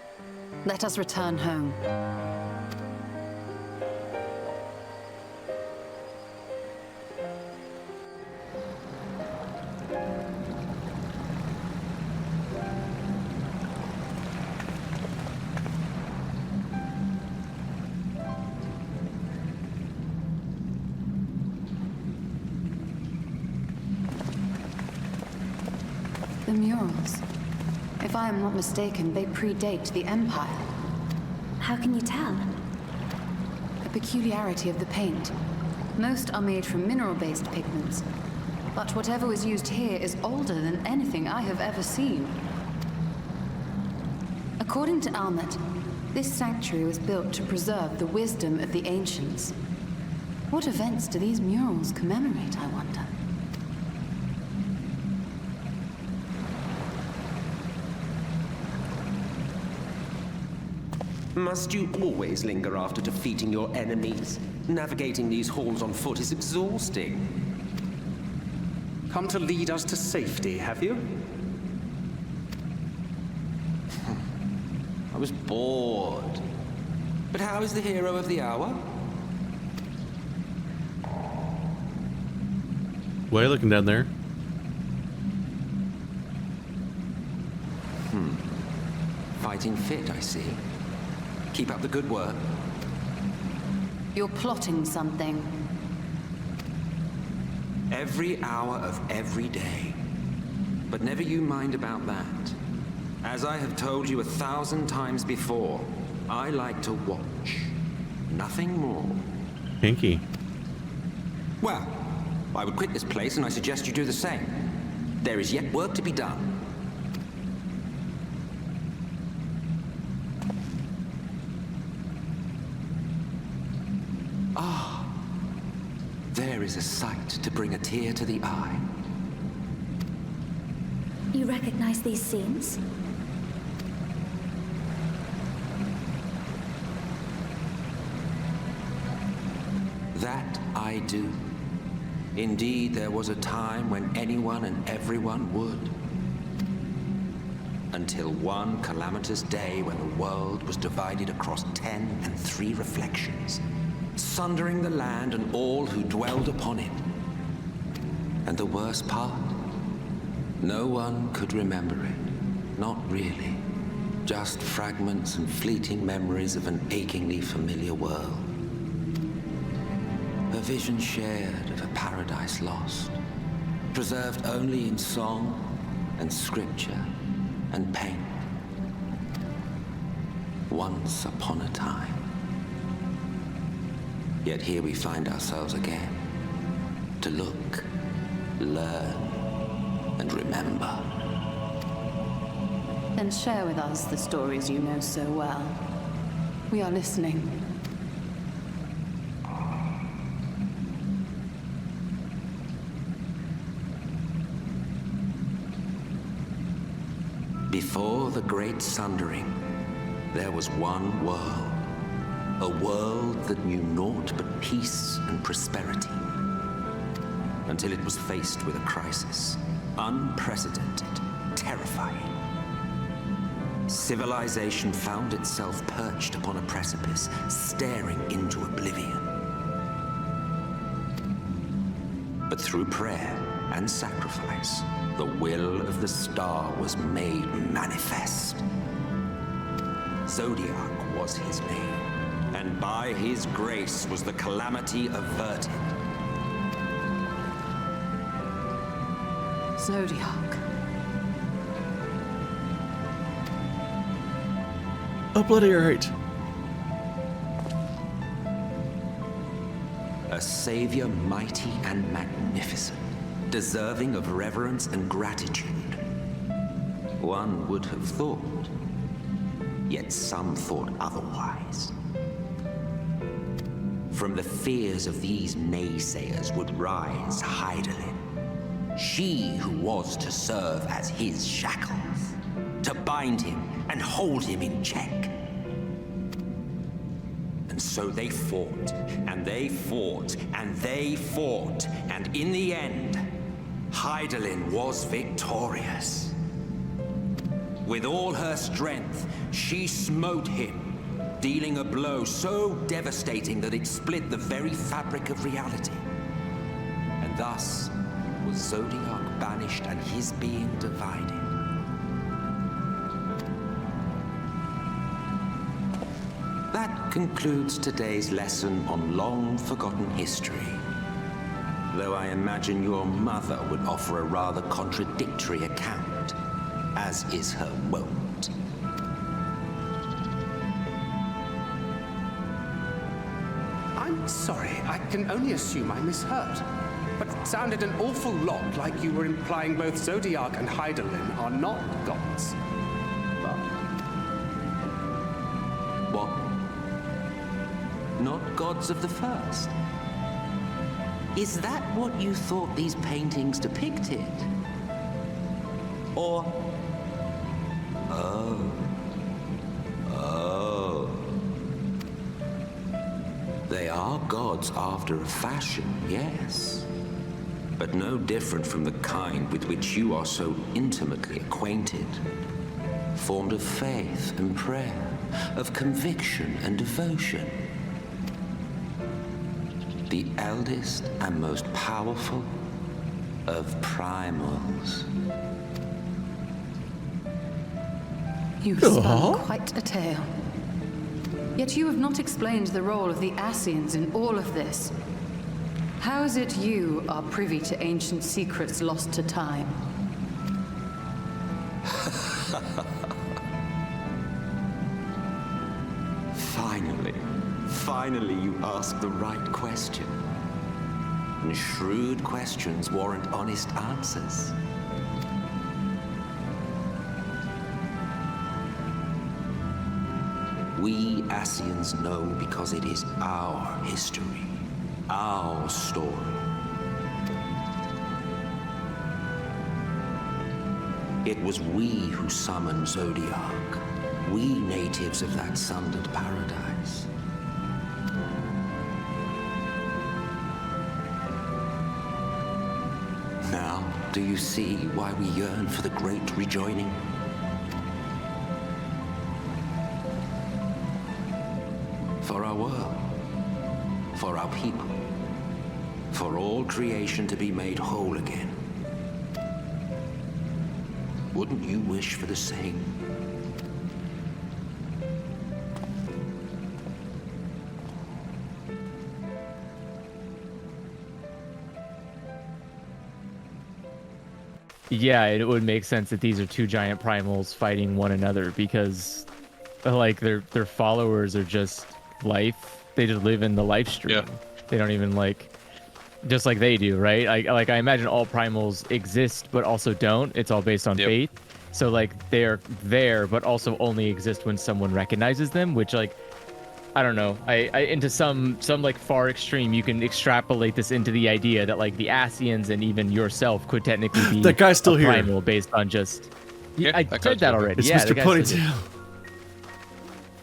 [SPEAKER 13] Let us return home. The murals. If I am not mistaken, they predate the Empire.
[SPEAKER 5] How can you tell?
[SPEAKER 13] A peculiarity of the paint. Most are made from mineral-based pigments. But whatever was used here is older than anything I have ever seen. According to Almet, this sanctuary was built to preserve the wisdom of the ancients. What events do these murals commemorate, I wonder?
[SPEAKER 12] Must you always linger after defeating your enemies? Navigating these halls on foot is exhausting.
[SPEAKER 8] Come to lead us to safety, have you?
[SPEAKER 12] I was bored. But how is the hero of the hour?
[SPEAKER 3] Why are you looking down there?
[SPEAKER 12] Fighting fit, I see. Keep up the good work.
[SPEAKER 13] You're plotting something.
[SPEAKER 12] Every hour of every day. But never you mind about that. As I have told you 1,000 times before, I like to watch. Nothing more.
[SPEAKER 3] Pinky.
[SPEAKER 12] Well, I would quit this place and I suggest you do the same. There is yet work to be done. There is a sight to bring a tear to the eye.
[SPEAKER 5] You recognize these scenes?
[SPEAKER 12] That I do. Indeed, there was a time when anyone and everyone would. Until one calamitous day when the world was divided across 10 and 3 reflections, sundering the land and all who dwelled upon it. And the worst part? No one could remember it. Not really. Just fragments and fleeting memories of an achingly familiar world. A vision shared of a paradise lost, preserved only in song and scripture and paint. Once upon a time. Yet here we find ourselves again, to look, learn, and remember.
[SPEAKER 13] Then share with us the stories you know so well. We are listening.
[SPEAKER 12] Before the Great Sundering, there was one world. A world that knew naught but peace and prosperity. Until it was faced with a crisis. Unprecedented, terrifying. Civilization found itself perched upon a precipice, staring into oblivion. But through prayer and sacrifice, the will of the star was made manifest. Zodiac was his name. And by his grace was the calamity averted.
[SPEAKER 13] Zodiac.
[SPEAKER 3] Oh, bloody right.
[SPEAKER 12] A savior mighty and magnificent, deserving of reverence and gratitude. One would have thought, yet some thought otherwise. From the fears of these naysayers would rise Hydaelyn, she who was to serve as his shackles, to bind him and hold him in check. And so they fought, and they fought, and they fought, and in the end, Hydaelyn was victorious. With all her strength, she smote him, dealing a blow so devastating that it split the very fabric of reality. And thus was Zodiac banished and his being divided. That concludes today's lesson on long-forgotten history. though I imagine your mother would offer a rather contradictory account, as is her wont.
[SPEAKER 8] I'm sorry, I can only assume I misheard. But it sounded an awful lot like you were implying both Zodiac and Hydaelyn are not gods. But...
[SPEAKER 12] What? Not gods of the first? Is that what you thought these paintings depicted? Or... Oh. They are gods after a fashion, yes. But no different from the kind with which you are so intimately acquainted. Formed of faith and prayer, of conviction and devotion. The eldest and most powerful of primals.
[SPEAKER 13] You've spun quite a tale. Yet you have not explained the role of the Ascians in all of this. How is it you are privy to ancient secrets lost to time?
[SPEAKER 12] Finally you ask the right question. And shrewd questions warrant honest answers. We Ascians know because it is our history, our story. It was we who summoned Zodiac, we natives of that sundered paradise. Now, do you see why we yearn for the great rejoining? For our world, for our people, for all creation to be made whole again. Wouldn't you wish for the same?
[SPEAKER 2] Yeah, it would make sense that these are two giant primals fighting one another because, like, their followers are just life. They just live in the life stream.
[SPEAKER 1] Yeah.
[SPEAKER 2] They don't even just like they do, right? I imagine all primals exist, but also don't. It's all based on faith. So they're there, but also only exist when someone recognizes them. Which I don't know. I into some far extreme, you can extrapolate this into the idea that the Ascians and even yourself could technically be
[SPEAKER 3] that guy's still
[SPEAKER 2] a
[SPEAKER 3] here.
[SPEAKER 2] primal based on just.
[SPEAKER 1] Yeah,
[SPEAKER 2] I said that already.
[SPEAKER 3] It's
[SPEAKER 2] yeah,
[SPEAKER 3] Mr. Ponytail.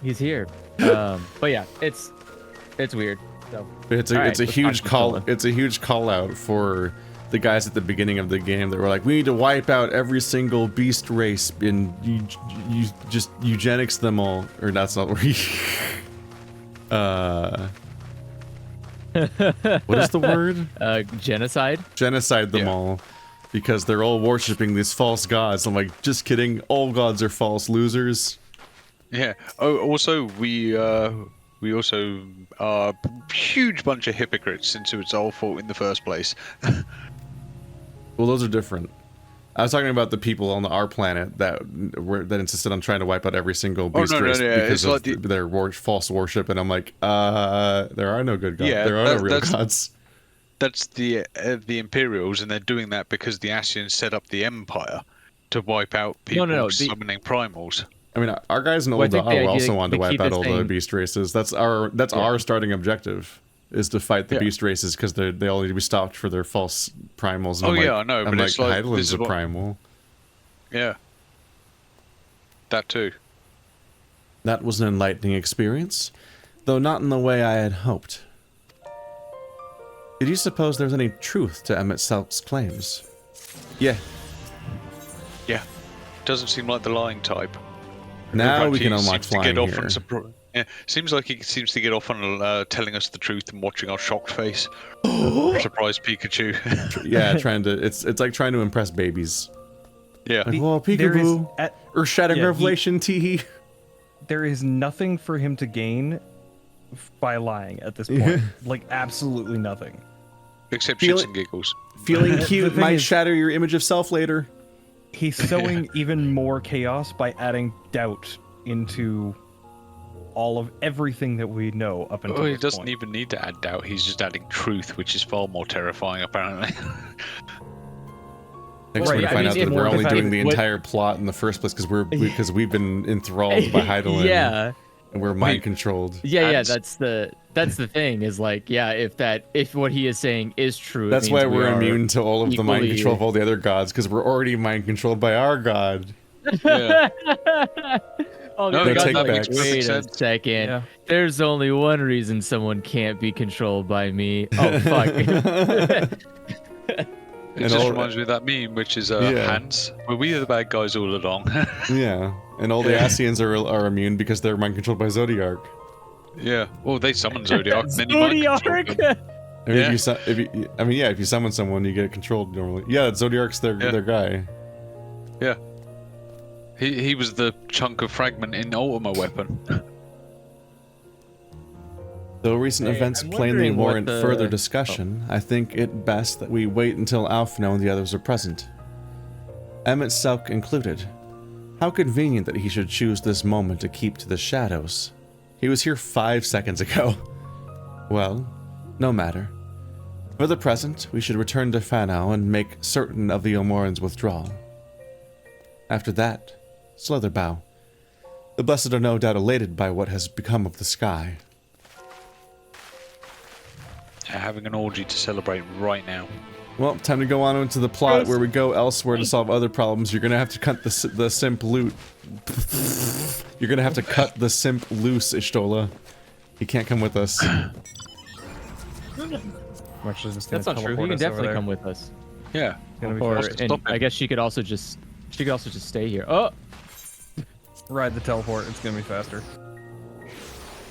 [SPEAKER 2] He's here. But yeah, it's weird. So
[SPEAKER 3] It's a huge call. It's a huge call out for the guys at the beginning of the game that were like, we need to wipe out every single beast race and you just eugenics them all. Or that's not where you. What is the word?
[SPEAKER 2] Genocide.
[SPEAKER 3] Genocide them all, because they're all worshiping these false gods. I'm like, just kidding. All gods are false, losers.
[SPEAKER 1] Yeah. Oh, also we also are a huge bunch of hypocrites since it was our fault in the first place.
[SPEAKER 3] Well, those are different. I was talking about the people on our planet that insisted on trying to wipe out every single beast race because of their false worship, and I'm like, there are no good gods. There are no real gods.
[SPEAKER 1] That's the Imperials, and they're doing that because the Ascians set up the Empire to wipe out people summoning primals.
[SPEAKER 3] I mean, our guys in Old Dao also wanted to wipe out all the beast races. That's our starting objective, is to fight the beast races because they all need to be stopped for their false primals. And
[SPEAKER 1] I know, but it's like
[SPEAKER 3] Hydaelyn's a primal.
[SPEAKER 1] Yeah, that too.
[SPEAKER 3] That was an enlightening experience, though not in the way I had hoped. Did you suppose there's any truth to Emet-Selch's claims? Yeah.
[SPEAKER 1] Yeah. Doesn't seem like the lying type.
[SPEAKER 3] Now we can unlock flying here.
[SPEAKER 1] Yeah, seems like he seems to get off on telling us the truth and watching our shocked face. Surprise Pikachu.
[SPEAKER 3] Yeah, it's like trying to impress babies.
[SPEAKER 1] Yeah.
[SPEAKER 3] Like, well, Peekaboo. Earth-shattering revelation, tee.
[SPEAKER 4] There is nothing for him to gain by lying at this point. Like, absolutely nothing.
[SPEAKER 1] Except shits and giggles.
[SPEAKER 3] Feeling cute
[SPEAKER 4] thing
[SPEAKER 3] might
[SPEAKER 4] is-
[SPEAKER 3] shatter your image of self later.
[SPEAKER 4] He's sowing even more chaos by adding doubt into all of everything that we know up until
[SPEAKER 1] Well, he
[SPEAKER 4] this
[SPEAKER 1] doesn't
[SPEAKER 4] point.
[SPEAKER 1] even need to add doubt. He's just adding truth, which is far more terrifying, apparently.
[SPEAKER 3] Next,
[SPEAKER 2] Right,
[SPEAKER 3] we're
[SPEAKER 2] I
[SPEAKER 3] gonna find
[SPEAKER 2] mean,
[SPEAKER 3] out that
[SPEAKER 2] if-
[SPEAKER 3] we're only
[SPEAKER 2] if-
[SPEAKER 3] doing the
[SPEAKER 2] what-
[SPEAKER 3] entire plot in the first place because we've been enthralled by Heidelin.
[SPEAKER 2] Yeah.
[SPEAKER 3] And we're mind controlled.
[SPEAKER 2] Yeah,
[SPEAKER 1] And-
[SPEAKER 2] that's the thing is like, yeah, if what he is saying is true, it
[SPEAKER 3] That's
[SPEAKER 2] means
[SPEAKER 3] why
[SPEAKER 2] we
[SPEAKER 3] we're
[SPEAKER 2] are
[SPEAKER 3] immune to all of the mind
[SPEAKER 2] equally-
[SPEAKER 3] control of all the other gods, because we're already mind controlled by our god.
[SPEAKER 1] Yeah.
[SPEAKER 2] Oh,
[SPEAKER 1] No,
[SPEAKER 2] the
[SPEAKER 3] take
[SPEAKER 2] god's like,
[SPEAKER 3] backs.
[SPEAKER 2] wait a
[SPEAKER 1] Sense.
[SPEAKER 2] second.
[SPEAKER 4] Yeah.
[SPEAKER 2] There's only one reason someone can't be controlled by me. Oh fuck.
[SPEAKER 1] It
[SPEAKER 3] And
[SPEAKER 1] just
[SPEAKER 3] all-
[SPEAKER 1] reminds me of that meme, which is
[SPEAKER 3] Yeah.
[SPEAKER 1] Hans. Well, we are the bad guys all along.
[SPEAKER 3] Yeah. And all the Ascians are immune because they're mind controlled by Zodiark.
[SPEAKER 1] Yeah. Well, they summon Zodiac. and then you mind control
[SPEAKER 2] Zodiark.
[SPEAKER 1] them.
[SPEAKER 3] I mean,
[SPEAKER 1] Yeah.
[SPEAKER 3] if you summon someone, you get it controlled normally. Yeah, Zodiark's their guy.
[SPEAKER 1] Yeah. He was the chunk of fragment in Ultima Weapon.
[SPEAKER 3] Though recent
[SPEAKER 2] Hey,
[SPEAKER 3] events
[SPEAKER 2] I'm
[SPEAKER 3] plainly
[SPEAKER 2] wondering what
[SPEAKER 3] warrant
[SPEAKER 2] the-
[SPEAKER 3] further discussion, I think it best that we wait until Alfno and the others are present. Emet-Selch included. How convenient that he should choose this moment to keep to the shadows. He was here 5 seconds ago. Well, no matter. For the present, we should return to Fanau and make certain of the Omoran's withdrawal. After that, Slitherbow. The Blessed are no doubt elated by what has become of the sky.
[SPEAKER 1] Having an orgy to celebrate right now.
[SPEAKER 3] Well, time to go on into the plot where we go elsewhere to solve other problems. You're gonna have to cut the simp loot. You're gonna have to cut the simp loose, Ishtola. He can't come with us.
[SPEAKER 4] Actually, just gonna
[SPEAKER 2] That's not true. He
[SPEAKER 4] teleport
[SPEAKER 2] can
[SPEAKER 4] us over
[SPEAKER 2] definitely
[SPEAKER 4] there.
[SPEAKER 2] come with us.
[SPEAKER 1] Yeah.
[SPEAKER 4] Gonna be
[SPEAKER 2] Or
[SPEAKER 4] fast.
[SPEAKER 2] and
[SPEAKER 1] stop him.
[SPEAKER 2] I guess she could also just stay here. Oh,
[SPEAKER 4] Ride the teleport. It's gonna be faster.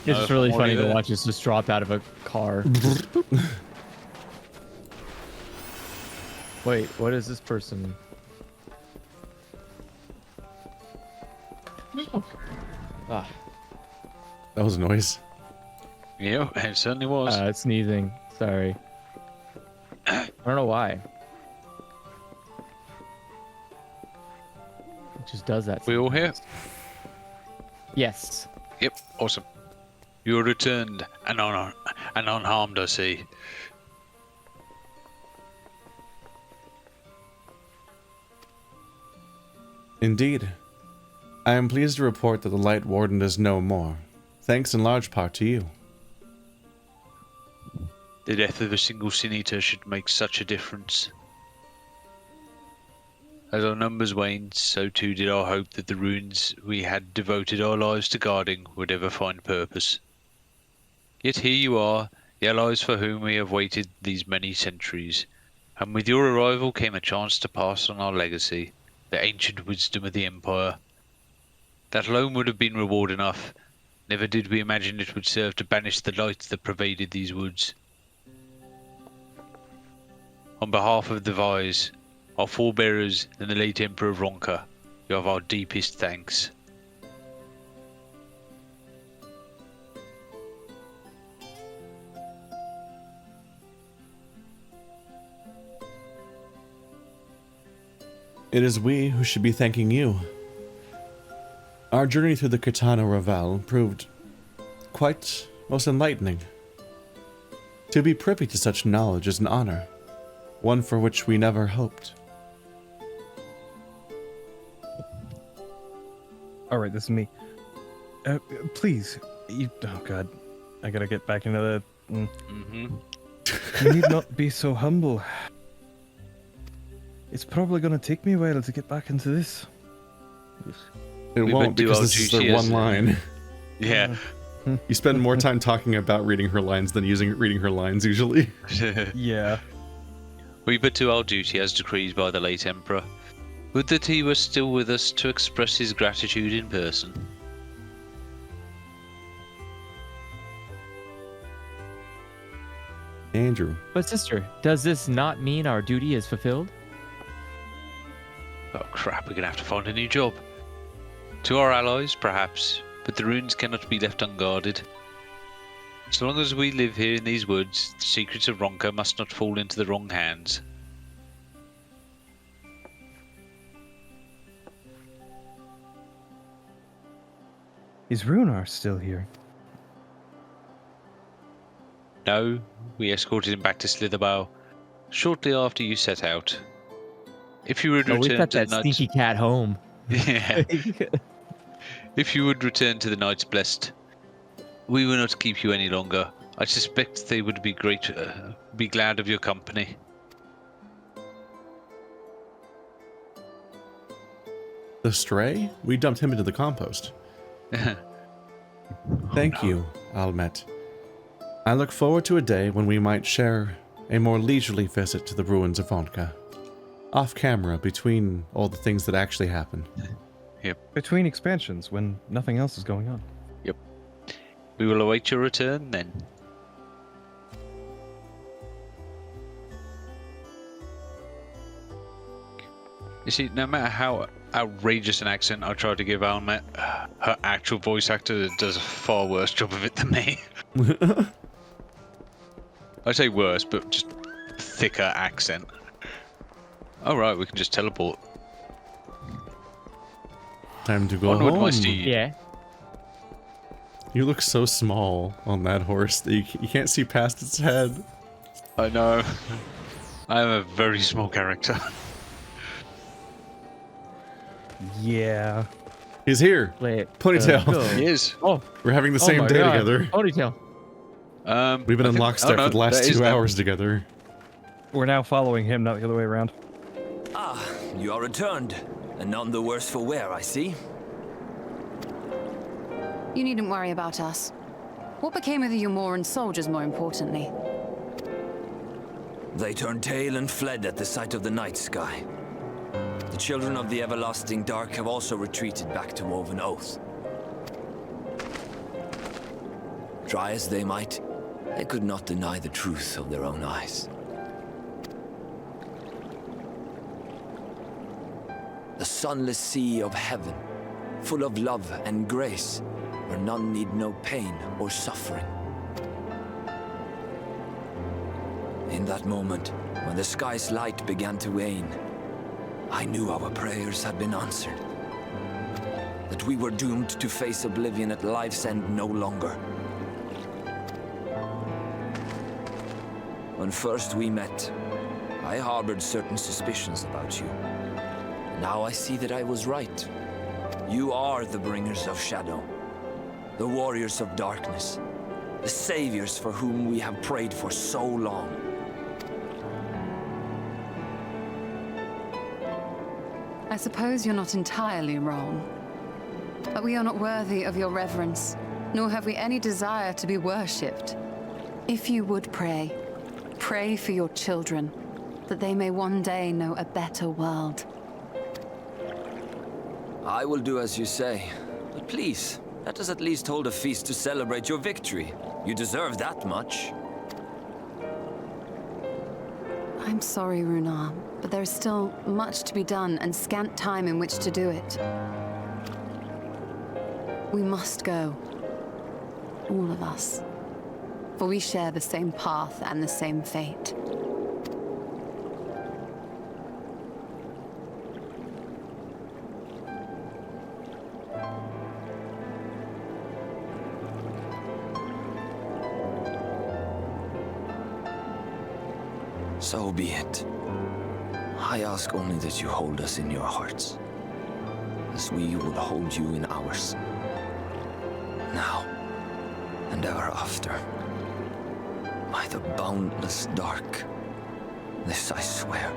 [SPEAKER 2] it's just really
[SPEAKER 1] I'm
[SPEAKER 2] funny
[SPEAKER 1] already
[SPEAKER 2] to
[SPEAKER 1] there.
[SPEAKER 2] watch us just drop out of a car. Wait, what is this person? Ah,
[SPEAKER 3] That was a noise.
[SPEAKER 1] Yeah, it certainly was.
[SPEAKER 2] it's sneezing. Sorry. I don't know why. It just does that.
[SPEAKER 1] We all here?
[SPEAKER 2] Yes.
[SPEAKER 1] Yep, awesome. You're returned and unharmed, I see.
[SPEAKER 3] Indeed. I am pleased to report that the Light Warden is no more, thanks in large part to you.
[SPEAKER 1] The death of a single Sin Eater should make such a difference. As our numbers waned, so too did our hope that the ruins we had devoted our lives to guarding would ever find purpose. Yet here you are, the allies for whom we have waited these many centuries, and with your arrival came a chance to pass on our legacy, the ancient wisdom of the Empire. That alone would have been reward enough. Never did we imagine it would serve to banish the light that pervaded these woods. On behalf of the Vise, our forebearers and the late Emperor Ronka, you have our deepest thanks.
[SPEAKER 3] It is we who should be thanking you. Our journey through the Qitana Ravel proved quite most enlightening. To be privy to such knowledge is an honor, one for which we never hoped.
[SPEAKER 4] All right, this is me. Please, oh god, I gotta get back into the. You need not be so humble. It's probably gonna take me a while to get back into this.
[SPEAKER 3] It
[SPEAKER 1] We
[SPEAKER 3] won't
[SPEAKER 1] would do
[SPEAKER 3] because
[SPEAKER 1] our
[SPEAKER 3] this is
[SPEAKER 1] duty
[SPEAKER 3] their
[SPEAKER 1] as-
[SPEAKER 3] one line.
[SPEAKER 1] Yeah.
[SPEAKER 3] You spend more time talking about reading her lines than reading her lines usually.
[SPEAKER 4] Yeah.
[SPEAKER 1] We but do our duty as decreed by the late Emperor. Would that he were still with us to express his gratitude in person.
[SPEAKER 3] Andrew.
[SPEAKER 2] But sister, does this not mean our duty is fulfilled?
[SPEAKER 1] Oh crap, we're gonna have to find a new job. To our allies, perhaps, but the ruins cannot be left unguarded. So long as we live here in these woods, the secrets of Ronka must not fall into the wrong hands.
[SPEAKER 4] Is Runar still here?
[SPEAKER 1] No, we escorted him back to Slitherbow shortly after you set out. If you would
[SPEAKER 2] Oh, we
[SPEAKER 1] return
[SPEAKER 2] got
[SPEAKER 1] to
[SPEAKER 2] that
[SPEAKER 1] the Knights...
[SPEAKER 2] stinky cat home.
[SPEAKER 1] Yeah. If you would return to the Knights Blessed, we will not keep you any longer. I suspect they would be glad of your company.
[SPEAKER 3] The stray? We dumped him into the compost. Thank you, Almet. I look forward to a day when we might share a more leisurely visit to the ruins of Ronka. Off camera, between all the things that actually happen.
[SPEAKER 1] Yep.
[SPEAKER 4] Between expansions, when nothing else is going on.
[SPEAKER 1] Yep. We will await your return then. You see, no matter how outrageous an accent I try to give Almet, her actual voice actor does a far worse job of it than me. I say worse, but just thicker accent. Oh right, we can just teleport.
[SPEAKER 3] Time to go
[SPEAKER 1] Onward,
[SPEAKER 3] home.
[SPEAKER 1] my steed.
[SPEAKER 2] Yeah.
[SPEAKER 3] You look so small on that horse that you can't see past its head.
[SPEAKER 1] I know. I am a very small character.
[SPEAKER 4] Yeah.
[SPEAKER 3] He's here.
[SPEAKER 2] Wait.
[SPEAKER 3] Ponytail.
[SPEAKER 1] He is.
[SPEAKER 2] Oh.
[SPEAKER 3] We're having the
[SPEAKER 2] Oh
[SPEAKER 3] same
[SPEAKER 2] my
[SPEAKER 3] day
[SPEAKER 2] God.
[SPEAKER 3] together.
[SPEAKER 2] Ponytail.
[SPEAKER 3] We've been in lockstep for the last 2 hours together.
[SPEAKER 4] We're now following him, not the other way around.
[SPEAKER 9] Ah, you are returned, and none the worse for wear, I see.
[SPEAKER 13] You needn't worry about us. What became of the Umoran soldiers, more importantly?
[SPEAKER 9] They turned tail and fled at the sight of the night sky. The children of the everlasting dark have also retreated back to Woven Oath. Try as they might, they could not deny the truth of their own eyes. The sunless sea of heaven, full of love and grace, where none need know pain or suffering. In that moment, when the sky's light began to wane, I knew our prayers had been answered. That we were doomed to face oblivion at life's end no longer. When first we met, I harbored certain suspicions about you. Now I see that I was right. You are the bringers of shadow, the warriors of darkness, the saviors for whom we have prayed for so long.
[SPEAKER 13] I suppose you're not entirely wrong. But we are not worthy of your reverence, nor have we any desire to be worshipped. If you would pray, pray for your children, that they may one day know a better world.
[SPEAKER 9] I will do as you say, but please, let us at least hold a feast to celebrate your victory. You deserve that much.
[SPEAKER 13] I'm sorry, Runar, but there is still much to be done and scant time in which to do it. We must go. All of us. For we share the same path and the same fate.
[SPEAKER 9] So be it. I ask only that you hold us in your hearts, as we will hold you in ours. Now, and ever after. By the boundless dark, this I swear.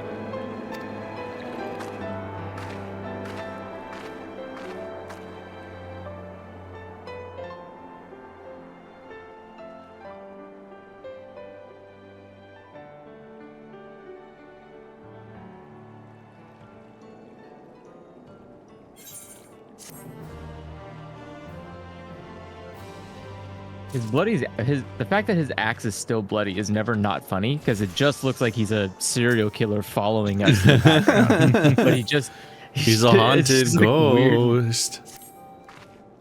[SPEAKER 2] The fact that his axe is still bloody is never not funny because it just looks like he's a serial killer following us in the background. But he's
[SPEAKER 3] a haunted ghost.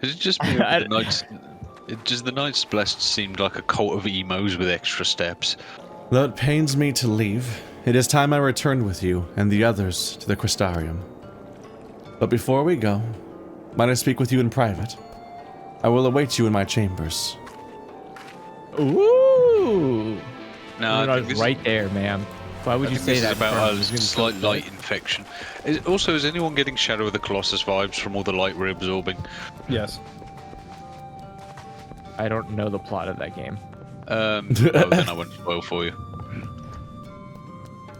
[SPEAKER 1] Is it just me or Does the Knights Blessed seem like a cult of emos with extra steps?
[SPEAKER 3] Though it pains me to leave, it is time I returned with you and the others to the Crystarium. But before we go, might I speak with you in private? I will await you in my chambers.
[SPEAKER 2] Ooh!
[SPEAKER 1] No, I think this
[SPEAKER 2] right there, ma'am. Why would you say
[SPEAKER 1] this
[SPEAKER 2] that?
[SPEAKER 1] is about a slight light infection. Also, is anyone getting Shadow of the Colossus vibes from all the light we're absorbing?
[SPEAKER 4] Yes.
[SPEAKER 2] I don't know the plot of that game.
[SPEAKER 1] Well, then I won't spoil for you.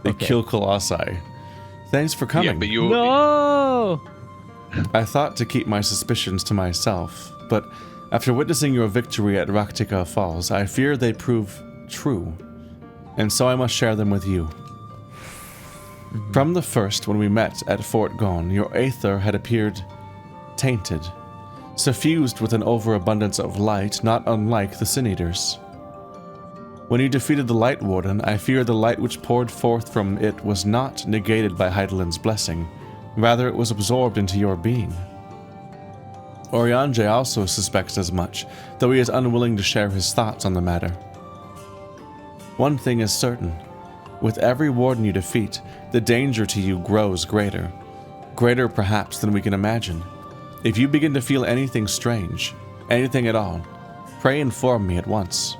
[SPEAKER 3] They kill Colossi. Thanks for coming.
[SPEAKER 1] Yeah, but you're...
[SPEAKER 2] No!
[SPEAKER 3] I thought to keep my suspicions to myself, but after witnessing your victory at Raktika Falls, I fear they prove true, and so I must share them with you. From the first, when we met at Fort Gone, your aether had appeared tainted, suffused with an overabundance of light not unlike the Sin Eaters. When you defeated the Light Warden, I fear the light which poured forth from it was not negated by Hydaelyn's blessing, rather it was absorbed into your being. Oriange also suspects as much, though he is unwilling to share his thoughts on the matter. One thing is certain. With every warden you defeat, the danger to you grows greater. Greater perhaps than we can imagine. If you begin to feel anything strange, anything at all, pray inform me at once.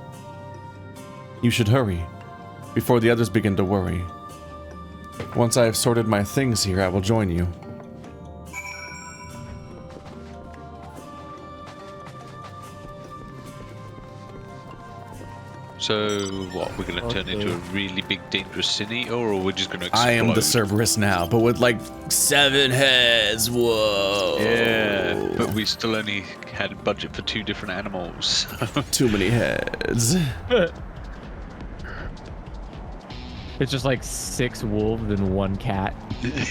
[SPEAKER 3] You should hurry, before the others begin to worry. Once I have sorted my things here, I will join you.
[SPEAKER 1] So, what, we're going to turn into a really big, dangerous Sin Eater, or we're just going to explode?
[SPEAKER 3] I am the Cerberus now, but with like 7 heads, whoa!
[SPEAKER 1] Yeah, but we still only had a budget for 2 different animals.
[SPEAKER 3] Too many heads.
[SPEAKER 2] It's just like 6 wolves and 1 cat.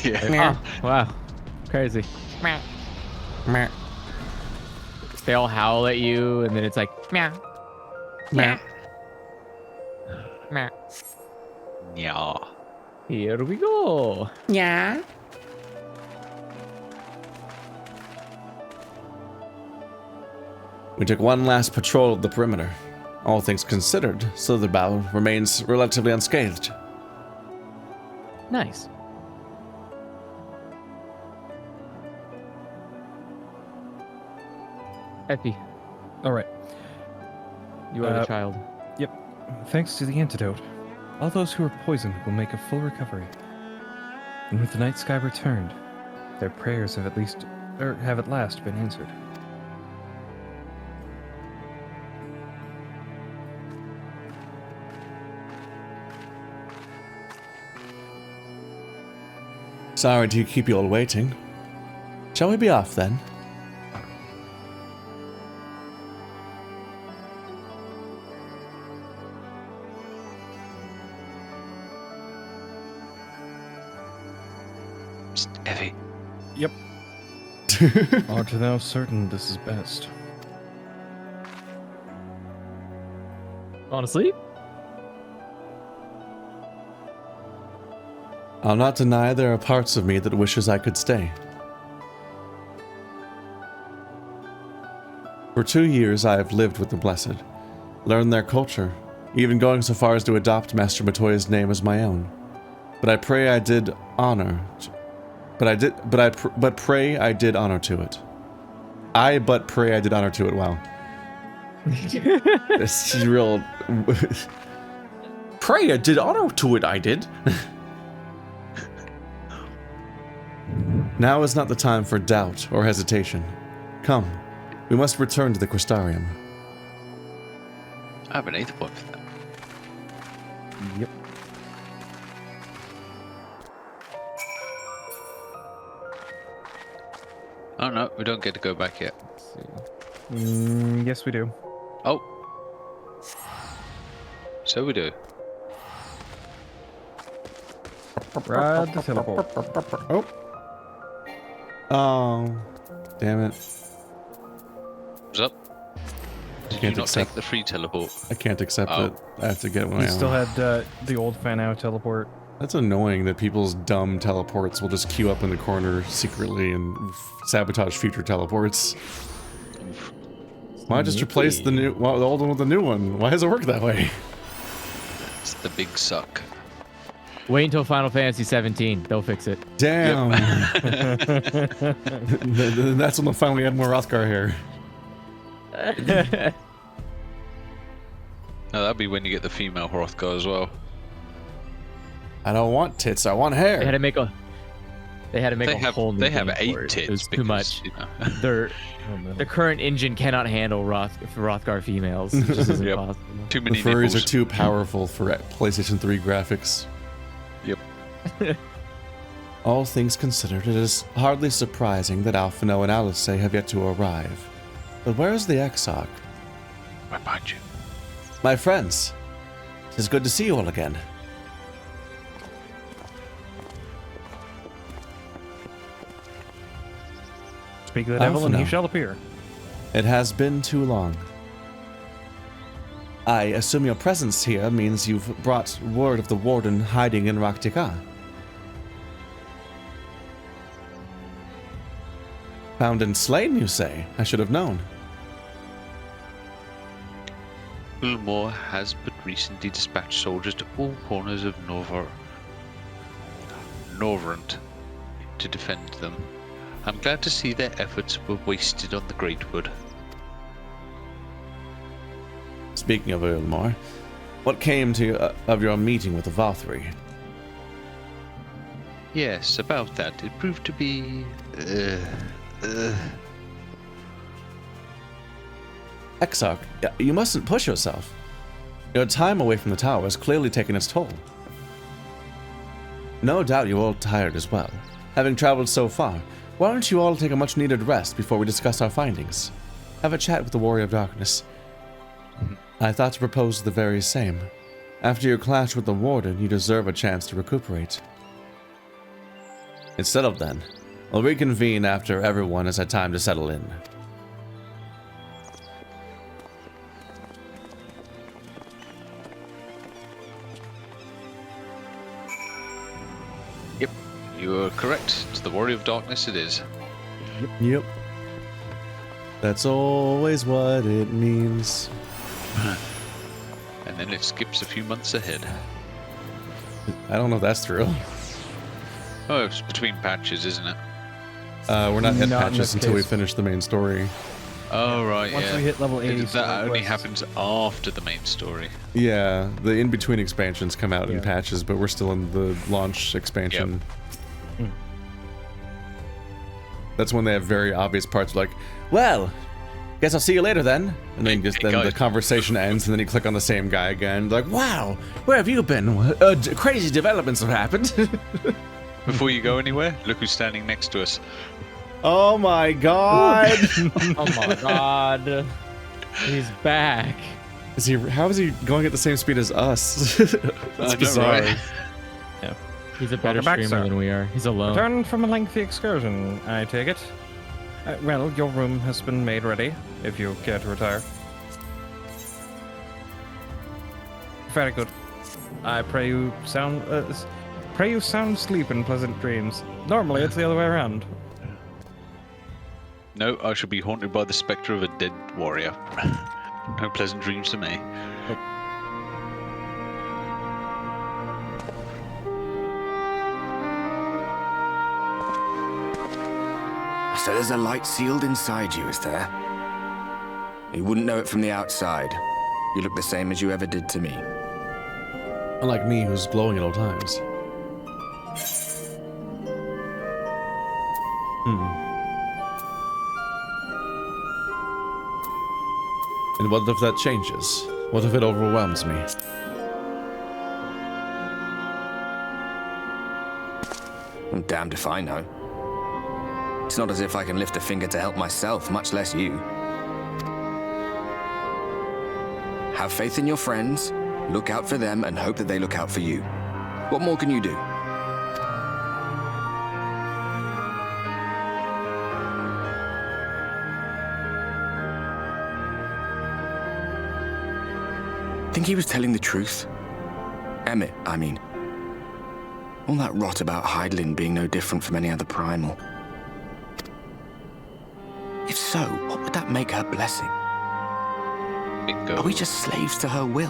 [SPEAKER 1] Yeah.
[SPEAKER 2] Oh, wow. Crazy. They all howl at you, and then it's like, meow. Meow. Meow.
[SPEAKER 1] Yeah.
[SPEAKER 2] Here we go.
[SPEAKER 11] Yeah.
[SPEAKER 3] We took one last patrol of the perimeter. All things considered, Slitherbow remains relatively unscathed.
[SPEAKER 2] Nice. Effie,
[SPEAKER 4] All right.
[SPEAKER 2] you are the child.
[SPEAKER 4] Yep. Thanks to the antidote, all those who are poisoned will make a full recovery. And with the night sky returned, their prayers have at last been answered.
[SPEAKER 3] Sorry to keep you all waiting. Shall we be off then?
[SPEAKER 1] Effie.
[SPEAKER 4] Yep. Art thou certain this is best?
[SPEAKER 2] Honestly?
[SPEAKER 3] I'll not deny there are parts of me that wishes I could stay. For 2 years I have lived with the Blessed, learned their culture, even going so far as to adopt Master Matoya's name as my own. But I pray I did honor. But pray I did honor to it. Pray I did honor to it. Wow. This is real. Pray I did honor to it. I did. Now is not the time for doubt or hesitation. Come, we must return to the Crystarium.
[SPEAKER 1] I have an 8th point for that.
[SPEAKER 4] Yep.
[SPEAKER 1] Oh no, we don't get to go back yet.
[SPEAKER 4] Yes, we do.
[SPEAKER 1] Oh. So we do.
[SPEAKER 4] Ride the teleport.
[SPEAKER 3] Oh. Oh. Damn it.
[SPEAKER 1] What's up? Did you not take the free teleport?
[SPEAKER 3] I can't accept it. I have to get one.
[SPEAKER 4] You still had the old Fanau teleport.
[SPEAKER 3] That's annoying that people's dumb teleports will just queue up in the corner secretly and sabotage future teleports. Why just replace the old one with the new one? Why does it work that way?
[SPEAKER 1] It's the big suck.
[SPEAKER 2] Wait until Final Fantasy 17. They'll fix it.
[SPEAKER 3] Damn. That's when they'll finally add more Rothgar hair.
[SPEAKER 1] No, that'd be when you get the female Hrothgar as well.
[SPEAKER 3] I don't want tits. I want hair.
[SPEAKER 2] They had to make a whole new
[SPEAKER 1] They have
[SPEAKER 2] game
[SPEAKER 1] 8
[SPEAKER 2] for it.
[SPEAKER 1] tits.
[SPEAKER 2] It was too
[SPEAKER 1] because,
[SPEAKER 2] much.
[SPEAKER 1] You know.
[SPEAKER 2] The current engine cannot handle Hrothgar females. It just isn't possible.
[SPEAKER 1] Too many
[SPEAKER 3] the furries
[SPEAKER 1] nipples.
[SPEAKER 3] are too powerful for PlayStation 3 graphics.
[SPEAKER 1] Yep.
[SPEAKER 3] All things considered, it is hardly surprising that Alphino and Alice have yet to arrive. But where is the Exarch?
[SPEAKER 1] Right behind you.
[SPEAKER 3] My friends, it is good to see you all again.
[SPEAKER 4] Speak of the devil, and he shall appear.
[SPEAKER 3] It has been too long. I assume your presence here means you've brought word of the warden hiding in Rak'tika. Found and slain, you say? I should have known.
[SPEAKER 1] Ulmor has but recently dispatched soldiers to all corners of Norvrant to defend them. I'm glad to see their efforts were wasted on the Greatwood.
[SPEAKER 3] Speaking of Ulmor, what came to of your meeting with the Valkyrie?
[SPEAKER 1] Yes, about that. It proved to be...
[SPEAKER 3] Exarch, you mustn't push yourself. Your time away from the tower has clearly taken its toll. No doubt you're all tired as well. Having traveled so far, why don't you all take a much-needed rest before we discuss our findings? Have a chat with the Warrior of Darkness. I thought to propose the very same. After your clash with the Warden, you deserve a chance to recuperate. It's settled then. We'll reconvene after everyone has had time to settle in.
[SPEAKER 1] Yep, you are correct. To the Warrior of Darkness it is.
[SPEAKER 3] Yep. That's always what it means.
[SPEAKER 1] And then it skips a few months ahead.
[SPEAKER 3] I don't know if that's true.
[SPEAKER 1] Oh, it's between patches, isn't it?
[SPEAKER 3] We're not in
[SPEAKER 4] Not in
[SPEAKER 3] patches
[SPEAKER 4] this
[SPEAKER 3] until we
[SPEAKER 4] case.
[SPEAKER 3] finish the main story.
[SPEAKER 1] Oh, right,
[SPEAKER 4] Once
[SPEAKER 1] yeah.
[SPEAKER 4] we hit level 80,
[SPEAKER 1] That only
[SPEAKER 4] quests.
[SPEAKER 1] happens after the main story.
[SPEAKER 3] Yeah, the in-between expansions come out in
[SPEAKER 4] Yeah.
[SPEAKER 3] patches, but we're still in the launch expansion.
[SPEAKER 4] Hmm.
[SPEAKER 3] That's when they have very obvious parts like, well, guess I'll see you later then. And then just then the conversation ends, and then you click on the same guy again. Like, wow, where have you been? Crazy developments have happened.
[SPEAKER 1] Before you go anywhere, look who's standing next to us.
[SPEAKER 3] Oh my god!
[SPEAKER 2] Oh my god. He's back.
[SPEAKER 3] How is he going at the same speed as us? That's
[SPEAKER 1] know,
[SPEAKER 3] bizarre.
[SPEAKER 1] right?
[SPEAKER 4] Yeah.
[SPEAKER 2] He's a better
[SPEAKER 4] Welcome back,
[SPEAKER 2] streamer
[SPEAKER 4] sir.
[SPEAKER 2] than we are. He's alone.
[SPEAKER 4] Return from a lengthy excursion, I take it. Well, your room has been made ready, if you care to retire. Very good. I pray you sound sleep and pleasant dreams. Normally, it's the other way around.
[SPEAKER 1] No, I shall be haunted by the spectre of a dead warrior. No pleasant dreams to me.
[SPEAKER 9] So there's a light sealed inside you, is there? You wouldn't know it from the outside. You look the same as you ever did to me.
[SPEAKER 3] Unlike me, who's glowing at all times. And what if that changes? What if it overwhelms me?
[SPEAKER 9] I'm damned if I know. It's not as if I can lift a finger to help myself, much less you. Have faith in your friends, look out for them, and hope that they look out for you. What more can you do? Think he was telling the truth? Emmett, I mean. All that rot about Hydaelyn being no different from any other primal. If so, what would that make her blessing?
[SPEAKER 1] Bingo.
[SPEAKER 9] Are we just slaves to her will?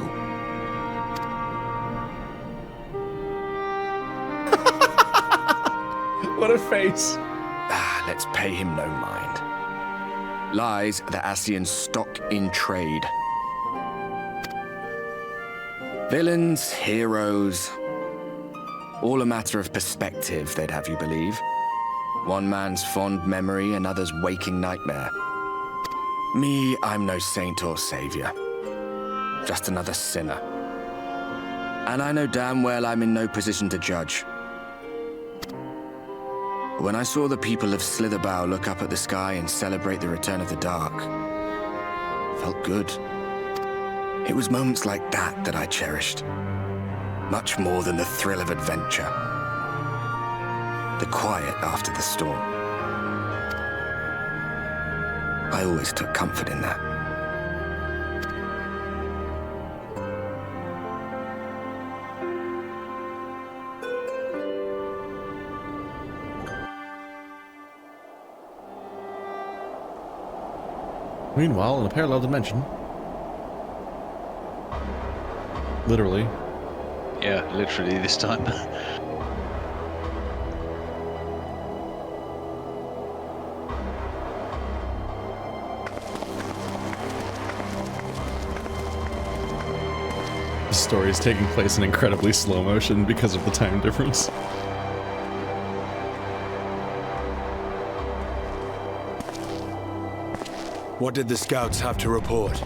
[SPEAKER 3] What a face.
[SPEAKER 9] Let's pay him no mind. Lies the Ascian stock in trade. Villains, heroes, all a matter of perspective, they'd have you believe. One man's fond memory, another's waking nightmare. Me, I'm no saint or savior. Just another sinner. And I know damn well I'm in no position to judge. When I saw the people of Slitherbow look up at the sky and celebrate the return of the dark, felt good. It was moments like that I cherished. Much more than the thrill of adventure. The quiet after the storm. I always took comfort in that.
[SPEAKER 3] Meanwhile, in a parallel dimension. Literally.
[SPEAKER 1] Yeah, literally this time.
[SPEAKER 3] The story is taking place in incredibly slow motion because of the time difference.
[SPEAKER 14] What did the scouts have to report?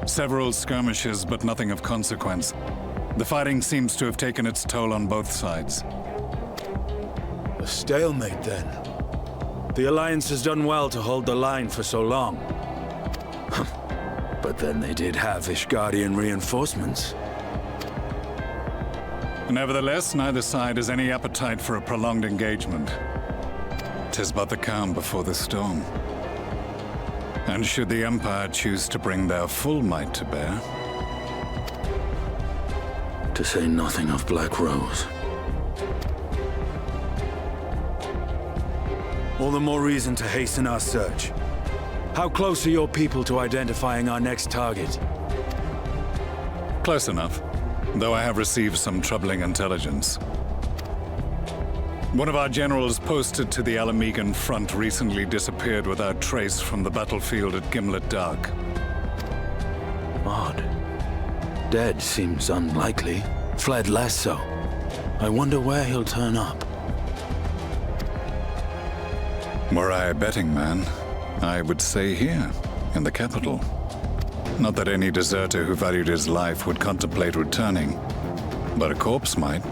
[SPEAKER 15] Several skirmishes, but nothing of consequence. The fighting seems to have taken its toll on both sides.
[SPEAKER 14] A stalemate, then. The Alliance has done well to hold the line for so long. But then they did have Ishgardian reinforcements.
[SPEAKER 15] Nevertheless, neither side has any appetite for a prolonged engagement. 'Tis but the calm before the storm. And should the Empire choose to bring their full might to bear...
[SPEAKER 14] To say nothing of Black Rose. All the more reason to hasten our search. How close are your people to identifying our next target?
[SPEAKER 15] Close enough, though I have received some troubling intelligence. One of our generals posted to the Alamegan front recently disappeared without trace from the battlefield at Gimlet Dark.
[SPEAKER 14] Odd. Dead seems unlikely. Fled less so. I wonder where he'll turn up.
[SPEAKER 15] Were I a betting man, I would say here, in the capital. Not that any deserter who valued his life would contemplate returning, but a corpse might,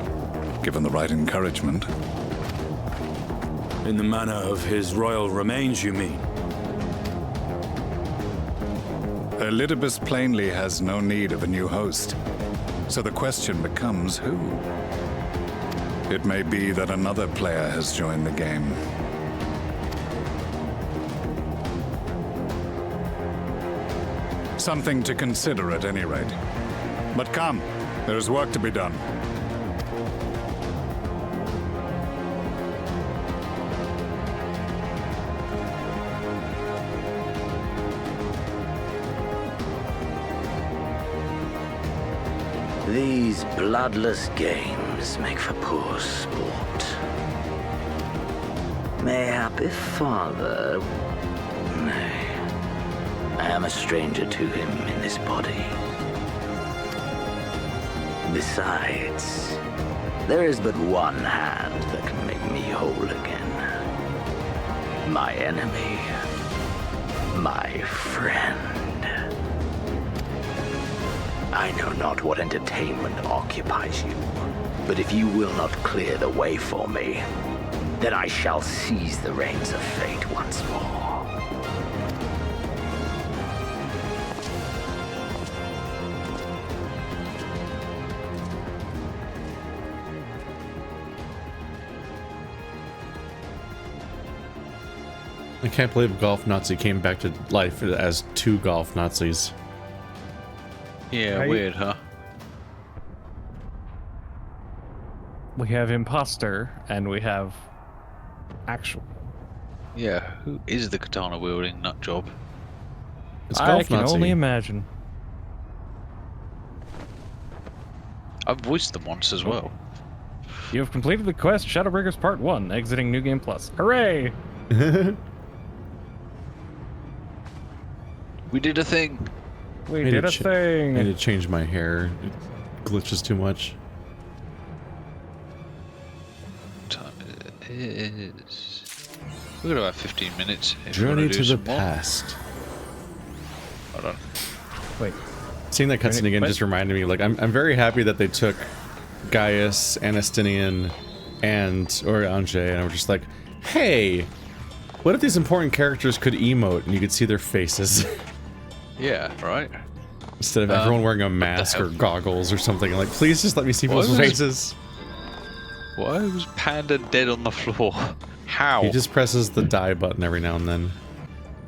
[SPEAKER 15] given the right encouragement.
[SPEAKER 14] In the manner of his royal remains, you mean?
[SPEAKER 15] Elidibus plainly has no need of a new host, so the question becomes who? It may be that another player has joined the game. Something to consider at any rate. But come, there is work to be done.
[SPEAKER 16] These bloodless games make for poor sport. Mayhap if father... Nay. I am a stranger to him in this body. Besides, there is but one hand that can make me whole again. My enemy. My friend. I know not what entertainment occupies you, but if you will not clear the way for me, then I shall seize the reins of fate once more.
[SPEAKER 3] I can't believe Golf Nazi came back to life as two Golf Nazis.
[SPEAKER 1] Yeah, weird, huh?
[SPEAKER 4] We have imposter, and we have actual.
[SPEAKER 1] Yeah, who is the katana wielding nutjob?
[SPEAKER 3] It's
[SPEAKER 4] I
[SPEAKER 3] golf
[SPEAKER 4] can
[SPEAKER 3] Nazi.
[SPEAKER 4] only imagine.
[SPEAKER 1] I've voiced them once as well.
[SPEAKER 4] You have completed the quest Shadowbringers Part 1, exiting New Game Plus. Hooray!
[SPEAKER 1] We did a thing.
[SPEAKER 4] We did a
[SPEAKER 3] I
[SPEAKER 4] thing.
[SPEAKER 3] need to change my hair. It glitches too much.
[SPEAKER 1] Time is. We've got about 15 minutes. if you wanna
[SPEAKER 3] Journey
[SPEAKER 1] do
[SPEAKER 3] to the
[SPEAKER 1] some more.
[SPEAKER 3] past.
[SPEAKER 1] Hold on.
[SPEAKER 4] Wait.
[SPEAKER 3] Seeing that cutscene again just reminded me, like, I'm very happy that they took Gaius, Anastinian, and Oriange, and I was just like, hey, what if these important characters could emote and you could see their faces?
[SPEAKER 1] Yeah, right.
[SPEAKER 3] Instead of everyone wearing a mask or goggles or something. Like, please just let me see people's faces.
[SPEAKER 1] Why was Panda dead on the floor? How?
[SPEAKER 3] He just presses the die button every now and then.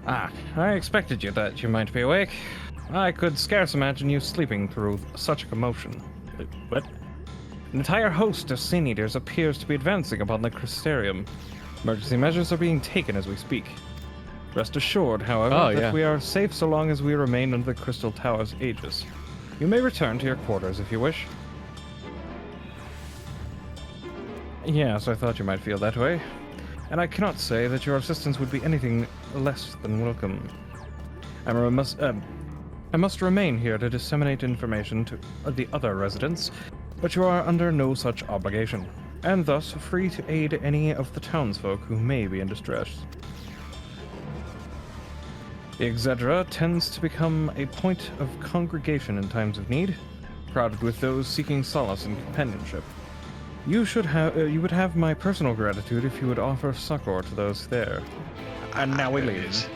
[SPEAKER 4] Ah, I expected that you might be awake. I could scarce imagine you sleeping through such a commotion. What? An entire host of Sin Eaters appears to be advancing upon the Crystarium. Emergency measures are being taken as we speak. Rest assured, however, that we are safe so long as we remain under the Crystal Tower's aegis. You may return to your quarters if you wish. Yes, I thought you might feel that way. And I cannot say that your assistance would be anything less than welcome. I must remain here to disseminate information to the other residents, but you are under no such obligation, and thus free to aid any of the townsfolk who may be in distress. The Exedra tends to become a point of congregation in times of need, crowded with those seeking solace and companionship. You would have my personal gratitude if you would offer succor to those there. And now we leave.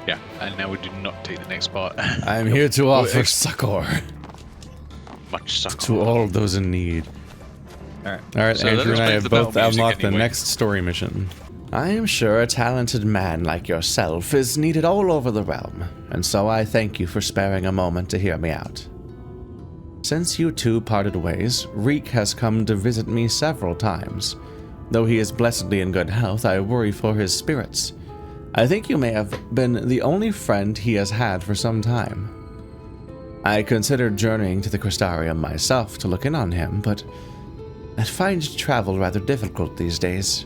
[SPEAKER 1] Yeah, and now we do not take the next part.
[SPEAKER 3] I'm here to offer succor.
[SPEAKER 1] Much succor.
[SPEAKER 3] To all those in need. Alright,
[SPEAKER 1] So
[SPEAKER 3] Andrew
[SPEAKER 1] let's
[SPEAKER 3] and I
[SPEAKER 1] play
[SPEAKER 3] have
[SPEAKER 1] the
[SPEAKER 3] both
[SPEAKER 1] battle music
[SPEAKER 3] unlocked the
[SPEAKER 1] anyway.
[SPEAKER 3] next story mission. I am sure a talented man like yourself is needed all over the realm, and so I thank you for sparing a moment to hear me out. Since you two parted ways, Reek has come to visit me several times. Though he is blessedly in good health, I worry for his spirits. I think you may have been the only friend he has had for some time. I considered journeying to the Crystarium myself to look in on him, but I find travel rather difficult these days.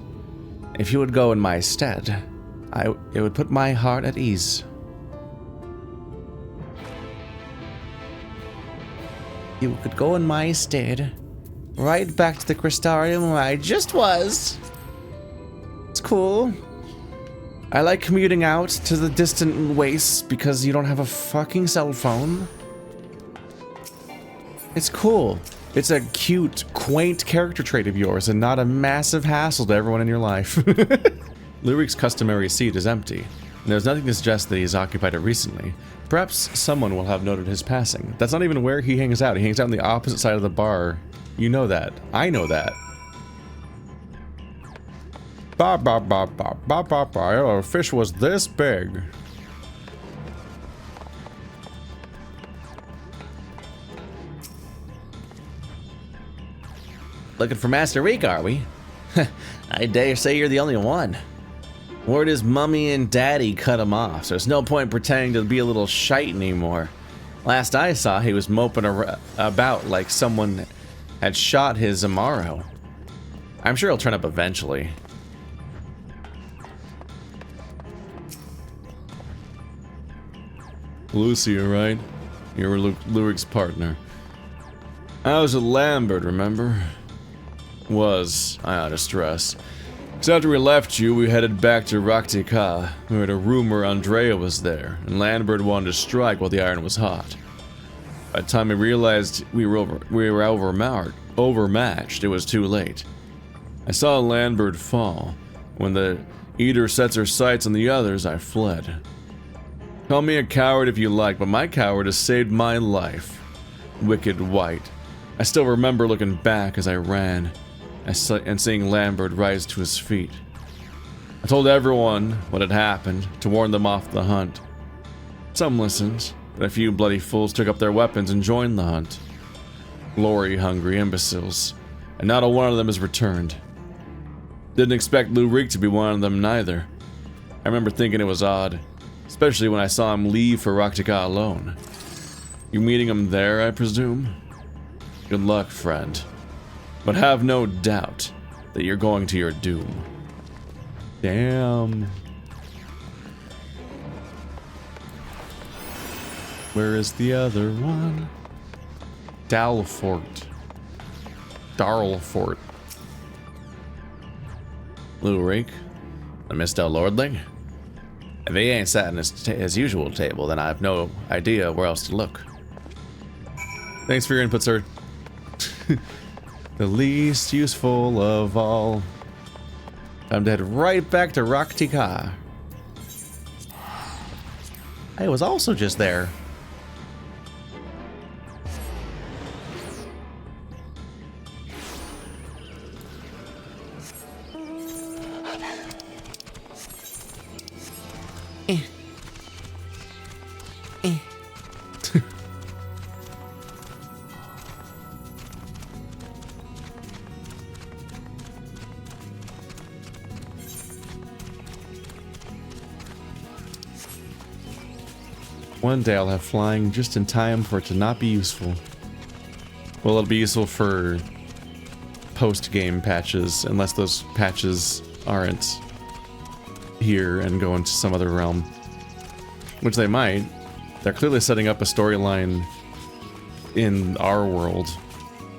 [SPEAKER 3] If you would go in my stead, it would put my heart at ease. You could go in my stead, right back to the Crystarium where I just was. It's cool. I like commuting out to the distant wastes because you don't have a fucking cell phone. It's cool. It's a cute, quaint character trait of yours and not a massive hassle to everyone in your life. Lurik's customary seat is empty, and there's nothing to suggest that he's occupied it recently. Perhaps someone will have noted his passing. That's not even where he hangs out. He hangs out on the opposite side of the bar. You know that. I know that. Ba ba ba ba ba ba ba. Our fish was this big. Looking for Master Reek, are we? I dare say you're the only one. Word is Mummy and Daddy cut him off, so there's no point pretending to be a little shite anymore. Last I saw, he was moping about like someone had shot his Amaro. I'm sure he'll turn up eventually. Lucy, right? You were Lurik's partner. I was at Lambert, remember? Was, I ought to stress. Because after we left you, we headed back to Raktika. We heard a rumor Andrea was there, and Lambert wanted to strike while the iron was hot. By the time we realized we were overmatched, it was too late. I saw Lambert fall. When the Eater sets her sights on the others, I fled. Call me a coward if you like, but my cowardice saved my life. Wicked White. I still remember looking back as I ran, and seeing Lambert rise to his feet. I told everyone what had happened, to warn them off the hunt. Some listened, but a few bloody fools took up their weapons and joined the hunt. Glory-hungry imbeciles, and not a one of them has returned. Didn't expect Lurik to be one of them neither. I remember thinking it was odd. Especially when I saw him leave for Raktika alone. You meeting him there, I presume? Good luck, friend. But have no doubt that you're going to your doom. Damn. Where is the other one? Darlfort. Little Rake, I missed our lordling. If he ain't sat in his usual table, then I have no idea where else to look. Thanks for your input, sir. The least useful of all. Time to head right back to Raktika. I was also just there. One day I'll have flying just in time for it to not be useful. Well, it'll be useful for post-game patches, unless those patches aren't here and go into some other realm. Which they might. They're clearly setting up a storyline in our world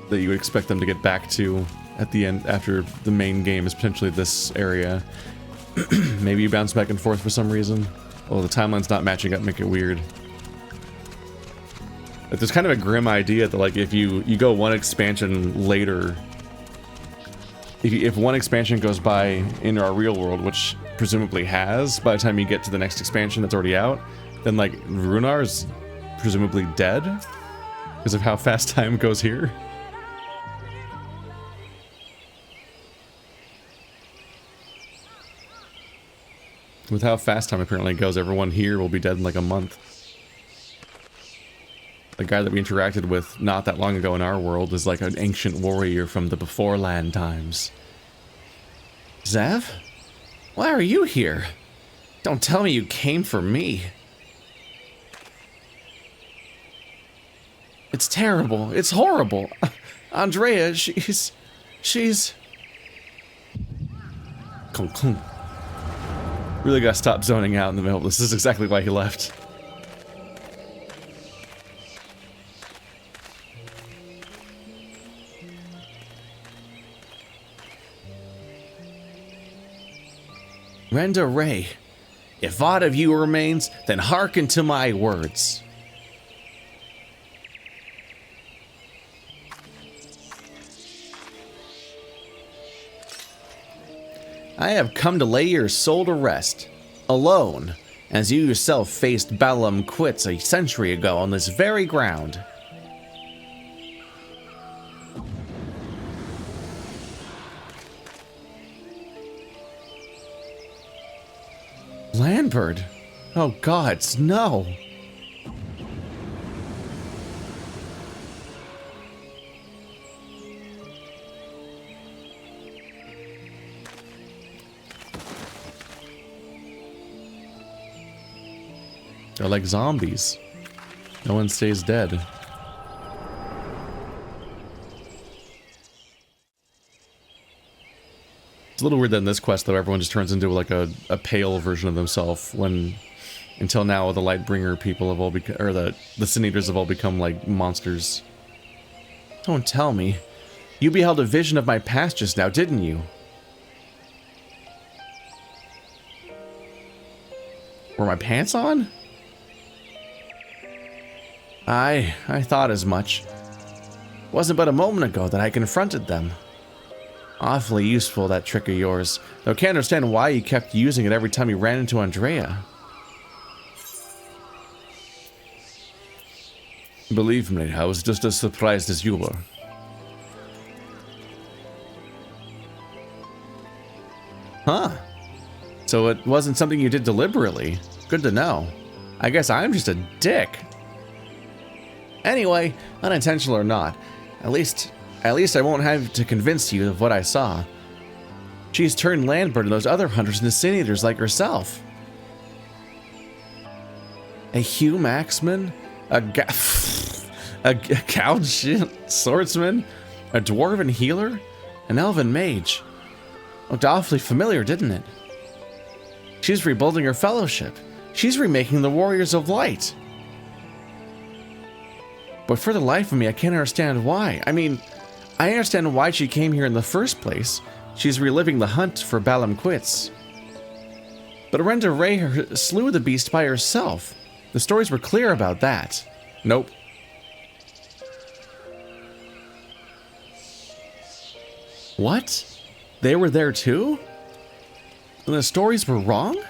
[SPEAKER 3] that you would expect them to get back to at the end, after the main game is potentially this area. Maybe you bounce back and forth for some reason. Oh, the timeline's not matching up, make it weird. Like, there's kind of a grim idea that, like, if you go one expansion later, if one expansion goes by in our real world, which presumably has, by the time you get to the next expansion that's already out, then, like, Runar is presumably dead because of how fast time goes here. With how fast time apparently goes, everyone here will be dead in like a month. The guy that we interacted with not that long ago in our world is like an ancient warrior from the Beforeland times. Zev? Why are you here? Don't tell me you came for me. It's terrible. It's horrible. Andrea, she's... Clunk, clunk. Really gotta stop zoning out in the middle. This is exactly why he left. Renda Ray, if aught of you remains, then hearken to my words. I have come to lay your soul to rest, alone, as you yourself faced Balam Quits a century ago on this very ground. Landbird? Oh gods, no! They're like zombies. No one stays dead. It's a little weird that in this quest, though, everyone just turns into like a pale version of themselves when, until now, the Lightbringer people have all become, or the Sin Eaters have all become like monsters. Don't tell me. You beheld a vision of my past just now, didn't you? Were my pants on? I thought as much. Wasn't but a moment ago that I confronted them. Awfully useful, that trick of yours, though I can't understand why you kept using it every time you ran into Andrea. Believe me, I was just as surprised as you were. Huh. So it wasn't something you did deliberately. Good to know. I guess I'm just a dick. Anyway, unintentional or not, at least I won't have to convince you of what I saw. She's turned Landbird and those other hunters into Sin Eaters like herself. A Hugh Maxman? A Gouge swordsman? A dwarven healer? An elven mage? Looked awfully familiar, didn't it? She's rebuilding her fellowship. She's remaking the Warriors of Light. But for the life of me, I can't understand why. I mean, I understand why she came here in the first place. She's reliving the hunt for Bahamut. But Renda Ray slew the beast by herself. The stories were clear about that. Nope. What? They were there too? And the stories were wrong?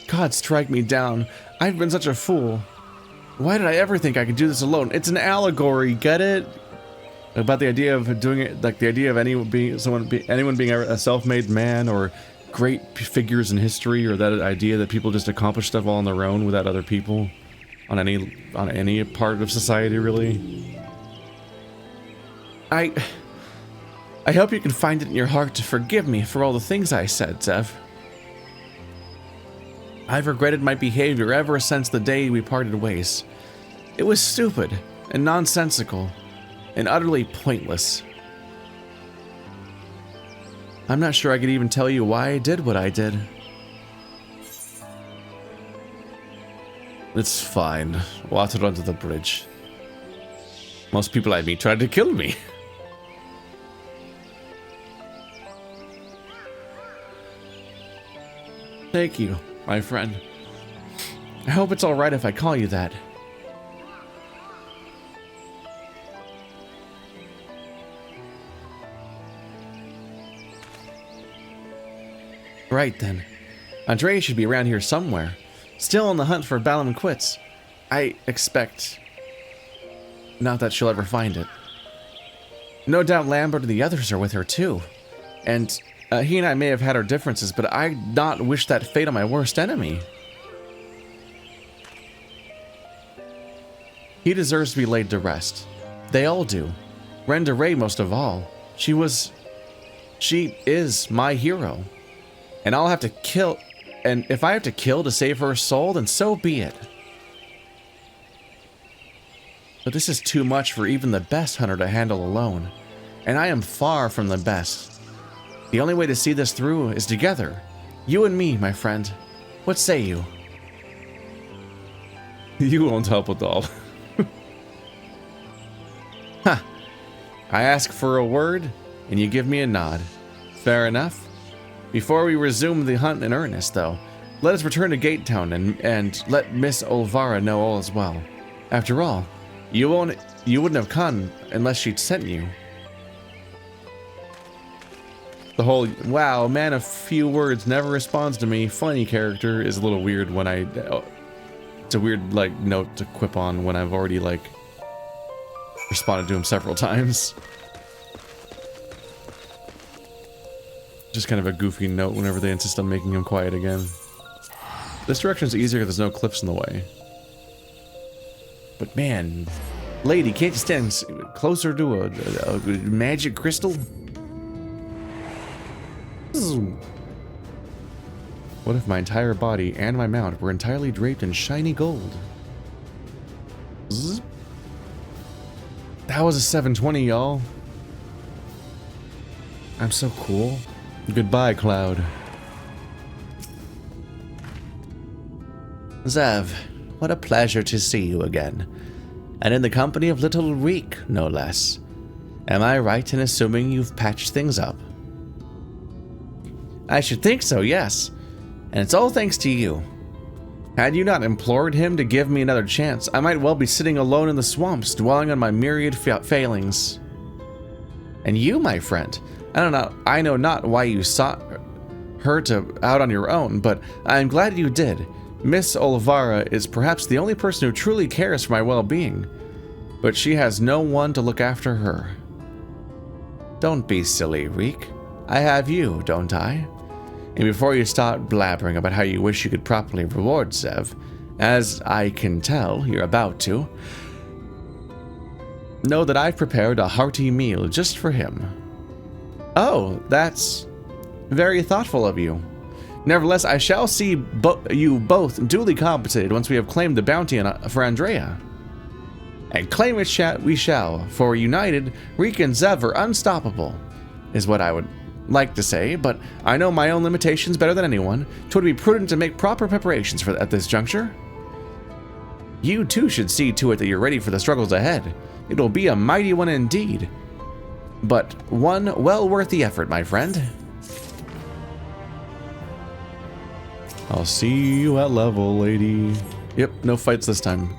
[SPEAKER 3] God, strike me down. I've been such a fool. Why did I ever think I could do this alone? It's an allegory, get it? About the idea of doing it, like the idea of anyone being a self-made man, or great figures in history, or that idea that people just accomplish stuff all on their own without other people on any part of society, really. I hope you can find it in your heart to forgive me for all the things I said, Zev. I've regretted my behavior ever since the day we parted ways. It was stupid and nonsensical and utterly pointless. I'm not sure I could even tell you why I did what I did. It's fine. Water under the bridge. Most people I meet tried to kill me. Thank you, my friend. I hope it's alright if I call you that. Right then. Andrea should be around here somewhere. Still on the hunt for Bahamut. I expect... not that she'll ever find it. No doubt Lambert and the others are with her too. And he and I may have had our differences, but I not wish that fate on my worst enemy. He deserves to be laid to rest. They all do. Renda Ray most of all. She is my hero. And I'll have to kill, and if I have to kill to save her soul, then so be it. But this is too much for even the best hunter to handle alone. And I am far from the best. The only way to see this through is together. You and me, my friend. What say you? You won't help at all. Huh. I ask for a word, and you give me a nod. Fair enough. Before we resume the hunt in earnest, though, let us return to Gate Town and let Miss Olvara know all is well. After all, you wouldn't have come unless she'd sent you. The whole, wow, man of few words never responds to me, funny character is a little weird when it's a weird, like, note to quip on when I've already, like, responded to him several times. Just kind of a goofy note whenever they insist on making him quiet again. This direction's easier because there's no cliffs in the way. But man, lady, can't you stand closer to a magic crystal? What if my entire body and my mount were entirely draped in shiny gold? That was a 720, y'all. I'm so cool. Goodbye, Cloud. Zev, what a pleasure to see you again. And in the company of little Reek, no less. Am I right in assuming you've patched things up? I should think so, yes. And it's all thanks to you. Had you not implored him to give me another chance, I might well be sitting alone in the swamps, dwelling on my myriad failings. And you, my friend, I know not why you sought her out on your own, but I am glad you did. Miss Olvara is perhaps the only person who truly cares for my well-being, but she has no one to look after her. Don't be silly, Reek. I have you, don't I? And before you start blabbering about how you wish you could properly reward Zev, as I can tell you're about to, know that I've prepared a hearty meal just for him. Oh, that's very thoughtful of you. Nevertheless, I shall see you both duly compensated once we have claimed the bounty for Andrea. And claim it we shall, for united, Rican's ever unstoppable, is what I would like to say, but I know my own limitations better than anyone. 'Twould be prudent to make proper preparations at this juncture. You too should see to it that you're ready for the struggles ahead. It will be a mighty one indeed, but one well worth the effort, my friend. I'll see you at level, lady. Yep, no fights this time.